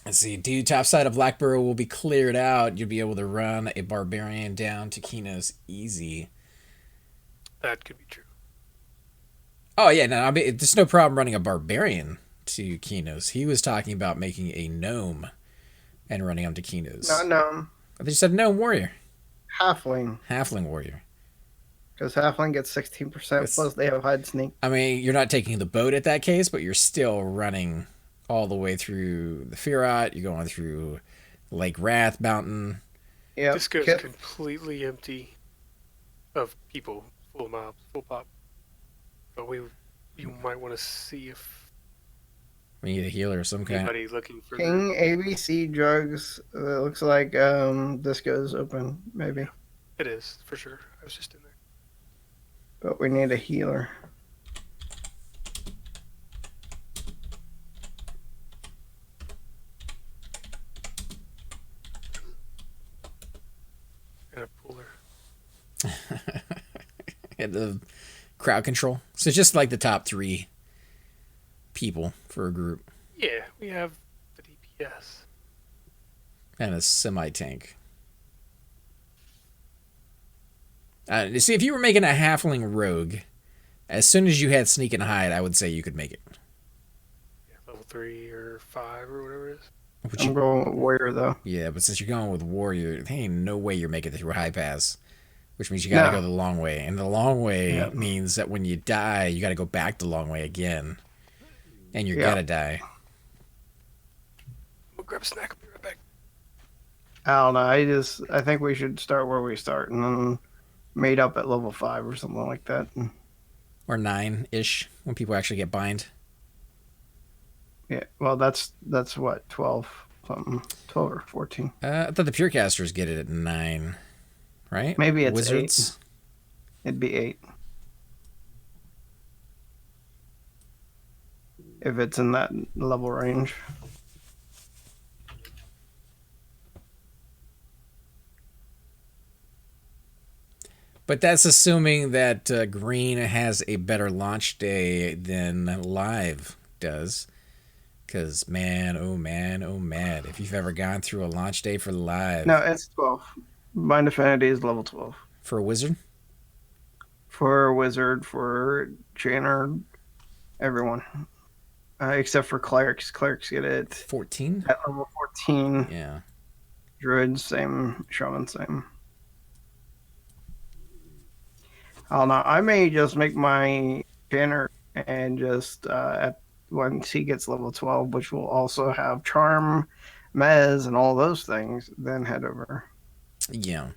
Let's see. Due top side of Blackborough will be cleared out. You'll be able to run a barbarian down to Kino's easy. That could be true. Oh yeah, no, I mean there's no problem running a barbarian to Kino's. He was talking about making a gnome and running him to Kino's. Not gnome. I think you said gnome warrior. Halfling. Halfling warrior. Because halfling gets 16% plus they have hide sneak. I mean, you're not taking the boat at that case, but you're still running all the way through the Firat. You're going through Lake Wrath Mountain. Yeah. This goes completely empty of people, full of mobs, full pop. But you might want to see if We need a healer of some kind. anybody looking for King ABC drugs. It looks like this goes open, maybe. It is, for sure. I was just in there. But we need a healer. And a puller. And the crowd control. So it's just like the top 3 people for a group. Yeah, we have the DPS. And a semi-tank. You see, if you were making a halfling rogue, as soon as you had sneak and hide, I would say you could make it. Yeah, level 3 or 5 or whatever it is. I'm going with warrior though. Yeah, but since you're going with warrior, there ain't no way you're making it through high pass. Which means you gotta go the long way. And the long way means that when you die, you gotta go back the long way again. And you're gonna die. We'll grab a snack. I'll be right back. I don't know. I think we should start where we start and then meet up at level 5 or something like that. Or 9-ish, when people actually get bind. Yeah, well, that's what, 12 something, 12 or 14. I thought the Purecasters get it at 9, right? Maybe it's Wizards. 8. It'd be 8. If it's in that level range. But that's assuming that Green has a better launch day than Live does. Because, man, oh man, if you've ever gone through a launch day for Live. No, it's 12. Bind Affinity is level 12. For a wizard? For a wizard, for Janner, everyone. Except for clerics. Clerics get it 14? at level 14. Yeah. Druids, same. Shaman, same. I don't know. I may just make my Janner and just once he gets level 12, which will also have Charm, Mez, and all those things, then head over. Yeah.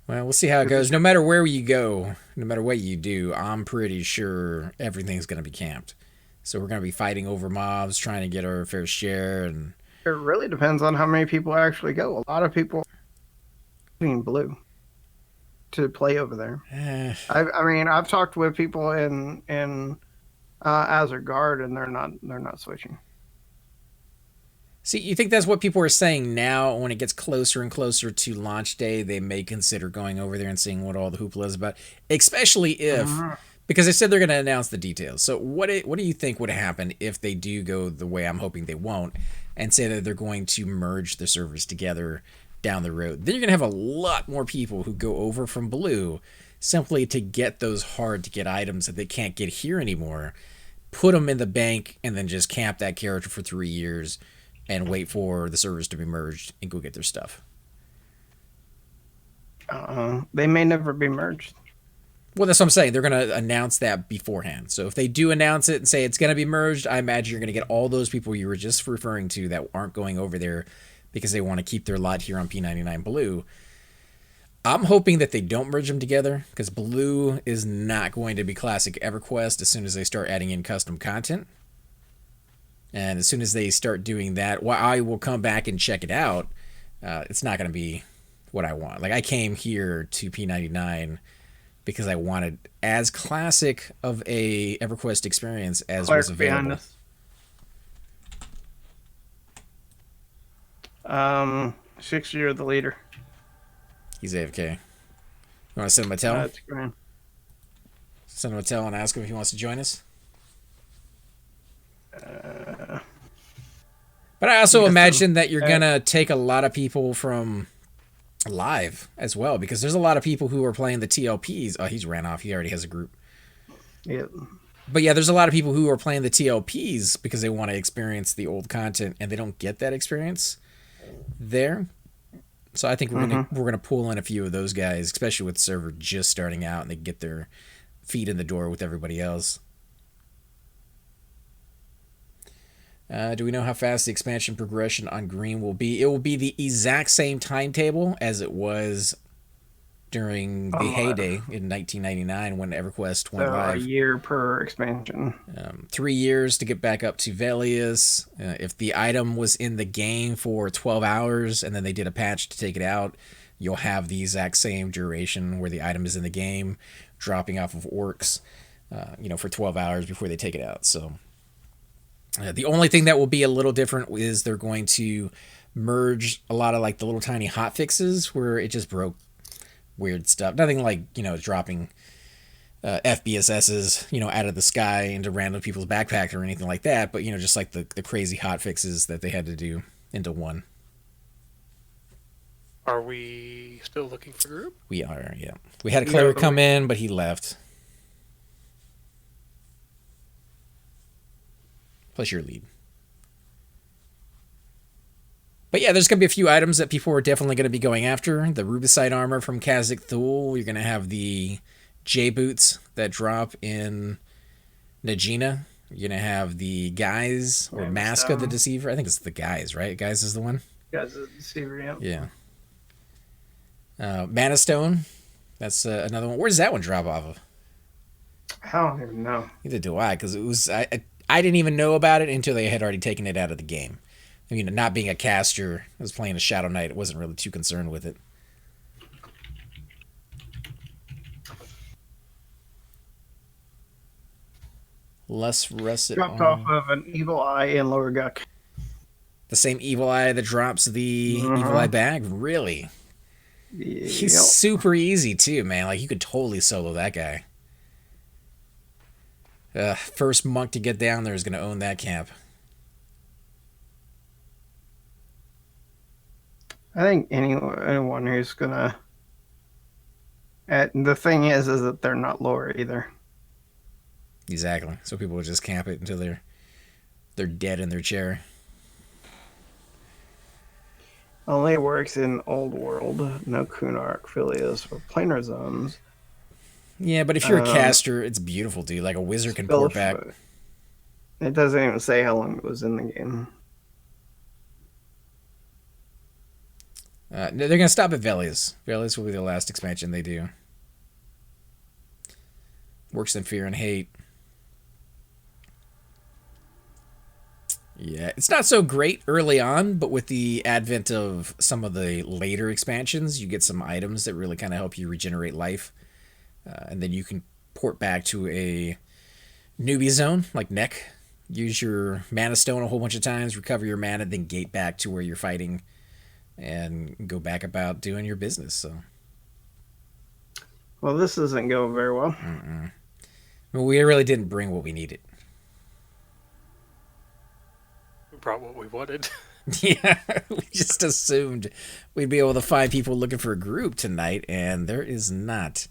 Well, we'll see how it goes. No matter where you go, no matter what you do, I'm pretty sure everything's going to be camped. So we're going to be fighting over mobs, trying to get our fair share. And It really depends on how many people actually go. A lot of people in blue to play over there. I mean, I've talked with people in Azurgard, and they're not switching. See, you think that's what people are saying now? When it gets closer and closer to launch day, they may consider going over there and seeing what all the hoopla is about. Especially if, because they said they're going to announce the details. So what do you think would happen if they do go the way I'm hoping they won't, and say that they're going to merge the servers together down the road? Then you're going to have a lot more people who go over from blue simply to get those hard to get items that they can't get here anymore, put them in the bank, and then just camp that character for 3 years and wait for the servers to be merged and go get their stuff. They may never be merged. Well, that's what I'm saying. They're going to announce that beforehand. So if they do announce it and say it's going to be merged, I imagine you're going to get all those people you were just referring to that aren't going over there because they want to keep their lot here on P99 Blue. I'm hoping that they don't merge them together, because Blue is not going to be classic Everquest as soon as they start adding in custom content. And as soon as they start doing that, well, I will come back and check it out. It's not going to be what I want. Like, I came here to P99 because I wanted as classic of a EverQuest experience as was available. 6 year the leader. He's AFK. You want to send him a tell? That's great. Send him a tell and ask him if he wants to join us. But I also imagine that you're gonna take a lot of people from live as well, because there's a lot of people who are playing the TLPs. Oh, he's ran off. He already has a group. Yep. But yeah, there's a lot of people who are playing the TLPs because they want to experience the old content and they don't get that experience there. So I think we're gonna pull in a few of those guys, especially with the server just starting out and they get their feet in the door with everybody else. Do we know how fast the expansion progression on Green will be? It will be the exact same timetable as it was during the heyday in 1999 when Everquest went live. A year per expansion. 3 years to get back up to Velius. If the item was in the game for 12 hours and then they did a patch to take it out, you'll have the exact same duration where the item is in the game, dropping off of orcs, for 12 hours before they take it out. So the only thing that will be a little different is they're going to merge a lot of like the little tiny hot fixes where it just broke weird stuff. Nothing like, dropping FBSSs, out of the sky into random people's backpacks or anything like that. But, just like the crazy hot fixes that they had to do into one. Are we still looking for group? We are, yeah. We had a cleric come in, but he left. Plus your lead. But yeah, there's going to be a few items that people are definitely going to be going after. The Rubicide armor from Khazak Thul. You're going to have the J-boots that drop in Najina. You're going to have the Guise or Mask of the Deceiver. I think it's the Guise, right? Guise is the one? Guise of the Deceiver, yeah. Mana Stone. That's another one. Where does that one drop off of? I don't even know. Neither do I, because it was... I didn't even know about it until they had already taken it out of the game. I mean, not being a caster, I was playing a Shadow Knight. I wasn't really too concerned with it. Less russet. Dropped off of an Evil Eye in Lower Guck. The same Evil Eye that drops the Evil Eye bag? Really? Yep. He's super easy, too, man. Like, you could totally solo that guy. First monk to get down there is going to own that camp. I think anyone who's going to... The thing is that they're not lower either. Exactly. So people will just camp it until they're dead in their chair. Only works in Old World, no Kunark, Philios, or planar zones. Yeah, but if you're a caster, it's beautiful, dude. Like a wizard can port back. It doesn't even say how long it was in the game. They're going to stop at Velius. Velius will be the last expansion they do. Works in Fear and Hate. Yeah, it's not so great early on, but with the advent of some of the later expansions, you get some items that really kind of help you regenerate life. And then you can port back to a newbie zone, like Neck. Use your mana stone a whole bunch of times, recover your mana, then gate back to where you're fighting, and go back about doing your business. So, well, this doesn't go very well. Well, we really didn't bring what we needed. We brought what we wanted. Yeah, we just assumed we'd be able to find people looking for a group tonight, and there is not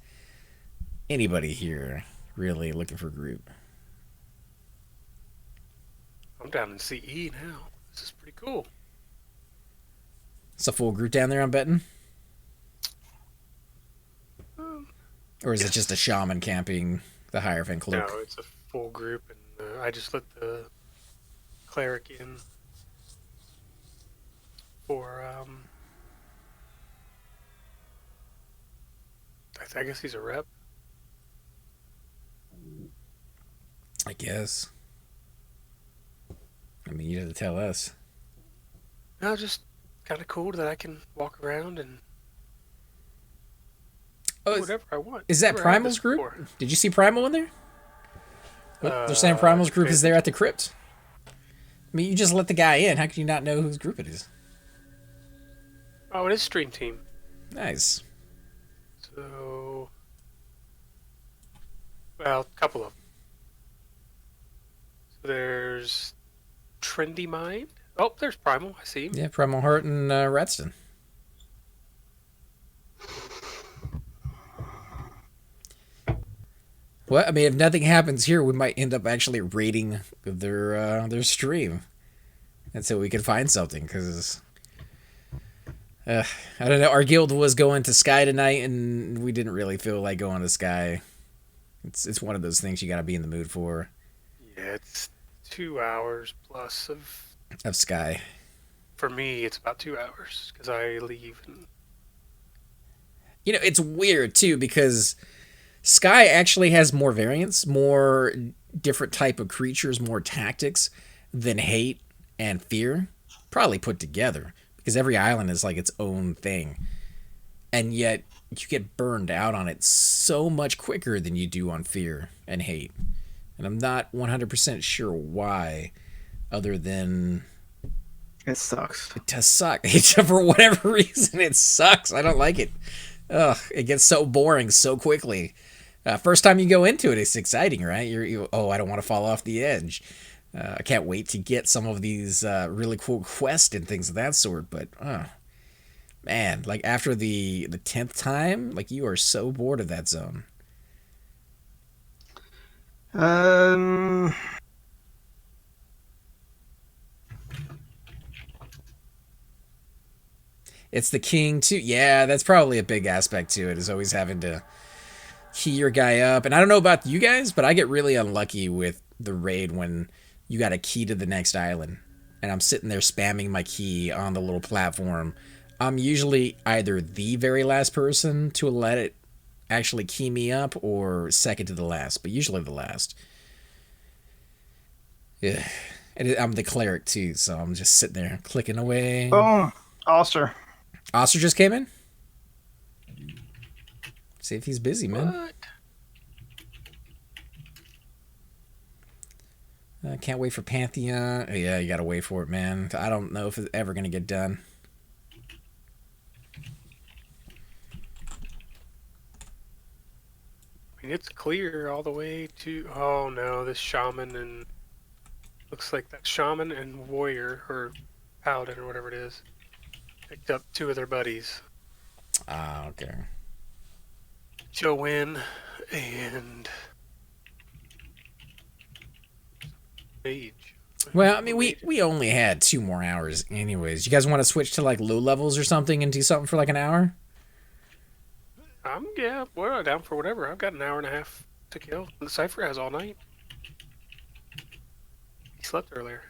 anybody here really looking for a group. I'm down in CE now. This is pretty cool. It's a full group down there, I'm betting? Or is it just a shaman camping the Hierophant cloak? No, it's a full group, and I just let the cleric in for, I guess he's a rep. I guess. I mean, you have to tell us. No, just kind of cool that I can walk around and do whatever I want. Is that Primal's group? For. Did you see Primal in there? They're saying Primal's group is there at the crypt. I mean, you just let the guy in. How can you not know whose group it is? Oh, it is Stream Team. Nice. So, well, a couple of them. So there's Trendy Mind. Oh, there's Primal. I see him. Yeah, Primal Heart and Radston. Well, I mean, if nothing happens here, we might end up actually raiding their stream, and so we can find something. Because I don't know, our guild was going to Sky tonight, and we didn't really feel like going to Sky. It's one of those things you got to be in the mood for. Yeah, it's 2 hours plus Of Sky. For me, it's about 2 hours because I leave. You know, it's weird too because Sky actually has more variants, more different type of creatures, more tactics than Hate and Fear, probably put together, because every island is like its own thing. And yet you get burned out on it so much quicker than you do on Fear and Hate. And I'm not 100% sure why, other than It sucks. it does suck. For whatever reason, it sucks. I don't like it. Ugh, it gets so boring so quickly. First time you go into it, it's exciting, right? Oh, I don't want to fall off the edge. I can't wait to get some of these really cool quests and things of that sort. But, man, like after the 10th time, like you are so bored of that zone. It's the king too. Yeah, that's probably a big aspect to it, is always having to key your guy up. And I don't know about you guys, but I get really unlucky with the raid when you got a key to the next island and I'm sitting there spamming my key on the little platform. I'm usually either the very last person to let it actually key me up or second to the last, but usually the last. Yeah. And I'm the cleric too, so I'm just sitting there clicking away. Boom. Oster. Oster just came in? See if he's busy, man. What? Can't wait for Pantheon. Oh, yeah, you gotta wait for it, man. I don't know if it's ever gonna get done. I mean, it's clear all the way to... Oh, no, this shaman and... Looks like that shaman and warrior, or paladin, or whatever it is, picked up 2 of their buddies. Ah, okay. Joanne and... Mage. Well, I mean, we only had 2 more hours anyways. You guys want to switch to, like, low levels or something and do something for, like, an hour? Yeah, we're down for whatever. I've got an hour and a half to kill. The Cypher has all night. He slept earlier.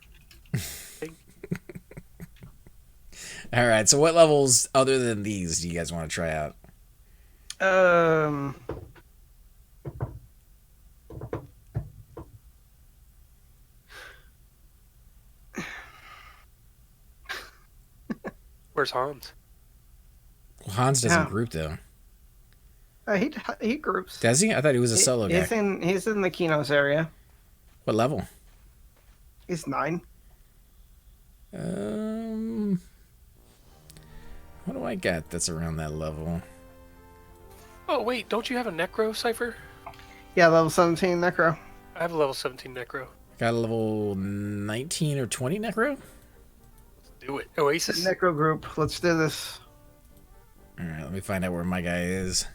All right, so what levels other than these do you guys want to try out? Where's Hans? Well, Hans doesn't Yeah. group, though. He groups. Does he? I thought he was a solo guy. He's in the Kinos area. What level? He's 9. What do I got that's around that level? Oh, wait, don't you have a Necro, Cypher? Yeah, level 17 Necro. I have a level 17 Necro. Got a level 19 or 20 Necro? Do it. Oasis? Necro group. Let's do this. All right, let me find out where my guy is.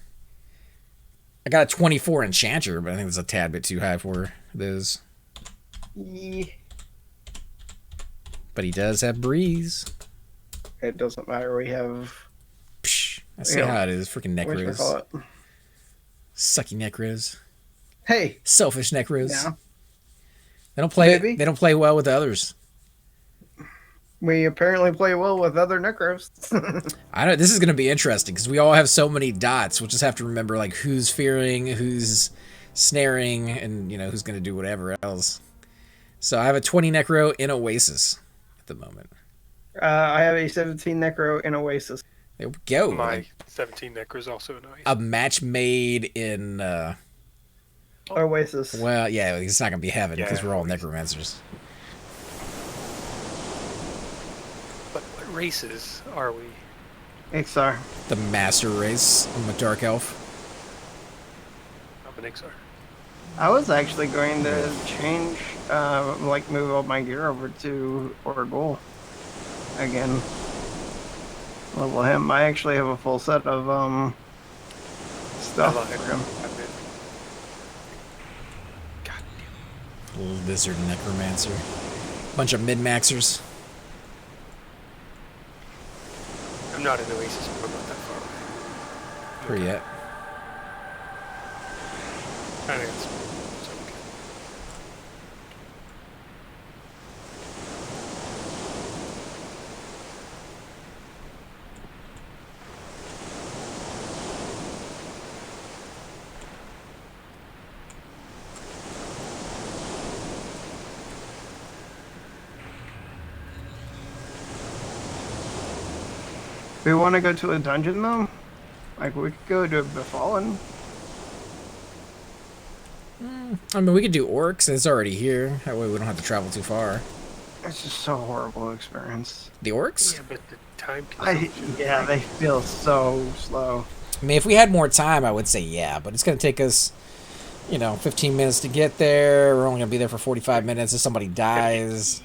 I got a 24 Enchanter, but I think that's a tad bit too high for those. Yeah. But he does have Breeze. It doesn't matter. We have. Psh, I see how it is. Freaking Necros. Sucky Necros. Hey. Selfish Necros. Yeah. They don't play. Maybe. They don't play well with others. We apparently play well with other Necros. I know this is going to be interesting because we all have so many dots. We'll just have to remember like who's fearing, who's snaring, and who's going to do whatever else. So I have a 20 Necro in Oasis at the moment. I have a 17 Necro in Oasis. There we go. My 17 Necro is also an Oasis. A match made in. Oasis. Well, yeah, it's not going to be heaven because we're all Oasis. necromancers. But what races are we? Iksar. The master race. I'm a dark elf. I'm an Iksar. I was actually going to change, like move all my gear over to Orgul again. Level him. I actually have a full set of I stuff love for it. him. God Little lizard necromancer. Bunch of mid-maxers. damn. I'm not in Oasis, but I'm not that far away. Where you at? I think it's okay. We want to go to a dungeon though? Like we could go to Befallen. I mean, we could do orcs. It's already here. That way we don't have to travel too far. It's just so horrible experience. The orcs? Yeah, but the time Yeah, they feel so slow. I mean, if we had more time, I would say yeah, but it's going to take us, 15 minutes to get there. We're only going to be there for 45 minutes if somebody dies.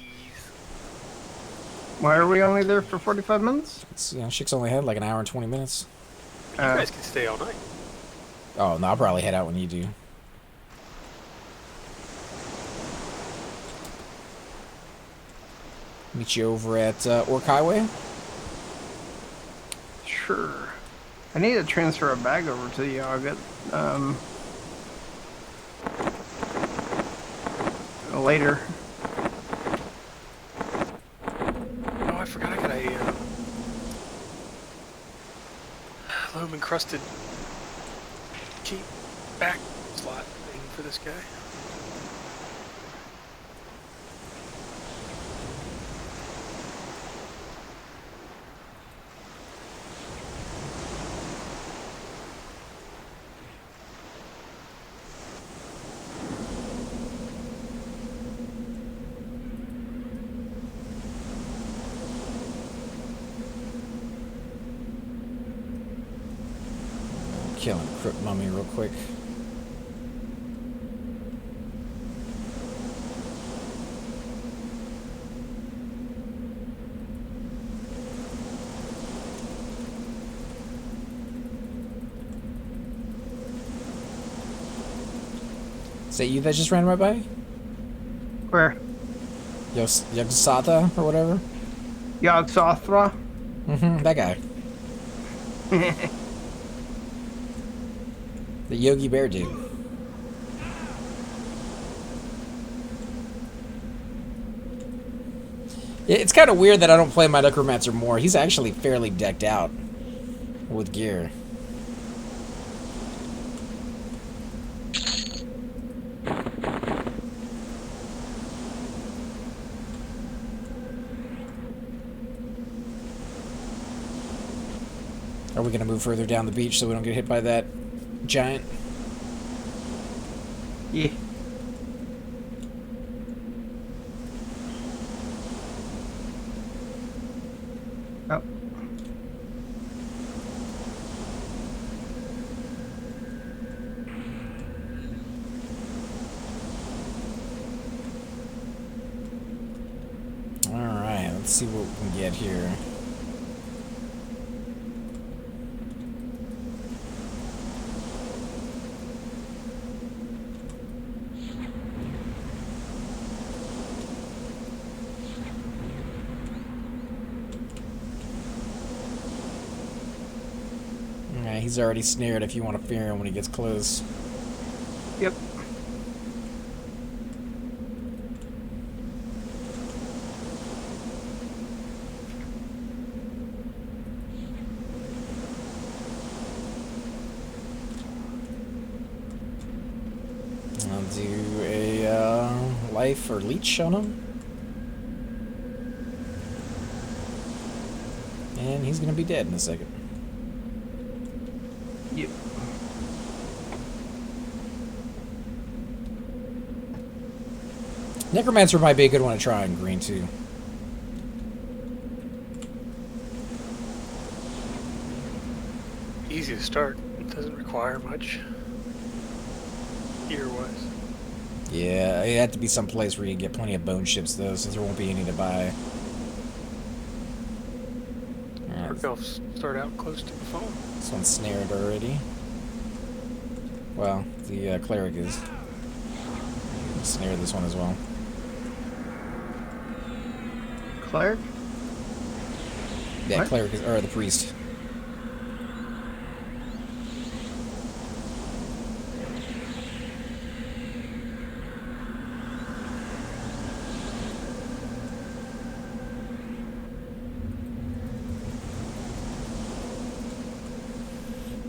Why are we only there for 45 minutes? It's, Chick's only had like an hour and 20 minutes. You guys can stay all night. Oh, no, I'll probably head out when you do. Meet you over at Orc Highway. Sure. I need to transfer a bag over to you. I'll get later. Oh, I forgot I got a loam encrusted key back slot thing for this guy. Killing Crook Mummy real quick. Is that you that just ran right by? Where? Yogsata or whatever? Yogg-Sothoth? Mm-hmm, that guy. The Yogi Bear dude. Yeah, it's kind of weird that I don't play my Necromancer more. He's actually fairly decked out with gear. Are we going to move further down the beach so we don't get hit by that giant? Yeah. Oh. Alright, let's see what we can get here. He's already snared if you want to fear him when he gets close. Yep. I'll do a life or leech on him. And he's going to be dead in a second. Yep. Necromancer might be a good one to try in green too. easy to start. It doesn't require much gear-wise. Yeah, it had to be some place where you get plenty of bone chips, though, since there won't be any to buy. Alright, Or elves start out close to the phone. this one's snared already. Well, the cleric is. Snare this one as well. Cleric? Yeah, What? cleric is, or the priest.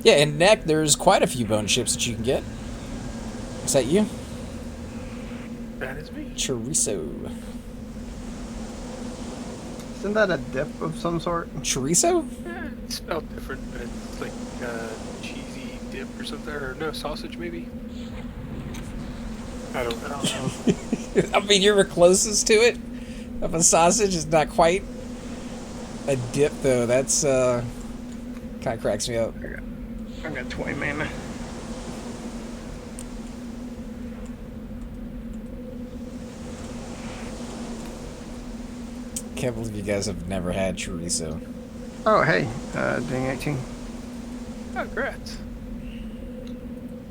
Yeah, in neck, there's quite a few bone chips that you can get. Is that you? That is me. Chorizo. Isn't that a dip of some sort? Chorizo? It's spelled different, but it's like cheesy dip or something. Or no, sausage maybe? I don't know. I mean, you're the closest to it of a sausage. It's not quite a dip, though. That's, kind of cracks me up. I got 20 mana. Can't believe you guys have never had chorizo. Oh, hey, ding 18. Oh, congrats.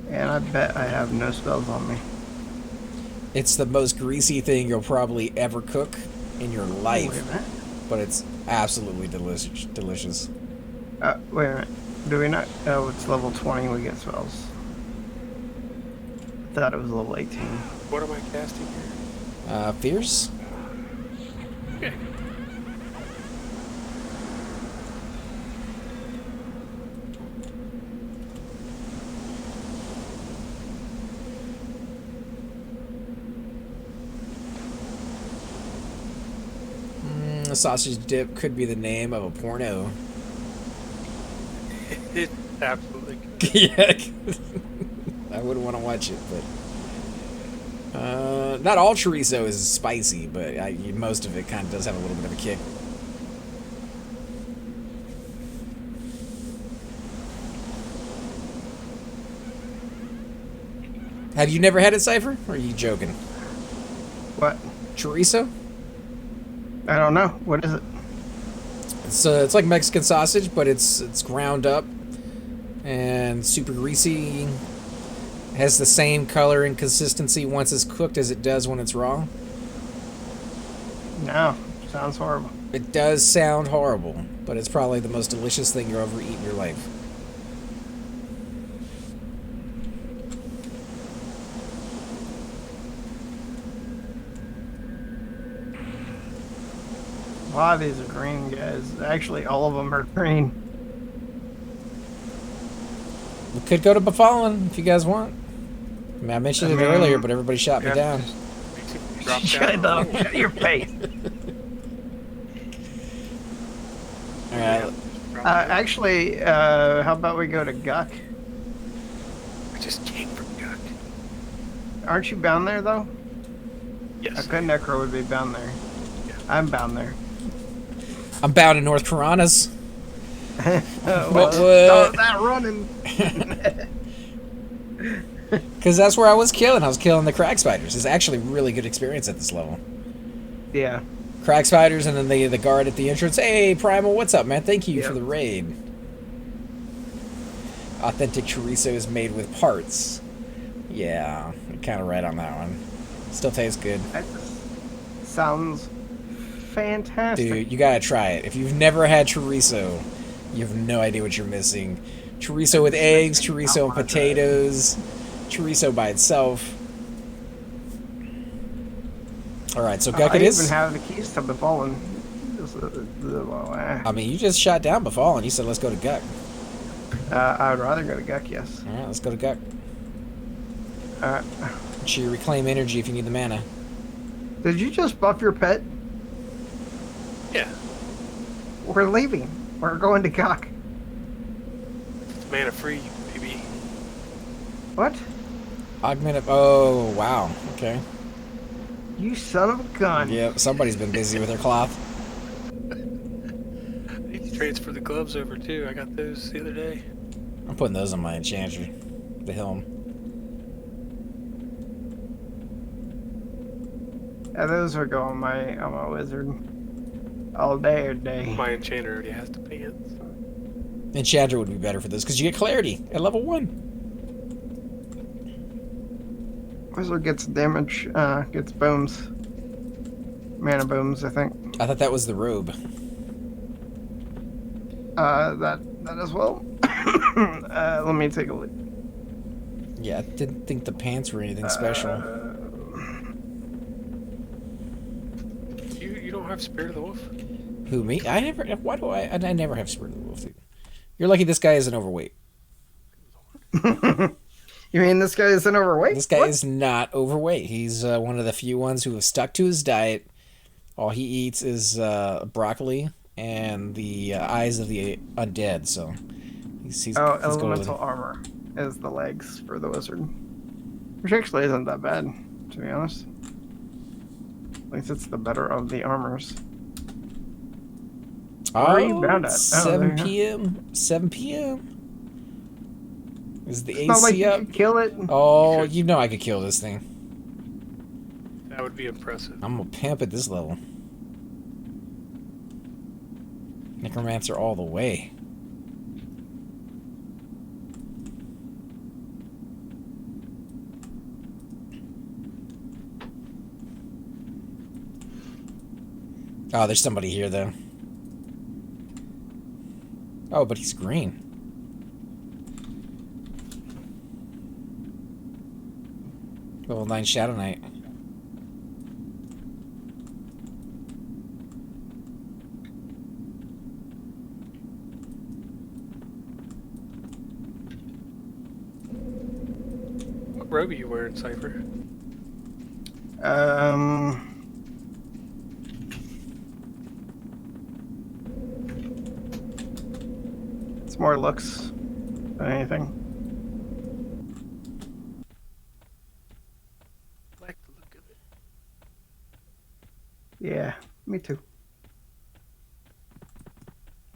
And I bet I have no spells on me. It's the most greasy thing you'll probably ever cook in your Wait a life, minute. but it's absolutely delicious. Wait a minute. Do we not? Oh, it's level 20 we get spells. I thought it was level 18. What am I casting here? Fierce? Okay. The sausage dip could be the name of a porno. It absolutely could. Yeah. I wouldn't want to watch it, but not all chorizo is spicy, but most of it kind of does have a little bit of a kick. Have you never had it, Cypher? Or are you joking? What? Chorizo? I don't know. What is it? It's like Mexican sausage, but it's ground up and super greasy. Has the same color and consistency once it's cooked as it does when it's raw. No. Sounds horrible. It does sound horrible, but it's probably the most delicious thing you'll ever eat in your life. A lot of these are green, guys. Actually, all of them are green. We could go to Befallen if you guys want. I mean, I mentioned it earlier, but everybody shot me down. Makes it drop down. Shut up. Shut your face. All right. Actually, how about we go to Guck? I just came from Guk. Aren't you bound there, though? Yes. A good Necro would be bound there. Yeah. I'm bound there. I'm bound in North Piranhas. Well, what? that running. Because that's where I was killing. I was killing the crack spiders. It's actually a really good experience at this level. Yeah. Crack spiders, and then the guard at the entrance. Hey, Primal, what's up, man? Thank you Yep. for the raid. Authentic chorizo is made with parts. Yeah, you're kind of right on that one. Still tastes good. That just sounds fantastic. Dude, you gotta try it. If you've never had chorizo, you have no idea what you're missing. Chorizo with eggs, chorizo and potatoes, chorizo by itself. Alright, so Guck I it is. even have the keys to Befallen. I mean, you just shot down Befallen. You said let's go to Guck. I would rather go to Guck, yes. Alright, let's go to Guck. Alright. Make sure you reclaim energy if you need the mana. Did you just buff your pet? Yeah. We're leaving. We're going to Guck. It's mana free, baby. What? Augment of... Oh, wow. Okay. You son of a gun. Yep, somebody's been busy with their cloth. I need to transfer the gloves over too. I got those the other day. I'm putting those on my enchanter. The helm. Yeah, those are going on my wizard all day or day. My enchanter already has the pants. Enchanter would be better for this because you get clarity at level 1. Wizard gets damage, gets booms. Mana booms, I think. I thought that was the robe. That as well. Let me take a look. Yeah, I didn't think the pants were anything special. You don't have Spirit of the Wolf? Who, me? I never. Why do I never have Spirit of the Wolf, dude. You're lucky this guy isn't overweight. You mean this guy isn't overweight? This guy is not overweight. He's one of the few ones who have stuck to his diet. All he eats is broccoli and the eyes of the undead. So he's elemental armor is the legs for the wizard, which actually isn't that bad, to be honest. At least it's the better of the armors. Where are you bound at? 7 p.m. 7 p.m. Is the AC Not like you up? can kill it. Oh, you know I could kill this thing. That would be impressive. I'm a pimp at this level. Necromancer all the way. Oh, there's somebody here, though. Oh, but he's green. Level 9 Shadow Knight. What robe are you wearing, Cypher? It's more looks than anything. Like the look of it. Yeah, me too.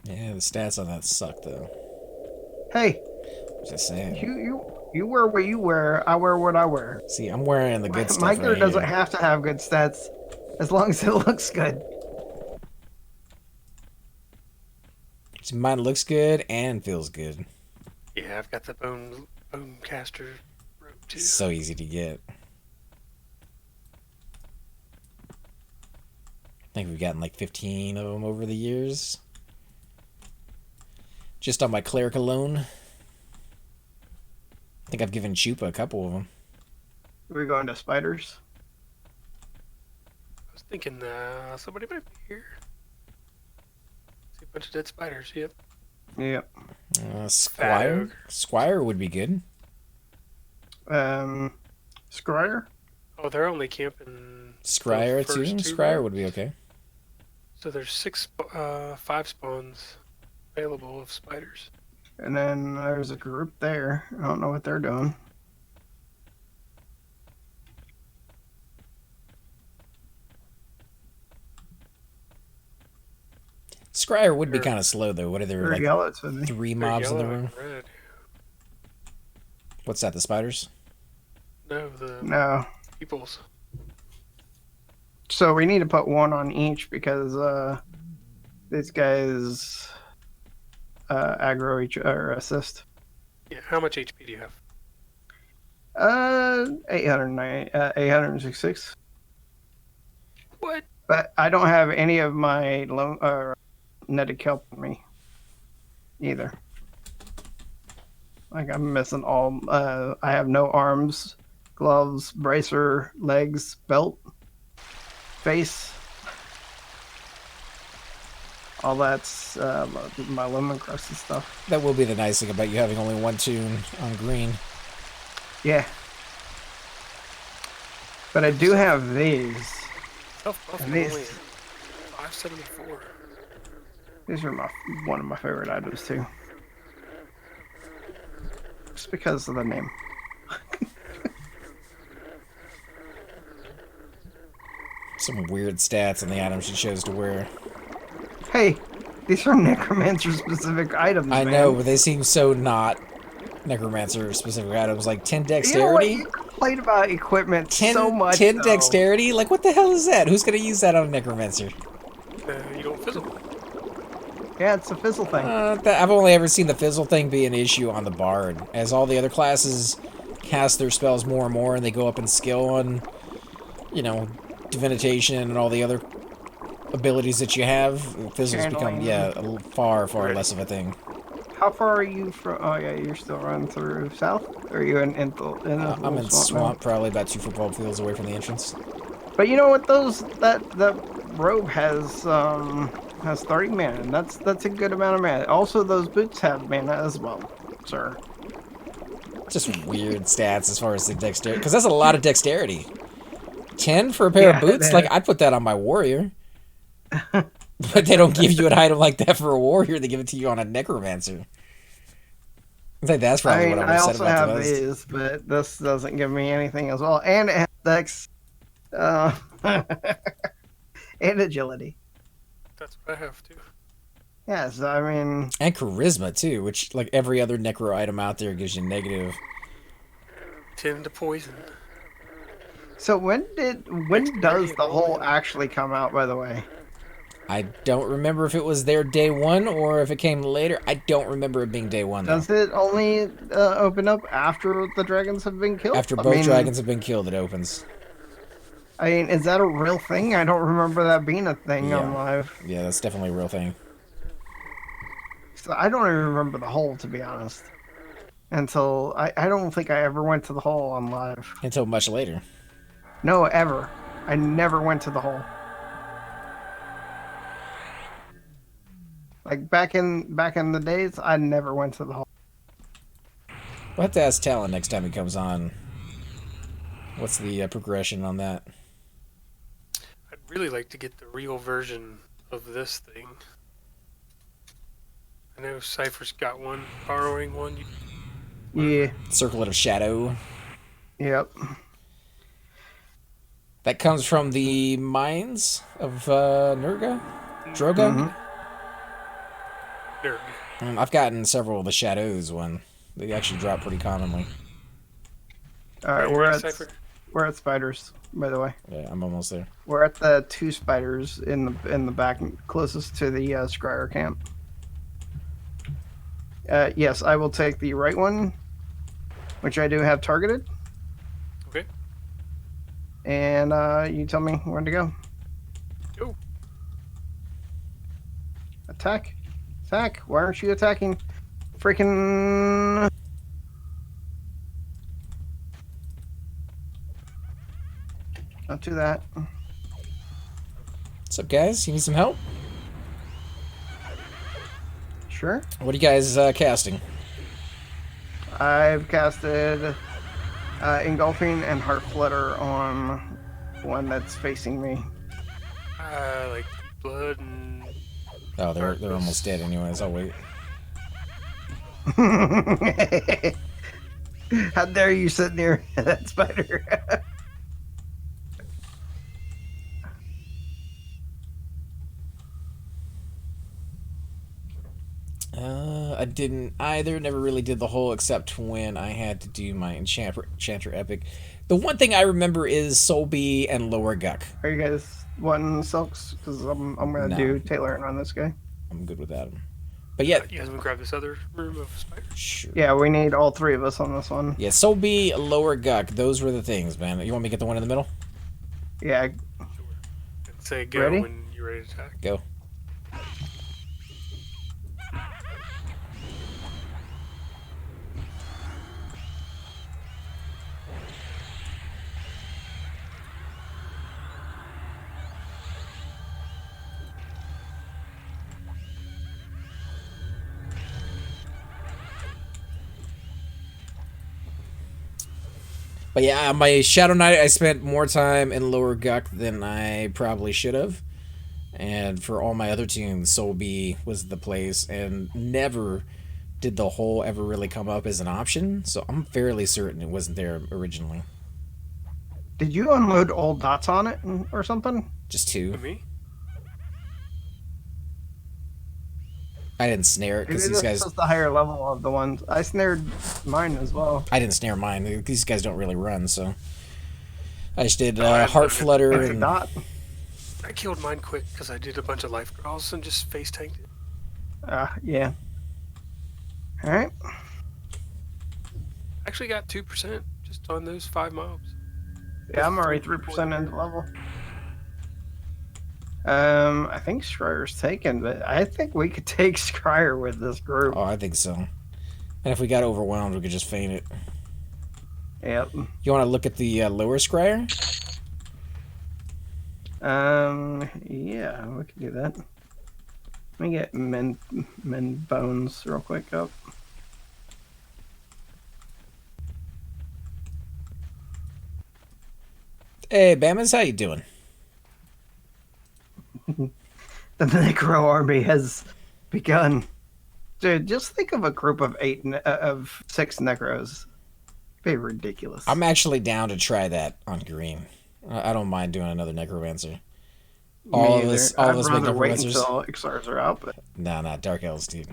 Yeah, the stats on that suck, though. Hey, Just saying. you wear what you wear. I wear what I wear. See, I'm wearing the good stuff My gear right doesn't here. have to have good stats, as long as it looks good. See, mine looks good and feels good. Yeah, I've got the bone caster robe too. So easy to get. I think we've gotten like 15 of them over the years. Just on my cleric alone. I think I've given Chupa a couple of them. We're going to spiders. I was thinking somebody might be here. See a bunch of dead spiders. Yep. Yep. Squire? ogre. Squire would be good. Scryer. Oh, they're only camping. Scryer the too? first two Scryer rows. would be okay. So there's 5 spawns available of spiders. And then there's a group there. I don't know what they're doing. Scryer would be They're- kind of slow though. What are there, They're like yellow to me. 3 They're mobs in the yellow room? and red. What's that, the spiders? No, the No. peoples. So we need to put one on each because these guys aggro each or assist. Yeah, how much HP do you have? 866. What? But I don't have any of my netted kelp on me either. Like I'm missing all. I have no arms, gloves, bracer, legs, belt, face. All that's my lemon crust and stuff. That will be the nice thing about you having only one tune on green. Yeah. But I do have these. Self-buff And only these, 574. these are one of my favorite items too. Just because of the name. Some weird stats on the items she chose to wear. Hey, these are necromancer specific items. I man. know, but they seem so not necromancer specific items, like 10 You know what? dexterity. You complain about equipment 10, so much. 10 though. dexterity? Like, what the hell is that? Who's gonna use that on a necromancer? You don't fizzle. Yeah, it's a fizzle thing. I've only ever seen the fizzle thing be an issue on the bard, as all the other classes cast their spells more and more, and they go up in skill on, you know, divination and all the other abilities that you have. Fizzles become, Channeling. far less of a thing. How far are you from? Oh yeah, you're still running through south. Or are you in the I'm in swamp, swamp, probably about 2 football fields away from the entrance. But you know what? That robe has 30 mana. And that's a good amount of mana. Also, those boots have mana as well, sir. Just weird stats as far as the dexterity, because that's a lot of dexterity. 10 for a pair of boots? Like, I'd put that on my warrior. But they don't give you an item like that for a warrior. They give it to you on a necromancer. I think that's probably what I would have said about the I also most. have these, but this doesn't give me anything as well. And it has dex, and agility. That's what I have too. Yes, I mean, And charisma, too, which, like every other necro item out there, gives you negative. 10 to poison. so when does the whole actually come out? By the way, I don't remember if it was there day 1 or if it came later. I don't remember it being day 1, though. does it only open up after the dragons have been killed? After I both mean, dragons have been killed, it opens. I mean, is that a real thing? I don't remember that being a thing on Yeah. live. Yeah, that's definitely a real thing. So I don't even remember the hole, to be honest. Until I don't think I ever went to the hole on live. Until much later. No, ever. I never went to the hole. Like back in the days, I never went to the hole. We'll have to ask Talon next time he comes on. What's the progression on that? I'd really like to get the real version of this thing. I know Cypher's got one, borrowing one. Yeah. Circlet of Shadow. Yep. That comes from the mines of Nurga? Droga? Mhm. Nerd. I've gotten several of the Shadows one. They actually drop pretty commonly. All right, Are you we're ready, at Cypher? spiders. By the way, Yeah, I'm almost there. we're at the 2 spiders in the back closest to the Scryer camp. Yes, I will take the right one, which I do have targeted. Okay. And you tell me when to go. Go. Attack. Attack. Why aren't you attacking? Freaking. Don't do that. What's up, guys? You need some help? Sure. What are you guys casting? I've casted Engulfing and Heart Flutter on one that's facing me. Like blood and Oh, they're almost dead anyways. I'll wait. How dare you sit near that spider? I didn't either. Never really did the whole except when I had to do my Enchanter Epic. The one thing I remember is Soulbee and Lower Guck. Are you guys wanting silks? Because I'm gonna No. do Taylor on this guy. I'm good with that. But yeah, you guys want to grab this other room of spiders? sure. Yeah, we need all 3 of us on this one. Yeah, Soulbee, Lower Guck. Those were the things, man. You want me to get the one in the middle? Yeah. And say go Ready? when you're ready to attack. Go. But yeah, my Shadow Knight, I spent more time in Lower Guck than I probably should have. And for all my other tunes, Soulbee was the place, and never did the hole ever really come up as an option. So I'm fairly certain it wasn't there originally. Did you unload old dots on it or something? Just 2. To me? I didn't snare it Maybe because these this guys. was the higher level of the ones. I snared mine as well. I didn't snare mine. These guys don't really run, so I just did I heart loaded it. flutter It's a and dot. I killed mine quick because I did a bunch of life crawls and just face tanked it. Yeah. All right. Actually got 2% just on those 5 mobs. Yeah, I'm already Three 3% into people. level. I think Scryer's taken, but I think we could take Scryer with this group. oh, I think so. And if we got overwhelmed, we could just feint it. Yep. You want to look at the lower scryer? Yeah, we could do that. Let me get men bones real quick up. Hey, Bammons, how you doing? The Necro army has begun. Dude, just think of a group of 6 Necros. Be ridiculous. I'm actually down to try that on green. I don't mind doing another necromancer. All Me of us, either. all I'd of us make rather wait necromancers. until Iksars are out, but Nah, not dark elves, dude.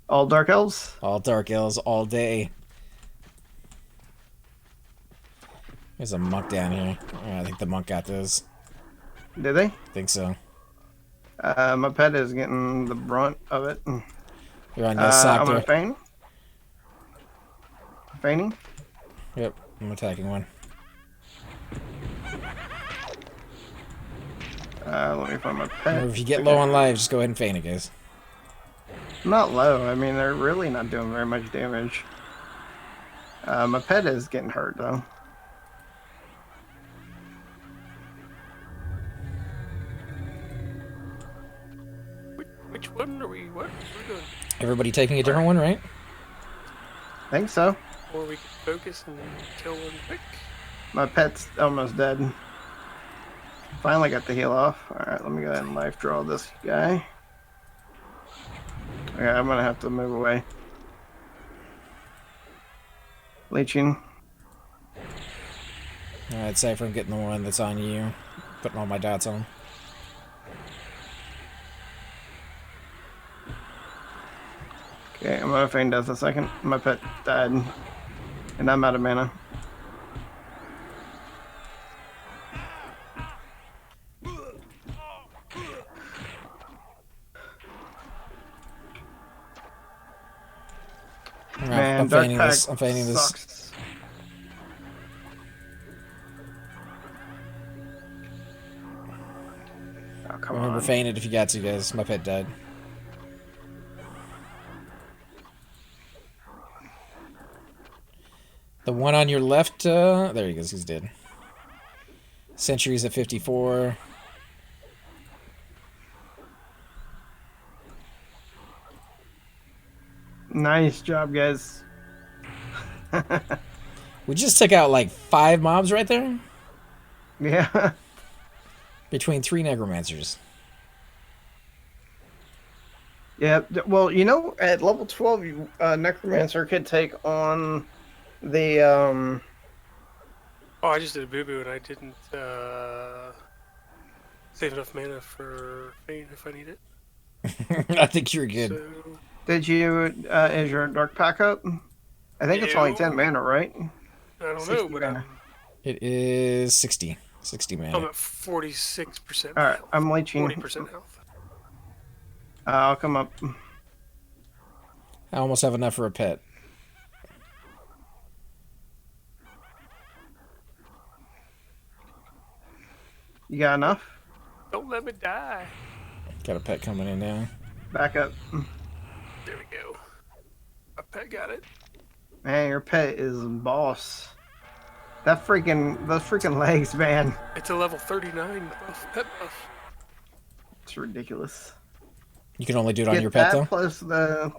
all Dark Elves? All dark elves all day. There's a monk down here. I think the monk got those. Did they? I think so. My pet is getting the brunt of it. You're on this sock I'm there. gonna feign. Feigning. Yep, I'm attacking one. Let me find my pet. Remember, if you get low on lives, just go ahead and feint it, guys. Not low. I mean, they're really not doing very much damage. My pet is getting hurt though. Which one are we? What are we doing? Everybody taking a different one, right? Think so. Or we can focus and kill one quick. My pet's almost dead. Finally got the heal off. Alright, let me go ahead and life draw this guy. Okay, I'm gonna have to move away. Leeching. Alright, Cypher, I'm getting the one that's on you. Putting all my dots on. Okay, I'm gonna feign death a second. My pet died. And I'm out of mana. Man, I'm Dark feigning Pack this. I'm feigning this. sucks. Oh, come Remember, on. feign it if you got to, guys. My pet died. The one on your left, there he goes. He's dead. Sentry's at 54. Nice job, guys. We just took out like 5 mobs right there Yeah. between 3 necromancers. Yeah. Well, you know, at level 12, Necromancer could take on the Oh, I just did a boo boo and I didn't save enough mana for Feint if I need it. I think you're good. So, Did you? Is your Dark Pack up? I think it's only Ew. 10 mana, right? I don't 60 know, but mana. It is 60. 60 I'm mana. at 46%. All right, I'm leeching. 40% health. I'll come up. I almost have enough for a pet. You got enough? Don't let me die. Got a pet coming in now. Back up. There we go. My pet got it. Man, your pet is boss. Those freaking legs, man. It's a level 39 buff, pet buff. It's ridiculous. You can only do it on Get your pet, that though? plus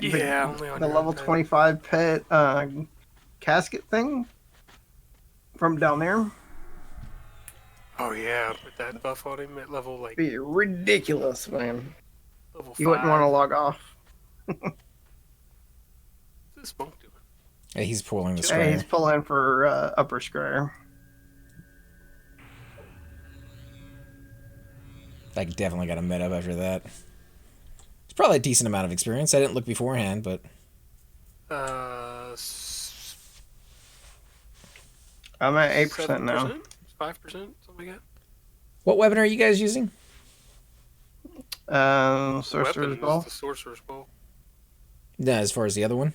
Yeah, only on the your level pet. 25 pet casket thing from down there. Oh yeah, put that buff on him at level like Be ridiculous, man. level 5. You wouldn't want to log off. What's this monk doing? Hey, he's pulling the Hey, he's scryer. pulling for upper scryer. I definitely got a med up after that. He's probably a decent amount of experience. I didn't look beforehand, but I'm at 8% now. 5%, something like that. what weapon are you guys using? Sorcerer's Weapon Ball. is the Sorcerer's Ball. No, as far as the other one.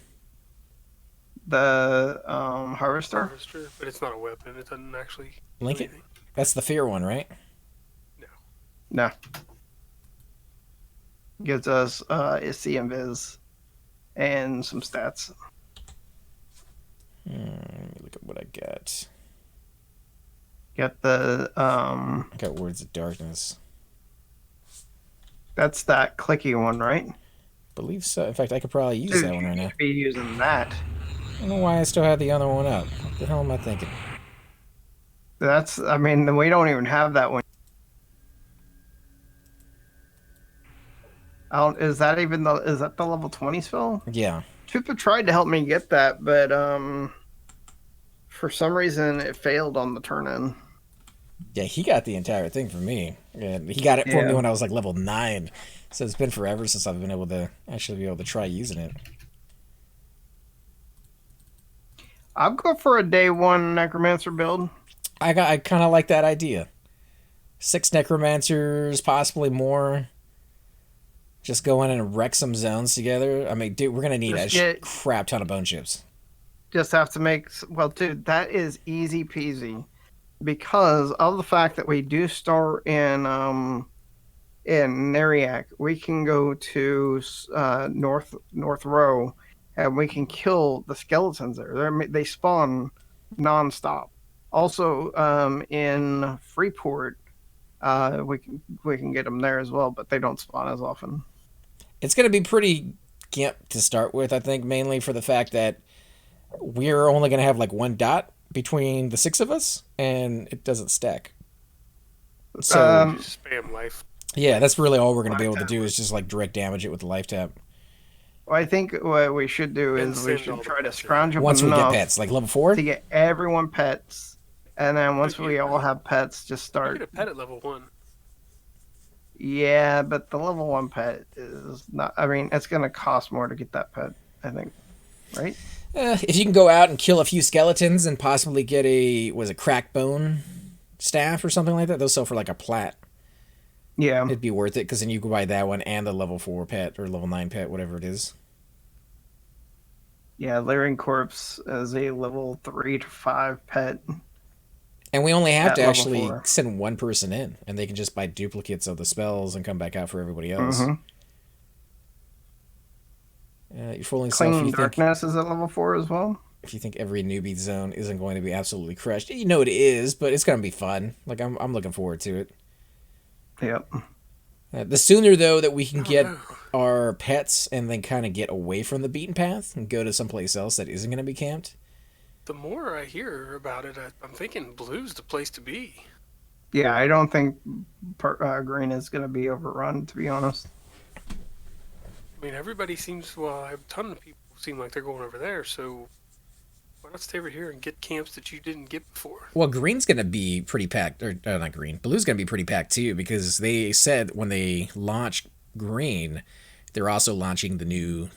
The Harvester. Harvester, but it's not a weapon. It doesn't actually do Link it. anything. That's the fear one, right? No. Gives us IC Invis and some stats. Let me look at what I got. Get the I got Words of Darkness. that's that clicky one, right? Believe so. In fact, I could probably use that one right you now. should be using that. I don't know why I still have the other one up. What the hell am I thinking? I mean, we don't even have that one. Is that the level 20 spell? Yeah. Chupa tried to help me get that, but for some reason it failed on the turn in. Yeah, he got the entire thing for me. And he got it for me Yeah. when I was like level 9. So it's been forever since I've been able to try using it. I'll go for a day 1 Necromancer build. I kind of like that idea. 6 Necromancers, possibly more. Just go in and wreck some zones together. I mean, dude, we're going to need a crap ton of bone chips. Just have to make... Well, dude, that is easy peasy. Because of the fact that we do start in Neriak, we can go to North Row, and we can kill the skeletons there. They spawn nonstop. Also, in Freeport, we can get them there as well, but they don't spawn as often. It's going to be pretty gimp to start with, I think, mainly for the fact that we're only going to have like 1 dot between the 6 of us, and it doesn't stack. So, Spam life. yeah, that's really all we're going to be able to do is just like direct damage it with the life tap. Well, I think what we should do And is we send all should the try to pets in. scrounge up Once we get enough pets, like level 4? to get everyone pets, and then once we all have pets, just You start. get a pet at level 1. Yeah, but the level 1 pet is not. I mean, it's going to cost more to get that pet, I think. Right? If you can go out and kill a few skeletons and possibly get a cracked bone staff or something like that, those sell for like a plat. Yeah. It'd be worth it because then you can buy that one and the level 4 pet or level 9 pet, whatever it is. Yeah, Lyrian Corpse is a level 3 to 5 pet. And we only have At to level actually 4. send one person in, and they can just buy duplicates of the spells and come back out for everybody else. Mm-hmm. You're fooling yourself Clinging Darkness is at level 4 as well. if you think every newbie zone isn't going to be absolutely crushed. You know it is, but it's going to be fun. Like I'm looking forward to it. Yep. The sooner though that we can get our pets and then kind of get away from the beaten path and go to someplace else that isn't going to be camped. The more I hear about it, I'm thinking blue's the place to be. Yeah, I don't think green is going to be overrun, to be honest. I mean, everybody seems, well, a ton of people seem like they're going over there, so why not stay over here and get camps that you didn't get before? Well, green's going to be pretty packed, or not green. Blue's going to be pretty packed too, because they said when they launched green, they're also launching the new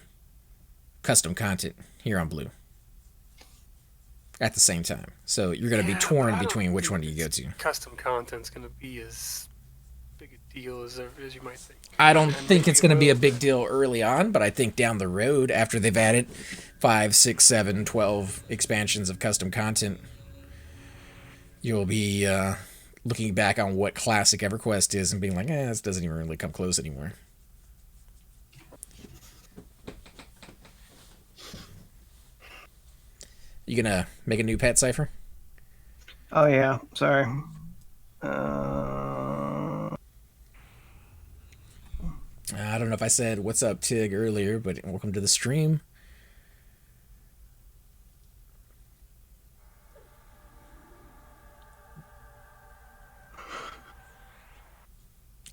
custom content here on blue at the same time. So you're going to be torn between which one do you go to. Custom content's going to be as big a deal as you might think. I don't think it's going to be a big deal early on, but I think down the road, after they've added 5, 6, 7, 12 expansions of custom content, you'll be looking back on what classic Everquest is and being like, this doesn't even really come close anymore. You gonna make a new pet, Cypher? Oh, yeah. Sorry. I don't know if I said what's up, Tig, earlier, but welcome to the stream.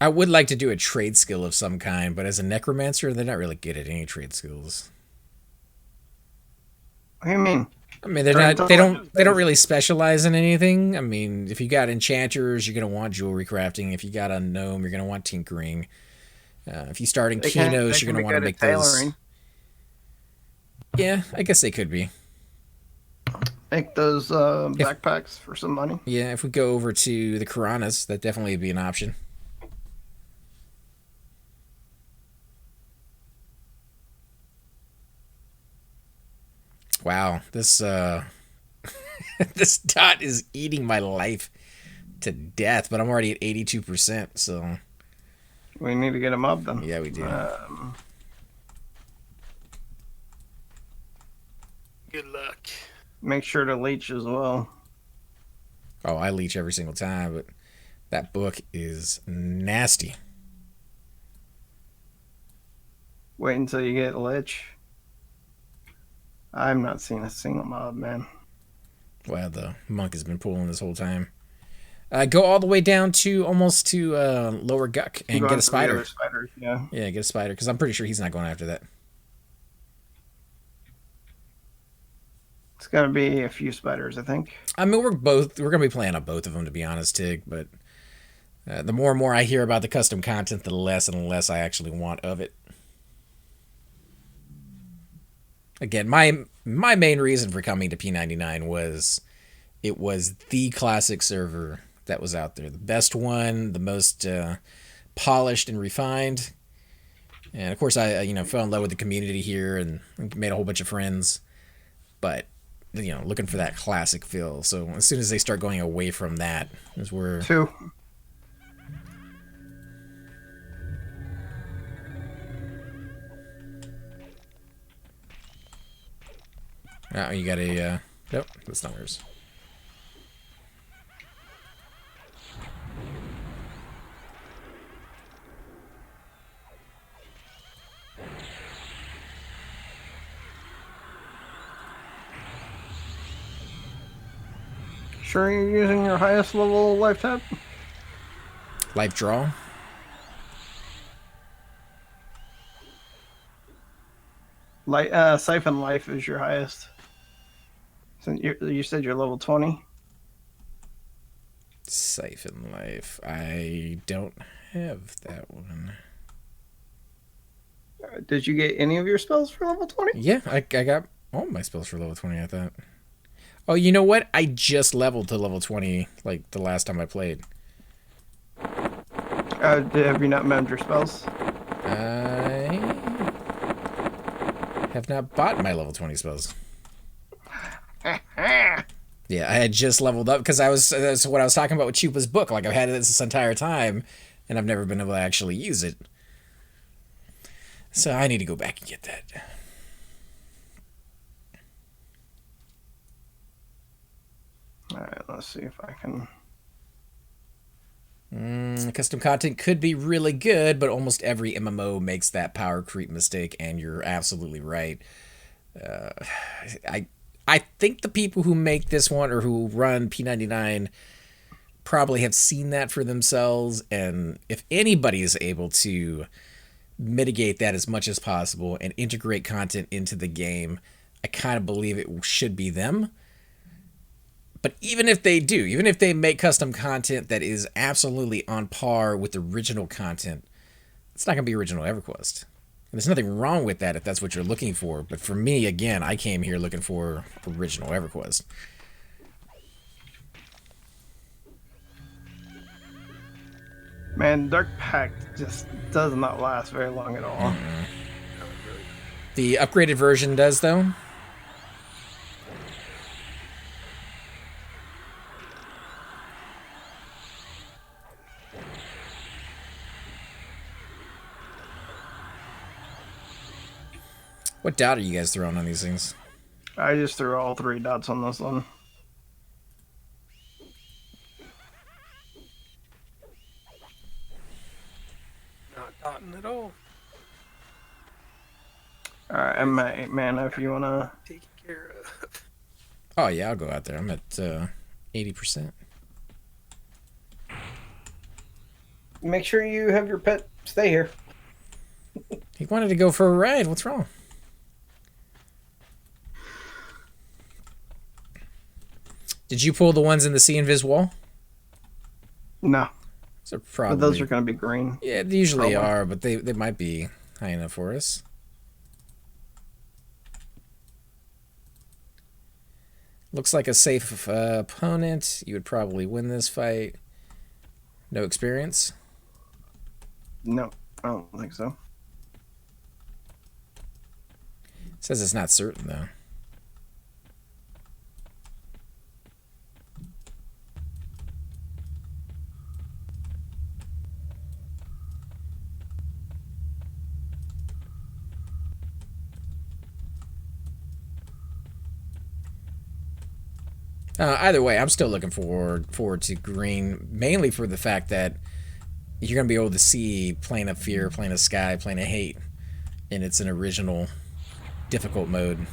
I would like to do a trade skill of some kind, but as a necromancer, they're not really good at any trade skills. What do you mean? I mean, they're not. They don't really specialize in anything. I mean, if you got enchanters, you're gonna want jewelry crafting. If you got a gnome, you're gonna want tinkering. If you start in They Kinos, can you're going to be want to good at make those. tailoring. Yeah, I guess they could be. Make those If- backpacks for some money. Yeah, if we go over to the Karanas, that definitely would be an option. Wow, this this dot is eating my life to death, but I'm already at 82%, so We need to get them up then. yeah, we do. Good luck. Make sure to leech as well. Oh, I leech every single time, but that book is nasty. Wait until you get lich. I'm not seeing a single mob, man. Wow, the monk has been pulling this whole time. Go all the way down to almost to lower Guck and Go get on a to the spider. other spiders, yeah. Yeah, get a spider, because I'm pretty sure he's not going after that. It's gonna be a few spiders, I think. I mean, we're gonna be playing on both of them, to be honest, Tig. But the more and more I hear about the custom content, the less and less I actually want of it. Again, my main reason for coming to P99 was it was the classic server that was out there, the best one, the most polished and refined. And of course, I fell in love with the community here and made a whole bunch of friends. But looking for that classic feel. So as soon as they start going away from that, is where 2. oh, you got a nope, that's not yours. Sure you're using your highest level life tap? Life draw. Siphon life is your highest. So you said you're level 20? Siphon life. I don't have that one. Did you get any of your spells for level 20? Yeah, I got all my spells for level 20, I thought. Oh, you know what? I just leveled to level 20 like the last time I played. Have you not memmed your spells? I have not bought my level 20 spells. Yeah, I had just leveled up because that's what I was talking about with Chupa's book. Like, I've had it this entire time, and I've never been able to actually use it. So I need to go back and get that. Alright, let's see if I can... Custom content could be really good, but almost every MMO makes that power creep mistake, and you're absolutely right. I think the people who make this one or who run P99 probably have seen that for themselves, and if anybody is able to mitigate that as much as possible and integrate content into the game, I kind of believe it should be them. But even if they do, even if they make custom content that is absolutely on par with the original content, it's not going to be original EverQuest. And there's nothing wrong with that if that's what you're looking for. But for me, again, I came here looking for original EverQuest. Man, Dark Pact just does not last very long at all. The upgraded version does, though. What dot are you guys throwing on these things? I just threw all 3 dots on this one. Not dotting at all. Alright, I'm at 8 mana if you wanna... Taken care of. Oh, yeah, I'll go out there. I'm at 80%. Make sure you have your pet stay here. He wanted to go for a ride. What's wrong? Did you pull the ones in the Sea Invis wall? No. So But probably. those are going to be green. Yeah, they usually Probably. are, but they might be high enough for us. Looks like a safe opponent. You would probably win this fight. No experience. No, I don't think so. Says it's not certain though. Either way, I'm still looking forward to green, mainly for the fact that you're gonna be able to see Plane of Fear, Plane of Sky, Plane of Hate, and it's an original difficult mode.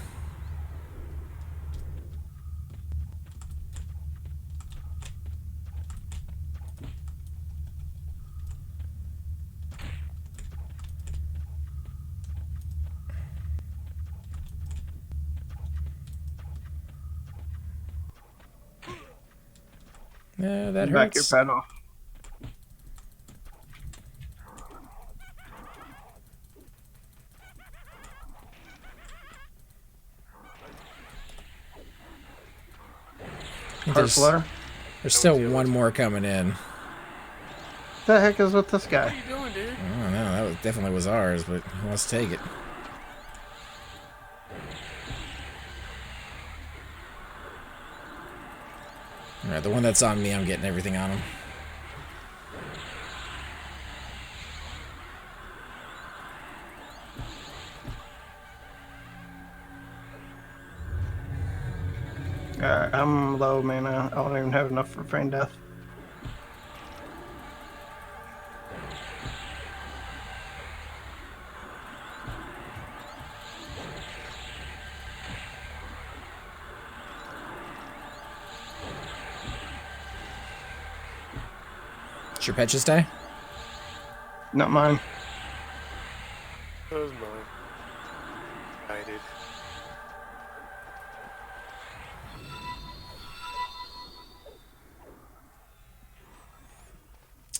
That Back your hurts. pad off. Heart There's, flutter. there's still one more coming in. What the heck is with this guy? What are you doing, dude? I don't know. That definitely was ours, but who wants to take it? All right, the one that's on me, I'm getting everything on him. I'm low, man. I don't even have enough for feign death. Did your pet just die? Not mine. That was mine. I did.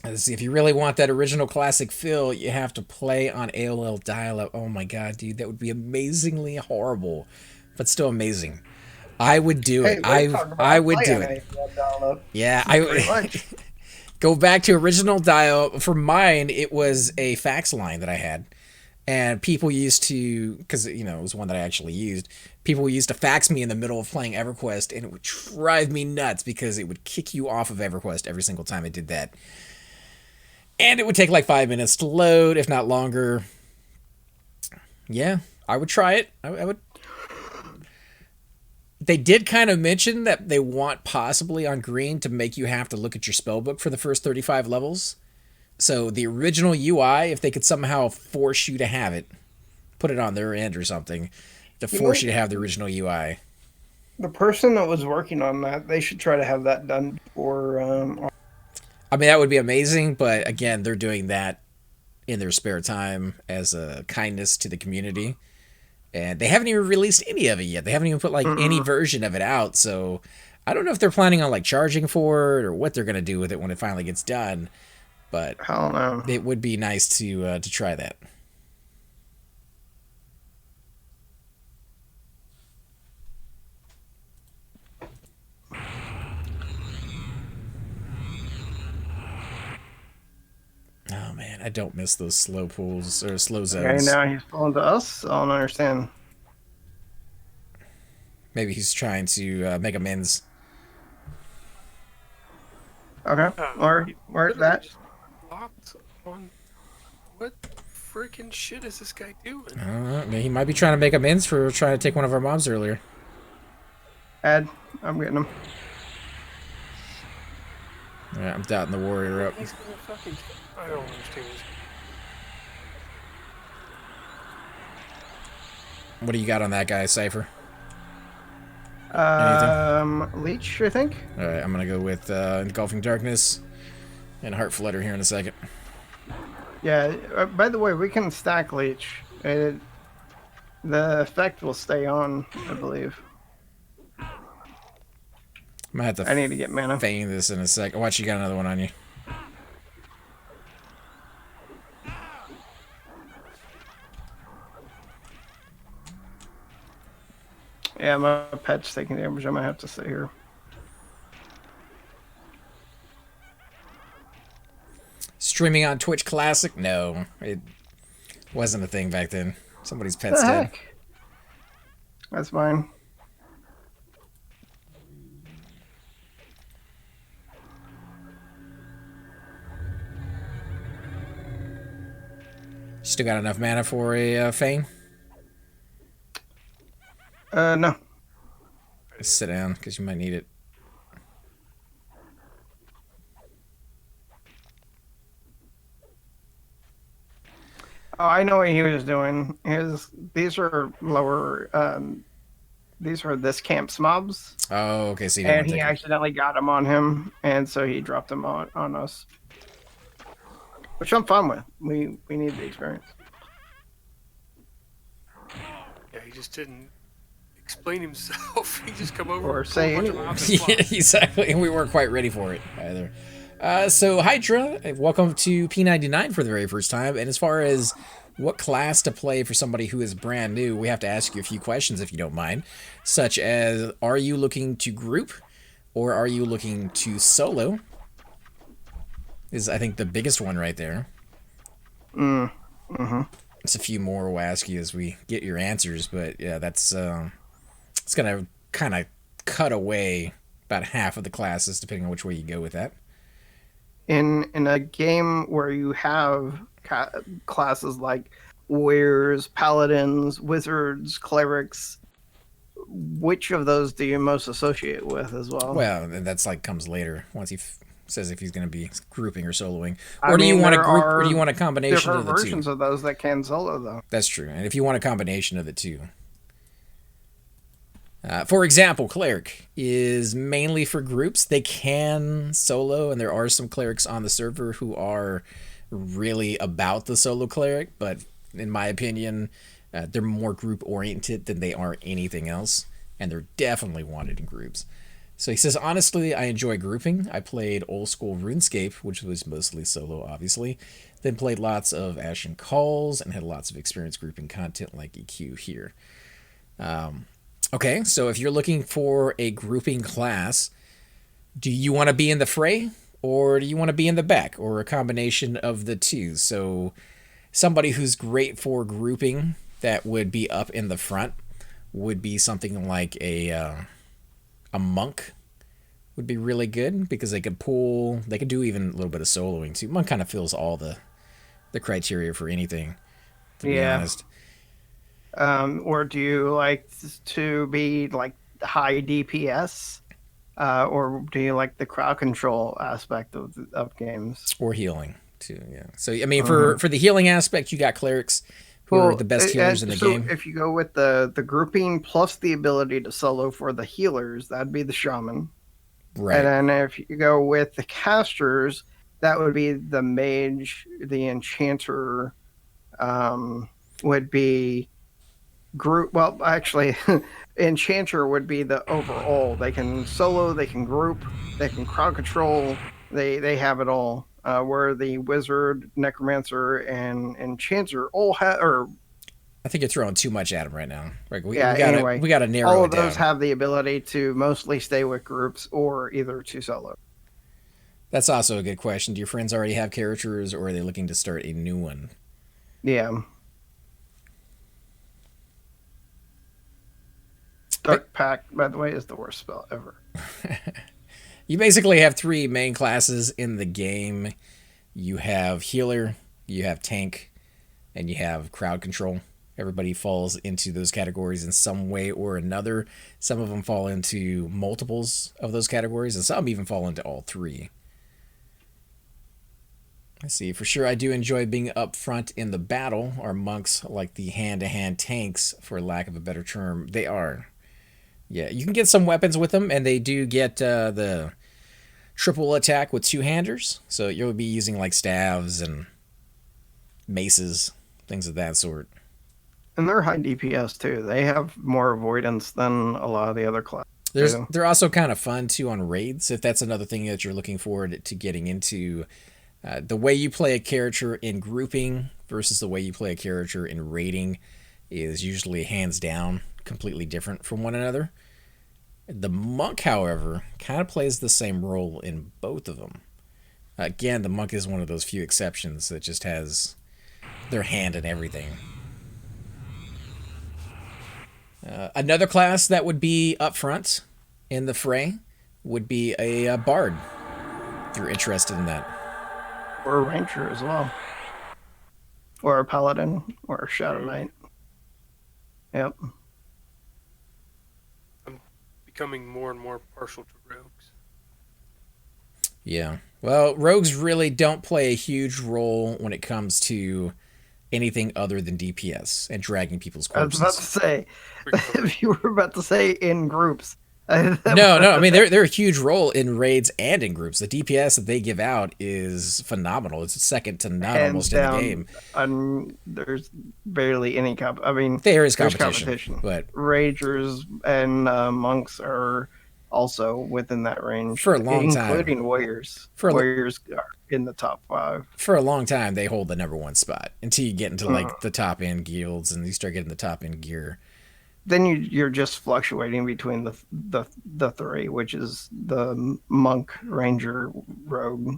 Let's see, if you really want that original classic feel, you have to play on AOL dial-up. Oh my god, dude, that would be amazingly horrible, but still amazing. I would do it. I would do it. Yeah, Pretty I much. go back to original dial. For mine, it was a fax line that I had, and people used to, because it was one that I actually used. People used to fax me in the middle of playing Everquest, and it would drive me nuts because it would kick you off of Everquest every single time it did that. And it would take like 5 minutes to load, if not longer. Yeah, I would try it. I would. They did kind of mention that they want possibly on green to make you have to look at your spellbook for the first 35 levels. So the original UI, if they could somehow force you to have it, put it on their end or something, to force you to have the original UI. The person that was working on that, they should try to have that done for. I mean, that would be amazing, but again, they're doing that in their spare time as a kindness to the community. And they haven't even released any of it yet. They haven't even put like any version of it out. So I don't know if they're planning on like charging for it or what they're going to do with it when it finally gets done. But I don't know. it would be nice to try that. Oh man, I don't miss those slow pools or slow Okay, zones. now he's pulling to us. I don't understand. Maybe he's trying to make amends. Okay, where that? Just locked on. What freaking shit is this guy doing? He might be trying to make amends for trying to take one of our mobs earlier. Ed, I'm getting him. All right, I'm doubting the warrior up. He's gonna fucking. I don't understand this. What do you got on that guy, Cypher? Leech, I think. All right, I'm gonna go with Engulfing Darkness and Heart Flutter here in a second. Yeah. By the way, we can stack Leech. The effect will stay on, I believe. I'm gonna have to I need to get mana. feign this in a sec. Watch, you got another one on you. Yeah, my pet's taking damage. I might have to stay here. Streaming on Twitch Classic? No, it wasn't a thing back then. Somebody's What pet's the dead. heck? That's fine. Still got enough mana for a Fane? No. Sit down, because you might need it. Oh, I know what he was doing. These are lower. These are this camp's mobs, Oh, okay, so you didn't and want to he take it. accidentally got them on him, and so he dropped them on us. Which I'm fine with. We need the experience. Yeah, he just didn't explain himself. He just come over Or and say pulled a bunch of anything. mobs and Yeah, fly. exactly. And we weren't quite ready for it either. So Hydra, welcome to P99 for the very first time. And as far as what class to play for somebody who is brand new, we have to ask you a few questions if you don't mind, such as, are you looking to group or are you looking to solo? Is, I think, the biggest one right there. It's a few more we'll ask you as we get your answers, but yeah, that's it's gonna kind of cut away about half of the classes depending on which way you go with that. In a game where you have classes like warriors, paladins, wizards, clerics, which of those do you most associate with as well? Well, and that's like comes later once he says if he's going to be grouping or soloing, I or do you mean, want to there group, are or do you want a combination different of the versions two? of those that can solo though. That's true, and if you want a combination of the two. For example, cleric is mainly for groups. They can solo, and there are some clerics on the server who are really about the solo cleric, but in my opinion, they're more group oriented than they are anything else, and they're definitely wanted in groups. So he says, honestly, I enjoy grouping. I played old school RuneScape, which was mostly solo, obviously. Then played lots of Ashen Calls and had lots of experience grouping content like EQ here. Okay, so if you're looking for a grouping class, do you want to be in the fray or do you want to be in the back or a combination of the two? So somebody who's great for grouping that would be up in the front would be something like a monk would be really good because they could do even a little bit of soloing too. Monk kind of fills all the criteria for anything, to be honest. Or do you like to be like high DPS? Or do you like the crowd control aspect of games? Or healing too, yeah. So I mean, for the healing aspect, you got clerics who are the best healers in the game. If you go with the grouping plus the ability to solo for the healers, that'd be the shaman. Right. And then if you go with the casters, that would be the mage, the enchanter, would be group. Well, actually, enchanter would be the overall. They can solo, they can group, they can crowd control. They have it all. Where the wizard, necromancer, and enchanter all have, or I think you're throwing too much at them right now. Like we anyway, we gotta narrow all it of those down. have the ability to mostly stay with groups or either to solo. That's also a good question. Do your friends already have characters, or are they looking to start a new one? Yeah. Dark Pact, by the way, is the worst spell ever. You basically have three main classes in the game. You have healer, you have tank, and you have crowd control. Everybody falls into those categories in some way or another. Some of them fall into multiples of those categories, and some even fall into all three. Let's see. For sure, I do enjoy being up front in the battle. Our monks like the hand-to-hand tanks, for lack of a better term. They are. Yeah, you can get some weapons with them, and they do get the triple attack with two-handers. So you'll be using like staves and maces, things of that sort. And they're high DPS too. They have more avoidance than a lot of the other classes. They're also kind of fun too on raids, if that's another thing that you're looking forward to getting into. The way you play a character in grouping versus the way you play a character in raiding is usually hands down completely different from one another. The monk, however, kind of plays the same role in both of them. Again, the monk is one of those few exceptions that just has their hand in everything. Another class that would be up front in the fray would be a bard, if you're interested in that. Or a ranger as well. Or a paladin, or a shadow knight. Yep. I'm becoming more and more partial to rogues. Yeah. Well, rogues really don't play a huge role when it comes to anything other than DPS and dragging people's I was corpses. about to say, if you were about to say in groups. No. I mean, they're a huge role in raids and in groups. The DPS that they give out is phenomenal. It's second to none almost in the game. There's barely any I mean, There is there's competition, but ragers and monks are also within that range for a long time, including warriors. Warriors are in the top 5. For a long time, they hold the number 1 spot until you get into like the top end guilds and you start getting the top end gear. Then you're just fluctuating between the 3, which is the monk, ranger, rogue.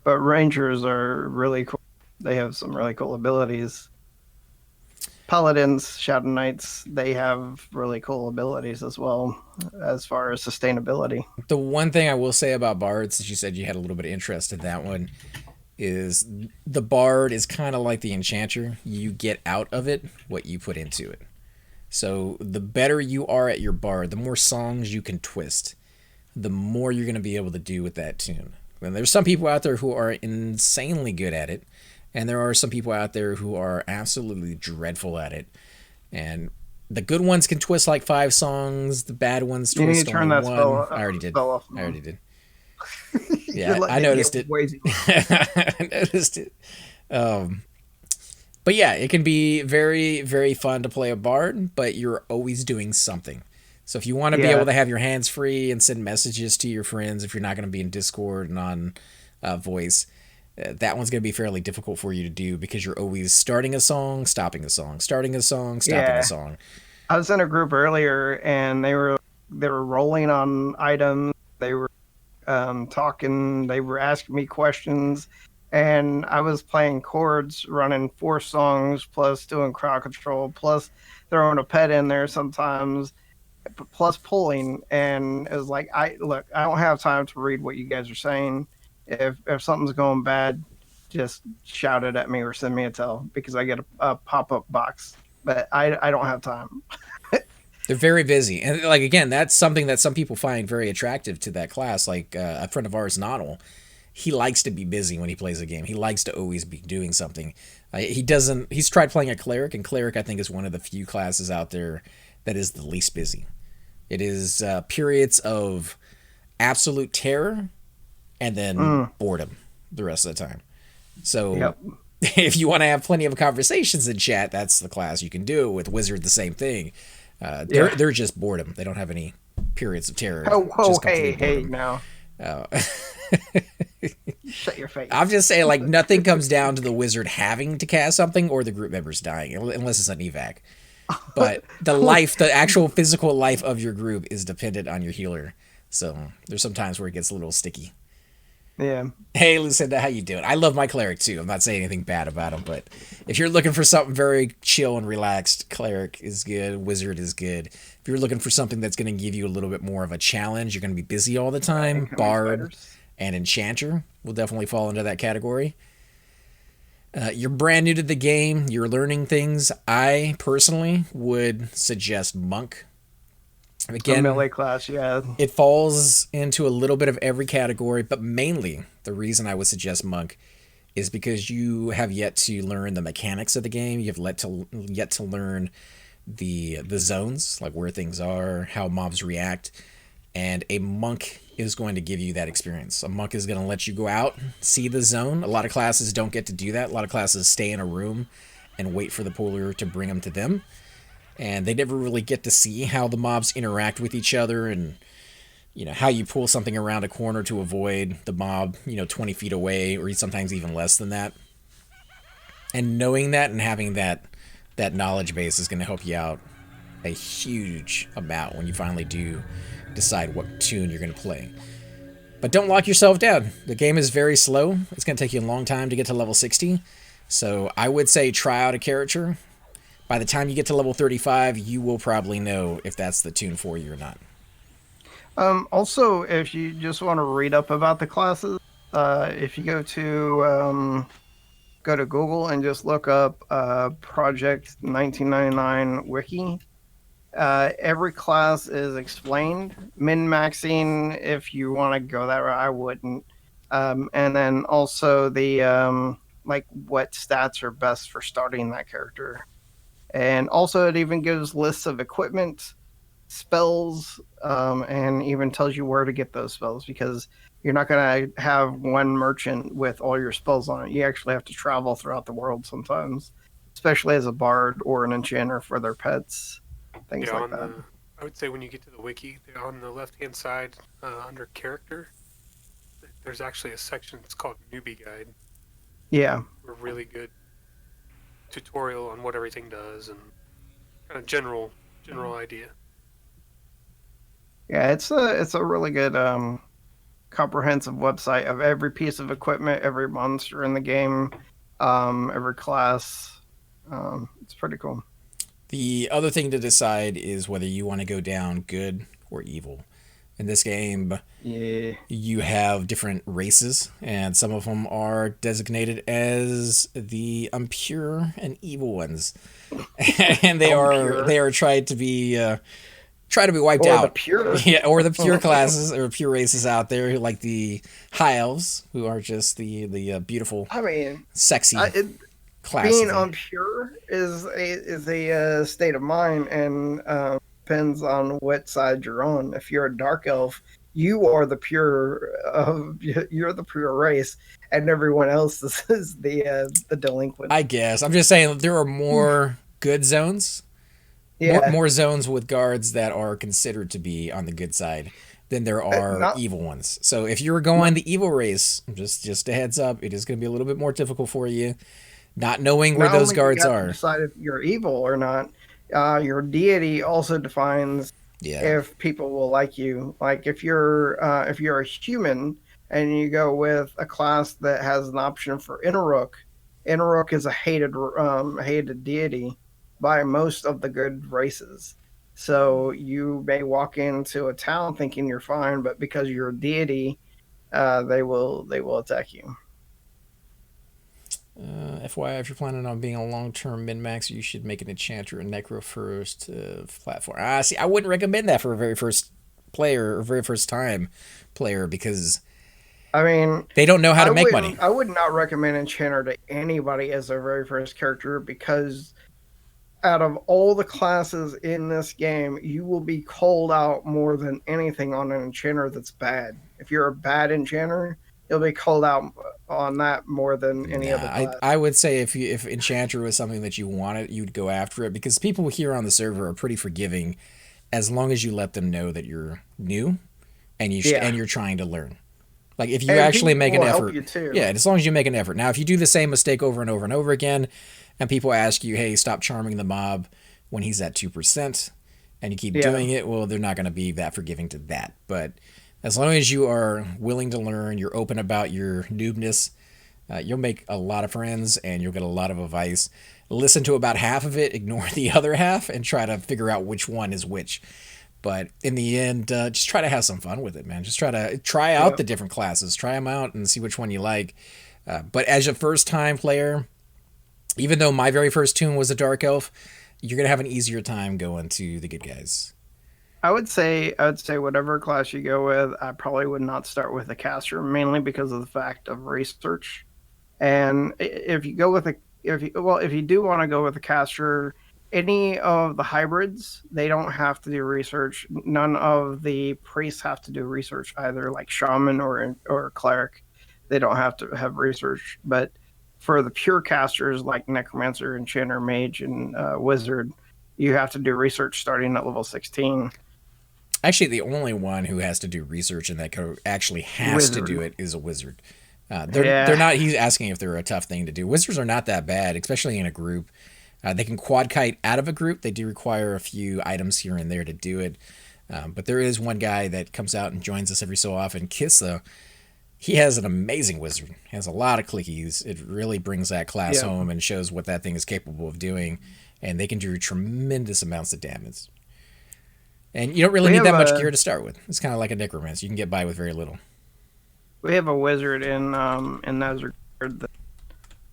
But rangers are really cool. They have some really cool abilities. Paladins, shadow knights, they have really cool abilities as well as far as sustainability. The one thing I will say about bards, since you said you had a little bit of interest in that one, is the bard is kind of like the enchanter. You get out of it what you put into it. So the better you are at your bard, the more songs you can twist, the more you're going to be able to do with that tune. And there's some people out there who are insanely good at it, and there are some people out there who are absolutely dreadful at it. And the good ones can twist like 5 songs, the bad ones twist you need to turn only that 1. Spell, I already did. Spell off. I already did. Yeah, I I noticed it. I noticed it. But yeah, it can be very, very fun to play a bard, but you're always doing something. So if you want to be able to have your hands free and send messages to your friends, if you're not going to be in Discord and on voice, that one's going to be fairly difficult for you to do because you're always starting a song, stopping a song, starting a song, stopping a song. I was in a group earlier, and they were rolling on items. They were talking. They were asking me questions, and I was playing chords, running 4 songs, plus doing crowd control, plus throwing a pet in there sometimes, plus pulling. And it was like, I don't have time to read what you guys are saying. If something's going bad, just shout it at me or send me a tell because I get a pop-up box. But I don't have time. They're very busy. And like, again, that's something that some people find very attractive to that class. Like a friend of ours, Nodal, he likes to be busy when he plays a game. He likes to always be doing something. He's tried playing a cleric, and cleric, I think, is one of the few classes out there that is the least busy. It is periods of absolute terror and then boredom the rest of the time. So if you want to have plenty of conversations in chat, that's the class you can do it with. Wizard, the same thing. They're just boredom. They don't have any periods of terror. Hey, now. Shut your face. I'm just saying, like, nothing comes down to the wizard having to cast something or the group members dying, unless it's an evac. But the actual physical life of your group is dependent on your healer. So there's some times where it gets a little sticky. Yeah. Hey, Lucinda, how you doing? I love my cleric too. I'm not saying anything bad about him, but if you're looking for something very chill and relaxed, cleric is good. Wizard is good. If you're looking for something that's going to give you a little bit more of a challenge, you're going to be busy all the time. Bard and enchanter will definitely fall into that category. You're brand new to the game. You're learning things. I personally would suggest monk. Again, a melee class, yeah. It falls into a little bit of every category, but mainly the reason I would suggest monk is because you have yet to learn the mechanics of the game. You have yet to learn the zones, like where things are, how mobs react, and a monk is going to give you that experience. A monk is going to let you go out, see the zone. A lot of classes don't get to do that. A lot of classes stay in a room and wait for the puller to bring them to them. And they never really get to see how the mobs interact with each other and, you know, how you pull something around a corner to avoid the mob, 20 feet away or sometimes even less than that. And knowing that and having that that knowledge base is going to help you out a huge amount when you finally do decide what tune you're going to play. But don't lock yourself down. The game is very slow. It's going to take you a long time to get to level 60. So I would say try out a character. By the time you get to level 35, you will probably know if that's the tune for you or not. Also, if you just want to read up about the classes, if you go to Google and just look up Project 1999 Wiki, every class is explained. Min-maxing, if you want to go that route, I wouldn't. And then also the like what stats are best for starting that character. And also it even gives lists of equipment, spells, and even tells you where to get those spells, because you're not going to have one merchant with all your spells on it. You actually have to travel throughout the world sometimes, especially as a bard or an enchanter for their pets, things like that. I would say when you get to the wiki, on the left-hand side, under character, there's actually a section that's called Newbie Guide. Yeah. A really good tutorial on what everything does and kind of general idea. Yeah, it's a really good comprehensive website of every piece of equipment, every monster in the game, every class. It's pretty cool. The other thing to decide is whether you want to go down good or evil. In this game, you have different races, and some of them are designated as the impure and evil ones, and they are tried to be wiped out. The pure. Yeah, or the pure classes or pure races out there, like the high elves, who are just the beautiful, sexy class. Being impure is a state of mind, and depends on what side you're on. If you're a dark elf, you are the pure you're the pure race, and everyone else is the delinquent. I guess I'm just saying there are more good zones, more zones with guards that are considered to be on the good side than there are evil ones. So if you're going the evil race, just a heads up, it is going to be a little bit more difficult for you, not knowing where those guards are. Decide if you're evil or not. Your deity also defines if people will like you. Like if you're a human and you go with a class that has an option for Inaruk, Inaruk is a hated deity by most of the good races. So you may walk into a town thinking you're fine, but because you're a deity, they will attack you. FYI, if you're planning on being a long-term min-max, you should make an enchanter and necro first platform. See, I wouldn't recommend that for a very first player or very first time player, because they don't know how to make money. I would not recommend enchanter to anybody as their very first character, because out of all the classes in this game, you will be called out more than anything on an enchanter that's bad. If you're a bad enchanter, you'll be called out on that more than any other class. I would say if enchanter was something that you wanted, you'd go after it, because people here on the server are pretty forgiving as long as you let them know that you're new and you're trying to learn. Like if you actually make an effort, as long as you make an effort. Now, if you do the same mistake over and over and over again, and people ask you, "Hey, stop charming the mob when he's at 2%," and you keep doing it, well, they're not going to be that forgiving to that. But as long as you are willing to learn, you're open about your noobness, you'll make a lot of friends and you'll get a lot of advice. Listen to about half of it, ignore the other half, and try to figure out which one is which. But in the end, just try to have some fun with it, man. Just try out the different classes. Try them out and see which one you like. But as a first-time player, even though my very first tune was a Dark Elf, you're going to have an easier time going to the good guys. I would say whatever class you go with, I probably would not start with a caster, mainly because of the fact of research. And if you go with if you do want to go with a caster, any of the hybrids, they don't have to do research. None of the priests have to do research either, like shaman or cleric. They don't have to have research. But for the pure casters like necromancer, enchanter, mage, and wizard, you have to do research starting at level 16. Actually, the only one who has to do research and that actually has to do it is a wizard. They're not. He's asking if they're a tough thing to do. Wizards are not that bad, especially in a group. They can quad kite out of a group. They do require a few items here and there to do it. But there is one guy that comes out and joins us every so often. Kiss, though, he has an amazing wizard. He has a lot of clickies. It really brings that class home and shows what that thing is capable of doing. And they can do tremendous amounts of damage. And you don't really need that much gear to start with. It's kind of like a necromancer. You can get by with very little. We have a wizard in those regards that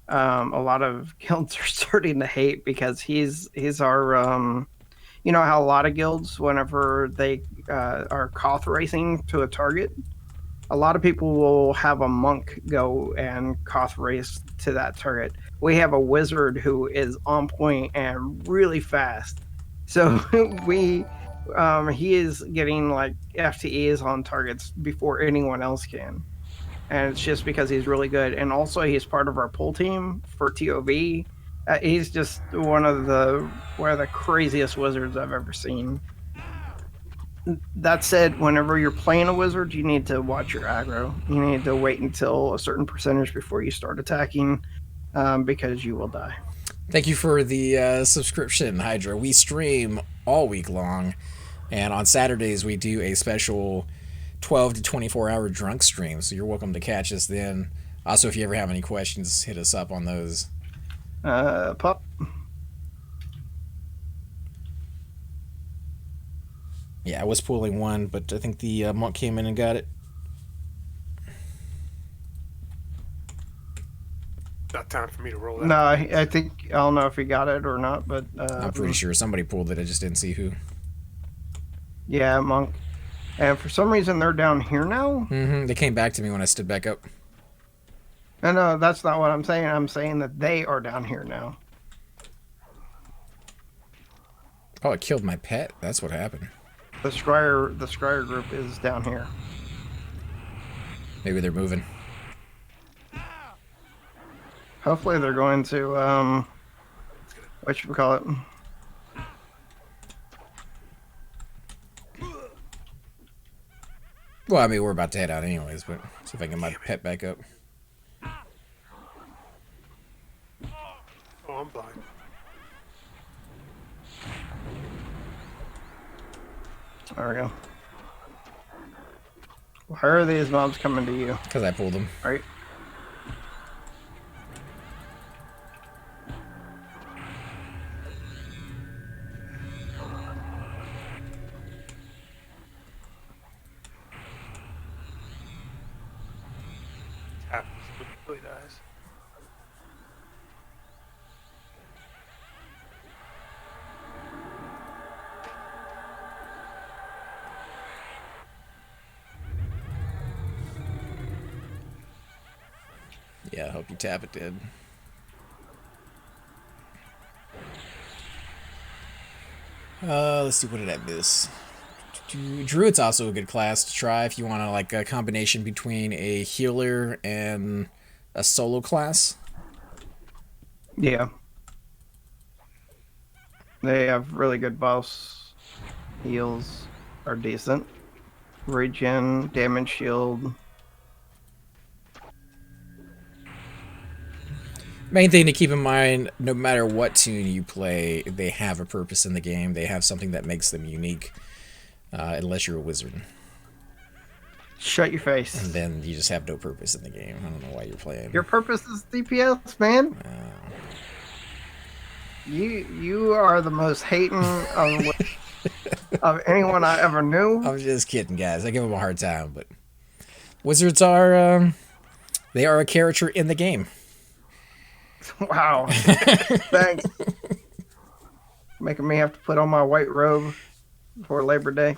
a lot of guilds are starting to hate because he's our you know how a lot of guilds, whenever they are Koth racing to a target, a lot of people will have a monk go and Koth race to that target. We have a wizard who is on point and really fast. So he is getting like FTEs on targets before anyone else can. And it's just because he's really good. And also he's part of our pull team for TOV. He's just one of the craziest wizards I've ever seen. That said, whenever you're playing a wizard, you need to watch your aggro. You need to wait until a certain percentage before you start attacking, because you will die. Thank you for the subscription, Hydra. We stream all week long, and on Saturdays we do a special 12 to 24 hour drunk stream, so you're welcome to catch us then. Also, if you ever have any questions, hit us up on those. Pup. Yeah, I was pulling one, but I think the monk came in and got it. Not time for me to roll that. No, I think, I don't know if he got it or not, but I'm pretty sure somebody pulled it. I just didn't see who. Yeah, monk. And for some reason, they're down here now. Mm-hmm. They came back to me when I stood back up. No, that's not what I'm saying. I'm saying that they are down here now. Oh, it killed my pet. That's what happened. The Scryer group is down here. Maybe they're moving. Hopefully they're going to, what should we call it? Well, I mean, we're about to head out anyways, but see if I can get my pet back up. Oh, I'm blind. There we go. Why are these mobs coming to you? Because I pulled them. Right. Happens when it really dies. Yeah, I hope you tap it, Dad. Let's see, what did I miss? Druid's also a good class to try if you want to, like, a combination between a healer and a solo class. Yeah. They have really good buffs. Heals are decent. Regen, damage, shield. Main thing to keep in mind, no matter what tune you play, they have a purpose in the game. They have something that makes them unique, unless you're a wizard. Shut your face. And then you just have no purpose in the game. I don't know why you're playing. Your purpose is DPS, man. You are the most hating of anyone I ever knew. I'm just kidding, guys. I give them a hard time, but wizards are they are a character in the game. Wow. Thanks. Making me have to put on my white robe before Labor Day.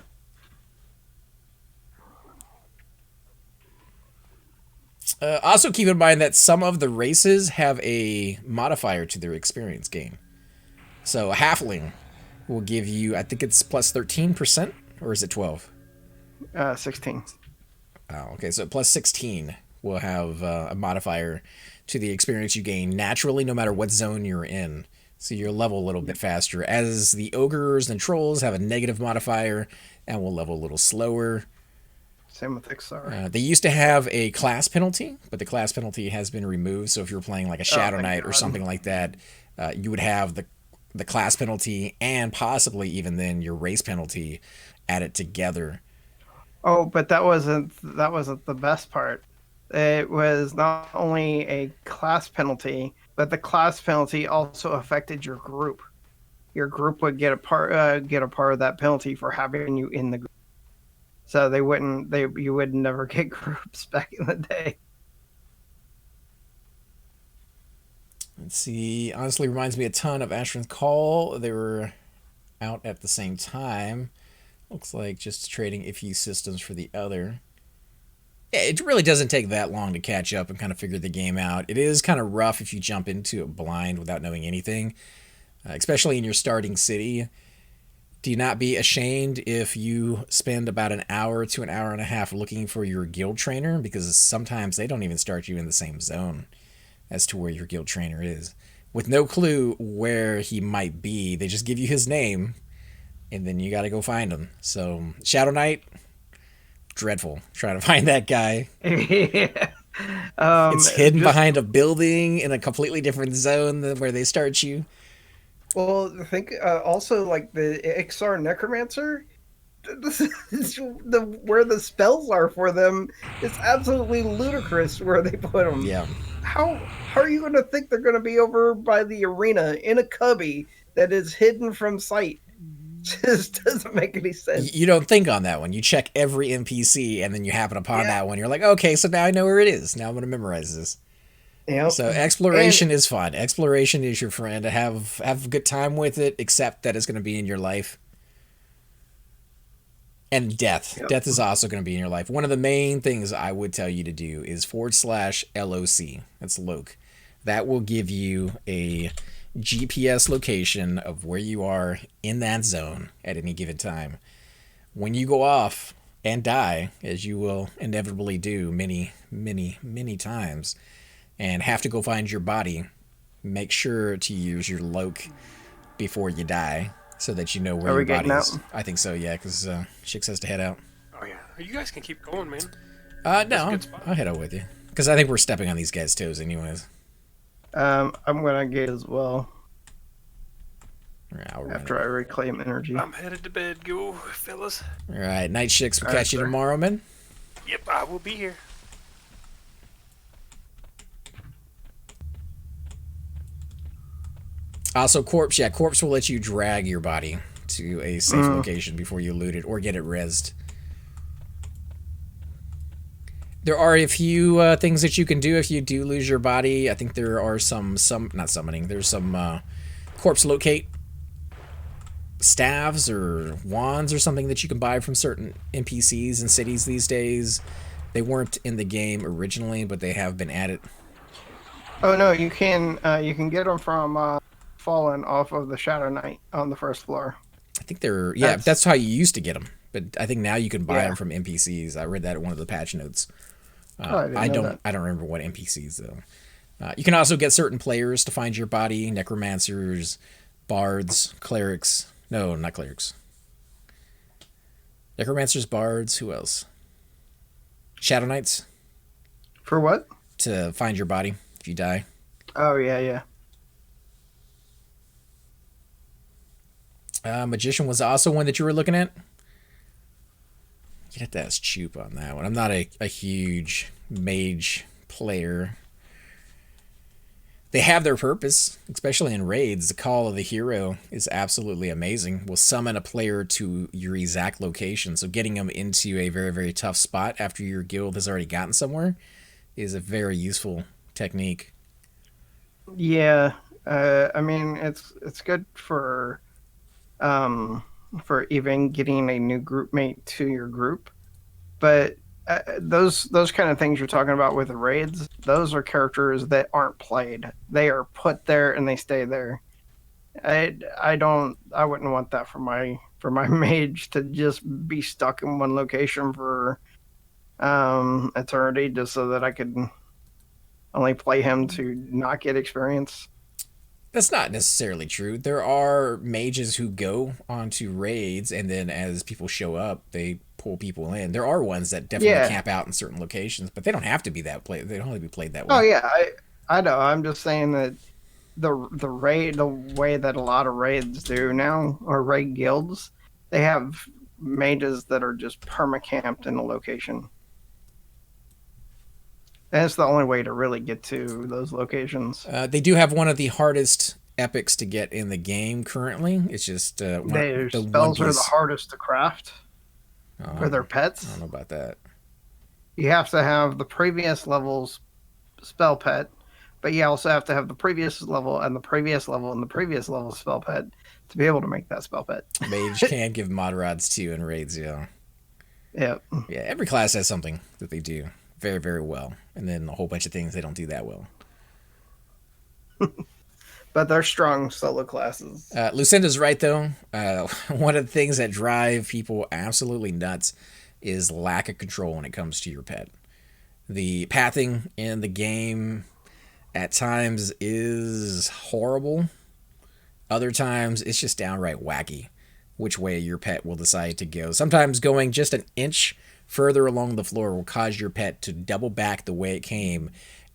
Also keep in mind that some of the races have a modifier to their experience gain. So a halfling will give you, I think it's plus 13%, or is it 12? 16. Oh, okay, so plus 16 will have a modifier to the experience you gain naturally, no matter what zone you're in. So you'll level a little bit faster. As the ogres and trolls have a negative modifier and will level a little slower. Same with Iksar. They used to have a class penalty, but the class penalty has been removed. So if you're playing like a Shadow Knight or something like that, you would have the the class penalty and possibly even then your race penalty added together. Oh, but that wasn't the best part. It was not only a class penalty, but the class penalty also affected your group. Your group would get a part of that penalty for having you in the group. So you would never get groups back in the day. Let's see. Honestly, reminds me a ton of Ashran's Call. They were out at the same time. Looks like just trading a few systems for the other. Yeah, it really doesn't take that long to catch up and kind of figure the game out. It is kind of rough if you jump into it blind without knowing anything, especially in your starting city. Do not be ashamed if you spend about an hour to an hour and a half looking for your guild trainer, because sometimes they don't even start you in the same zone as to where your guild trainer is. With no clue where he might be, they just give you his name, and then you got to go find him. So, Shadow Knight, dreadful. Trying to find that guy. Yeah. It's hidden behind a building in a completely different zone than where they start you. Well, I think also like the Iksar Necromancer, where the spells are for them, it's absolutely ludicrous where they put them. Yeah. How are you going to think they're going to be over by the arena in a cubby that is hidden from sight? Just doesn't make any sense. You don't think on that one. You check every NPC, and then you happen upon that one. You're like, okay, so now I know where it is. Now I'm going to memorize this. Yep. So exploration is fun. Exploration is your friend. Have a good time with it, except that it's going to be in your life. And death. Yep. Death is also going to be in your life. One of the main things I would tell you to do is /LOC. That's LOC. That will give you a GPS location of where you are in that zone at any given time. When you go off and die, as you will inevitably do many, many, many times, and have to go find your body, make sure to use your LOC before you die so that you know where your body is. I think so, yeah, because Shix has to head out. Oh, yeah. You guys can keep going, man. No, I'll head out with you. Because I think we're stepping on these guys' toes anyways. I'm going to get as well. Right, after I reclaim energy. I'm headed to bed. Go, fellas. All right, Night Shix, we'll catch you sir. tomorrow, man. Yep, I will be here. Also, Corpse. Yeah, Corpse will let you drag your body to a safe location before you loot it or get it rezzed. There are a few things that you can do if you do lose your body. I think there are some not summoning. There's some corpse locate staves or wands or something that you can buy from certain NPCs and cities these days. They weren't in the game originally, but they have been added. Oh no, you can get them from Fallen off of the Shadow Knight on the first floor. I think they're that's how you used to get them, but I think now you can buy them from NPCs. I read that at one of the patch notes. I don't remember what NPCs though. You can also get certain players to find your body: necromancers, bards, clerics. No, not clerics. Necromancers, bards. Who else? Shadow Knights. For what? To find your body if you die. Oh yeah. Magician was also one that you were looking at. You'd have to ask Choop on that one. I'm not a huge mage player. They have their purpose, especially in raids. The Call of the Hero is absolutely amazing. Will summon a player to your exact location. So getting them into a very, very tough spot after your guild has already gotten somewhere is a very useful technique. Yeah, I mean it's good for even getting a new group mate to your group, but those kind of things you're talking about with the raids, those are characters that aren't played. They are put there and they stay there. I wouldn't want that for my mage to just be stuck in one location for eternity just so that I could only play him to not get experience. That's not necessarily true. There are mages who go onto raids, and then as people show up, they pull people in. There are ones that definitely camp out in certain locations, but they don't have to be that played. They don't have to be played that way. Oh yeah, I know. I'm just saying that the way that a lot of raids do now, or raid guilds, they have mages that are just permacamped in a location. And it's the only way to really get to those locations. They do have one of the hardest epics to get in the game currently. It's just Their the One spells are the Piece. hardest to craft for their I pets. don't know about that. You have to have the previous level's spell pet, but you also have to have the previous level and the previous level and the previous level spell pet to be able to make that spell pet. Mage can give mod rods too in raids, yeah. Yep. Yeah, every class has something that they do very, very well. And then a whole bunch of things they don't do that well. But they're strong solo classes. Lucinda's right, though. One of the things that drive people absolutely nuts is lack of control when it comes to your pet. The pathing in the game at times is horrible. Other times, it's just downright wacky which way your pet will decide to go. Sometimes going just an inch further along the floor will cause your pet to double back the way it came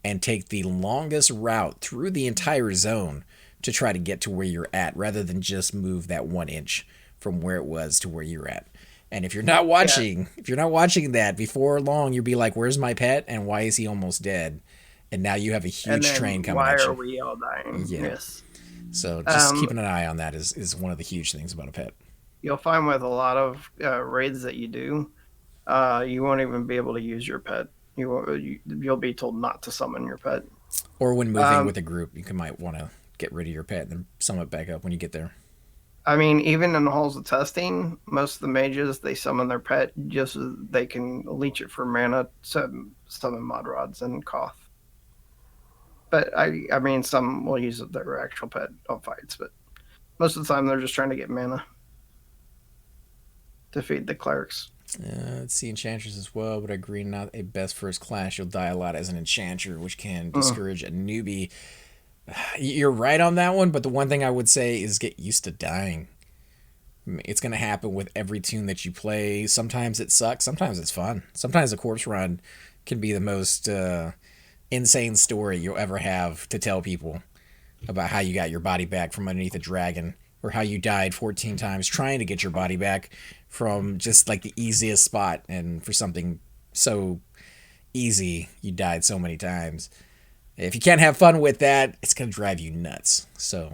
and take the longest route through the entire zone to try to get to where you're at, rather than just move that 1 inch from where it was to where you're at. And if you're not watching, that, before long, you'll be like, "Where's my pet? And why is he almost dead?" And now you have a huge train coming at you. Why are we all dying? Yeah. Yes. So just keeping an eye on that is one of the huge things about a pet. You'll find with a lot of raids that you do, you won't even be able to use your pet. You'll be told not to summon your pet. Or when moving with a group, you might want to get rid of your pet and then summon it back up when you get there. I mean, even in the halls of testing, most of the mages, they summon their pet just so they can leech it for mana to summon mod rods and Koth. But I mean, some will use their actual pet on fights, but most of the time they're just trying to get mana to feed the clerics. Let's see, enchanters as well, but I agree, not a best first class. You'll die a lot as an enchanter, which can discourage a newbie. You're right on that one, but the one thing I would say is get used to dying. It's going to happen with every tune that you play. Sometimes it sucks, sometimes it's fun. Sometimes a corpse run can be the most insane story you'll ever have to tell people about how you got your body back from underneath a dragon, or how you died 14 times trying to get your body back from just like the easiest spot, and for something so easy, you died so many times. If you can't have fun with that, it's going to drive you nuts. So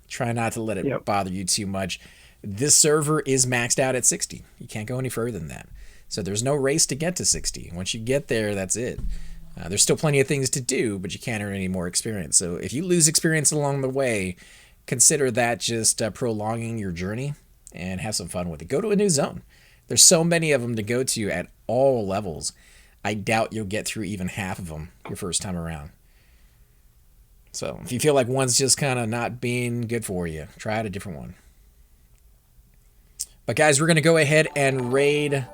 try not to let it bother you too much. This server is maxed out at 60. You can't go any further than that. So there's no race to get to 60. Once you get there, that's it. There's still plenty of things to do, but you can't earn any more experience. So if you lose experience along the way, consider that just prolonging your journey, and have some fun with it. Go to a new zone. There's so many of them to go to at all levels. I doubt you'll get through even half of them your first time around. So if you feel like one's just kind of not being good for you, try out a different one. But guys, we're going to go ahead and raid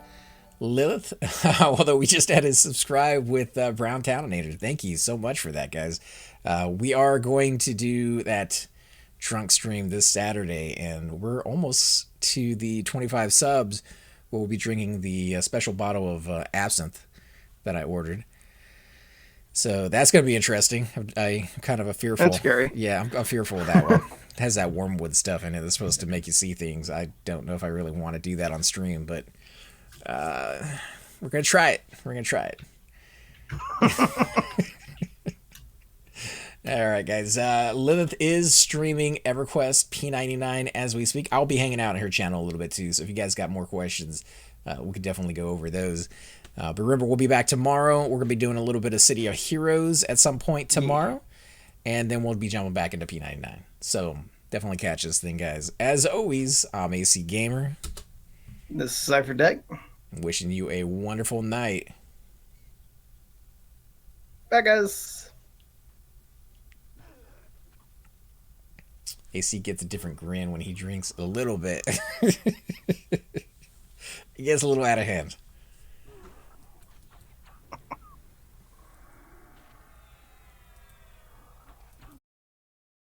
Lilith, although we just had to subscribe with Brown Towninator. Thank you so much for that, guys. We are going to do that drunk stream this Saturday, and we're almost to the 25 subs. We'll be drinking the special bottle of absinthe that I ordered. So that's going to be interesting. I'm kind of a fearful. That's scary. Yeah, I'm fearful of that one. It has that wormwood stuff in it that's supposed to make you see things. I don't know if I really want to do that on stream, but we're going to try it. We're going to try it. All right, guys. Lilith is streaming Everquest P99 as we speak. I'll be hanging out on her channel a little bit too, so if you guys got more questions, we could definitely go over those. But remember, we'll be back tomorrow. We're going to be doing a little bit of City of Heroes at some point tomorrow, and then we'll be jumping back into P99. So definitely catch this thing, guys. As always, I'm AC Gamer. This is Cypher Deck. Wishing you a wonderful night. Bye, guys. AC gets a different grin when he drinks a little bit. He gets a little out of hand.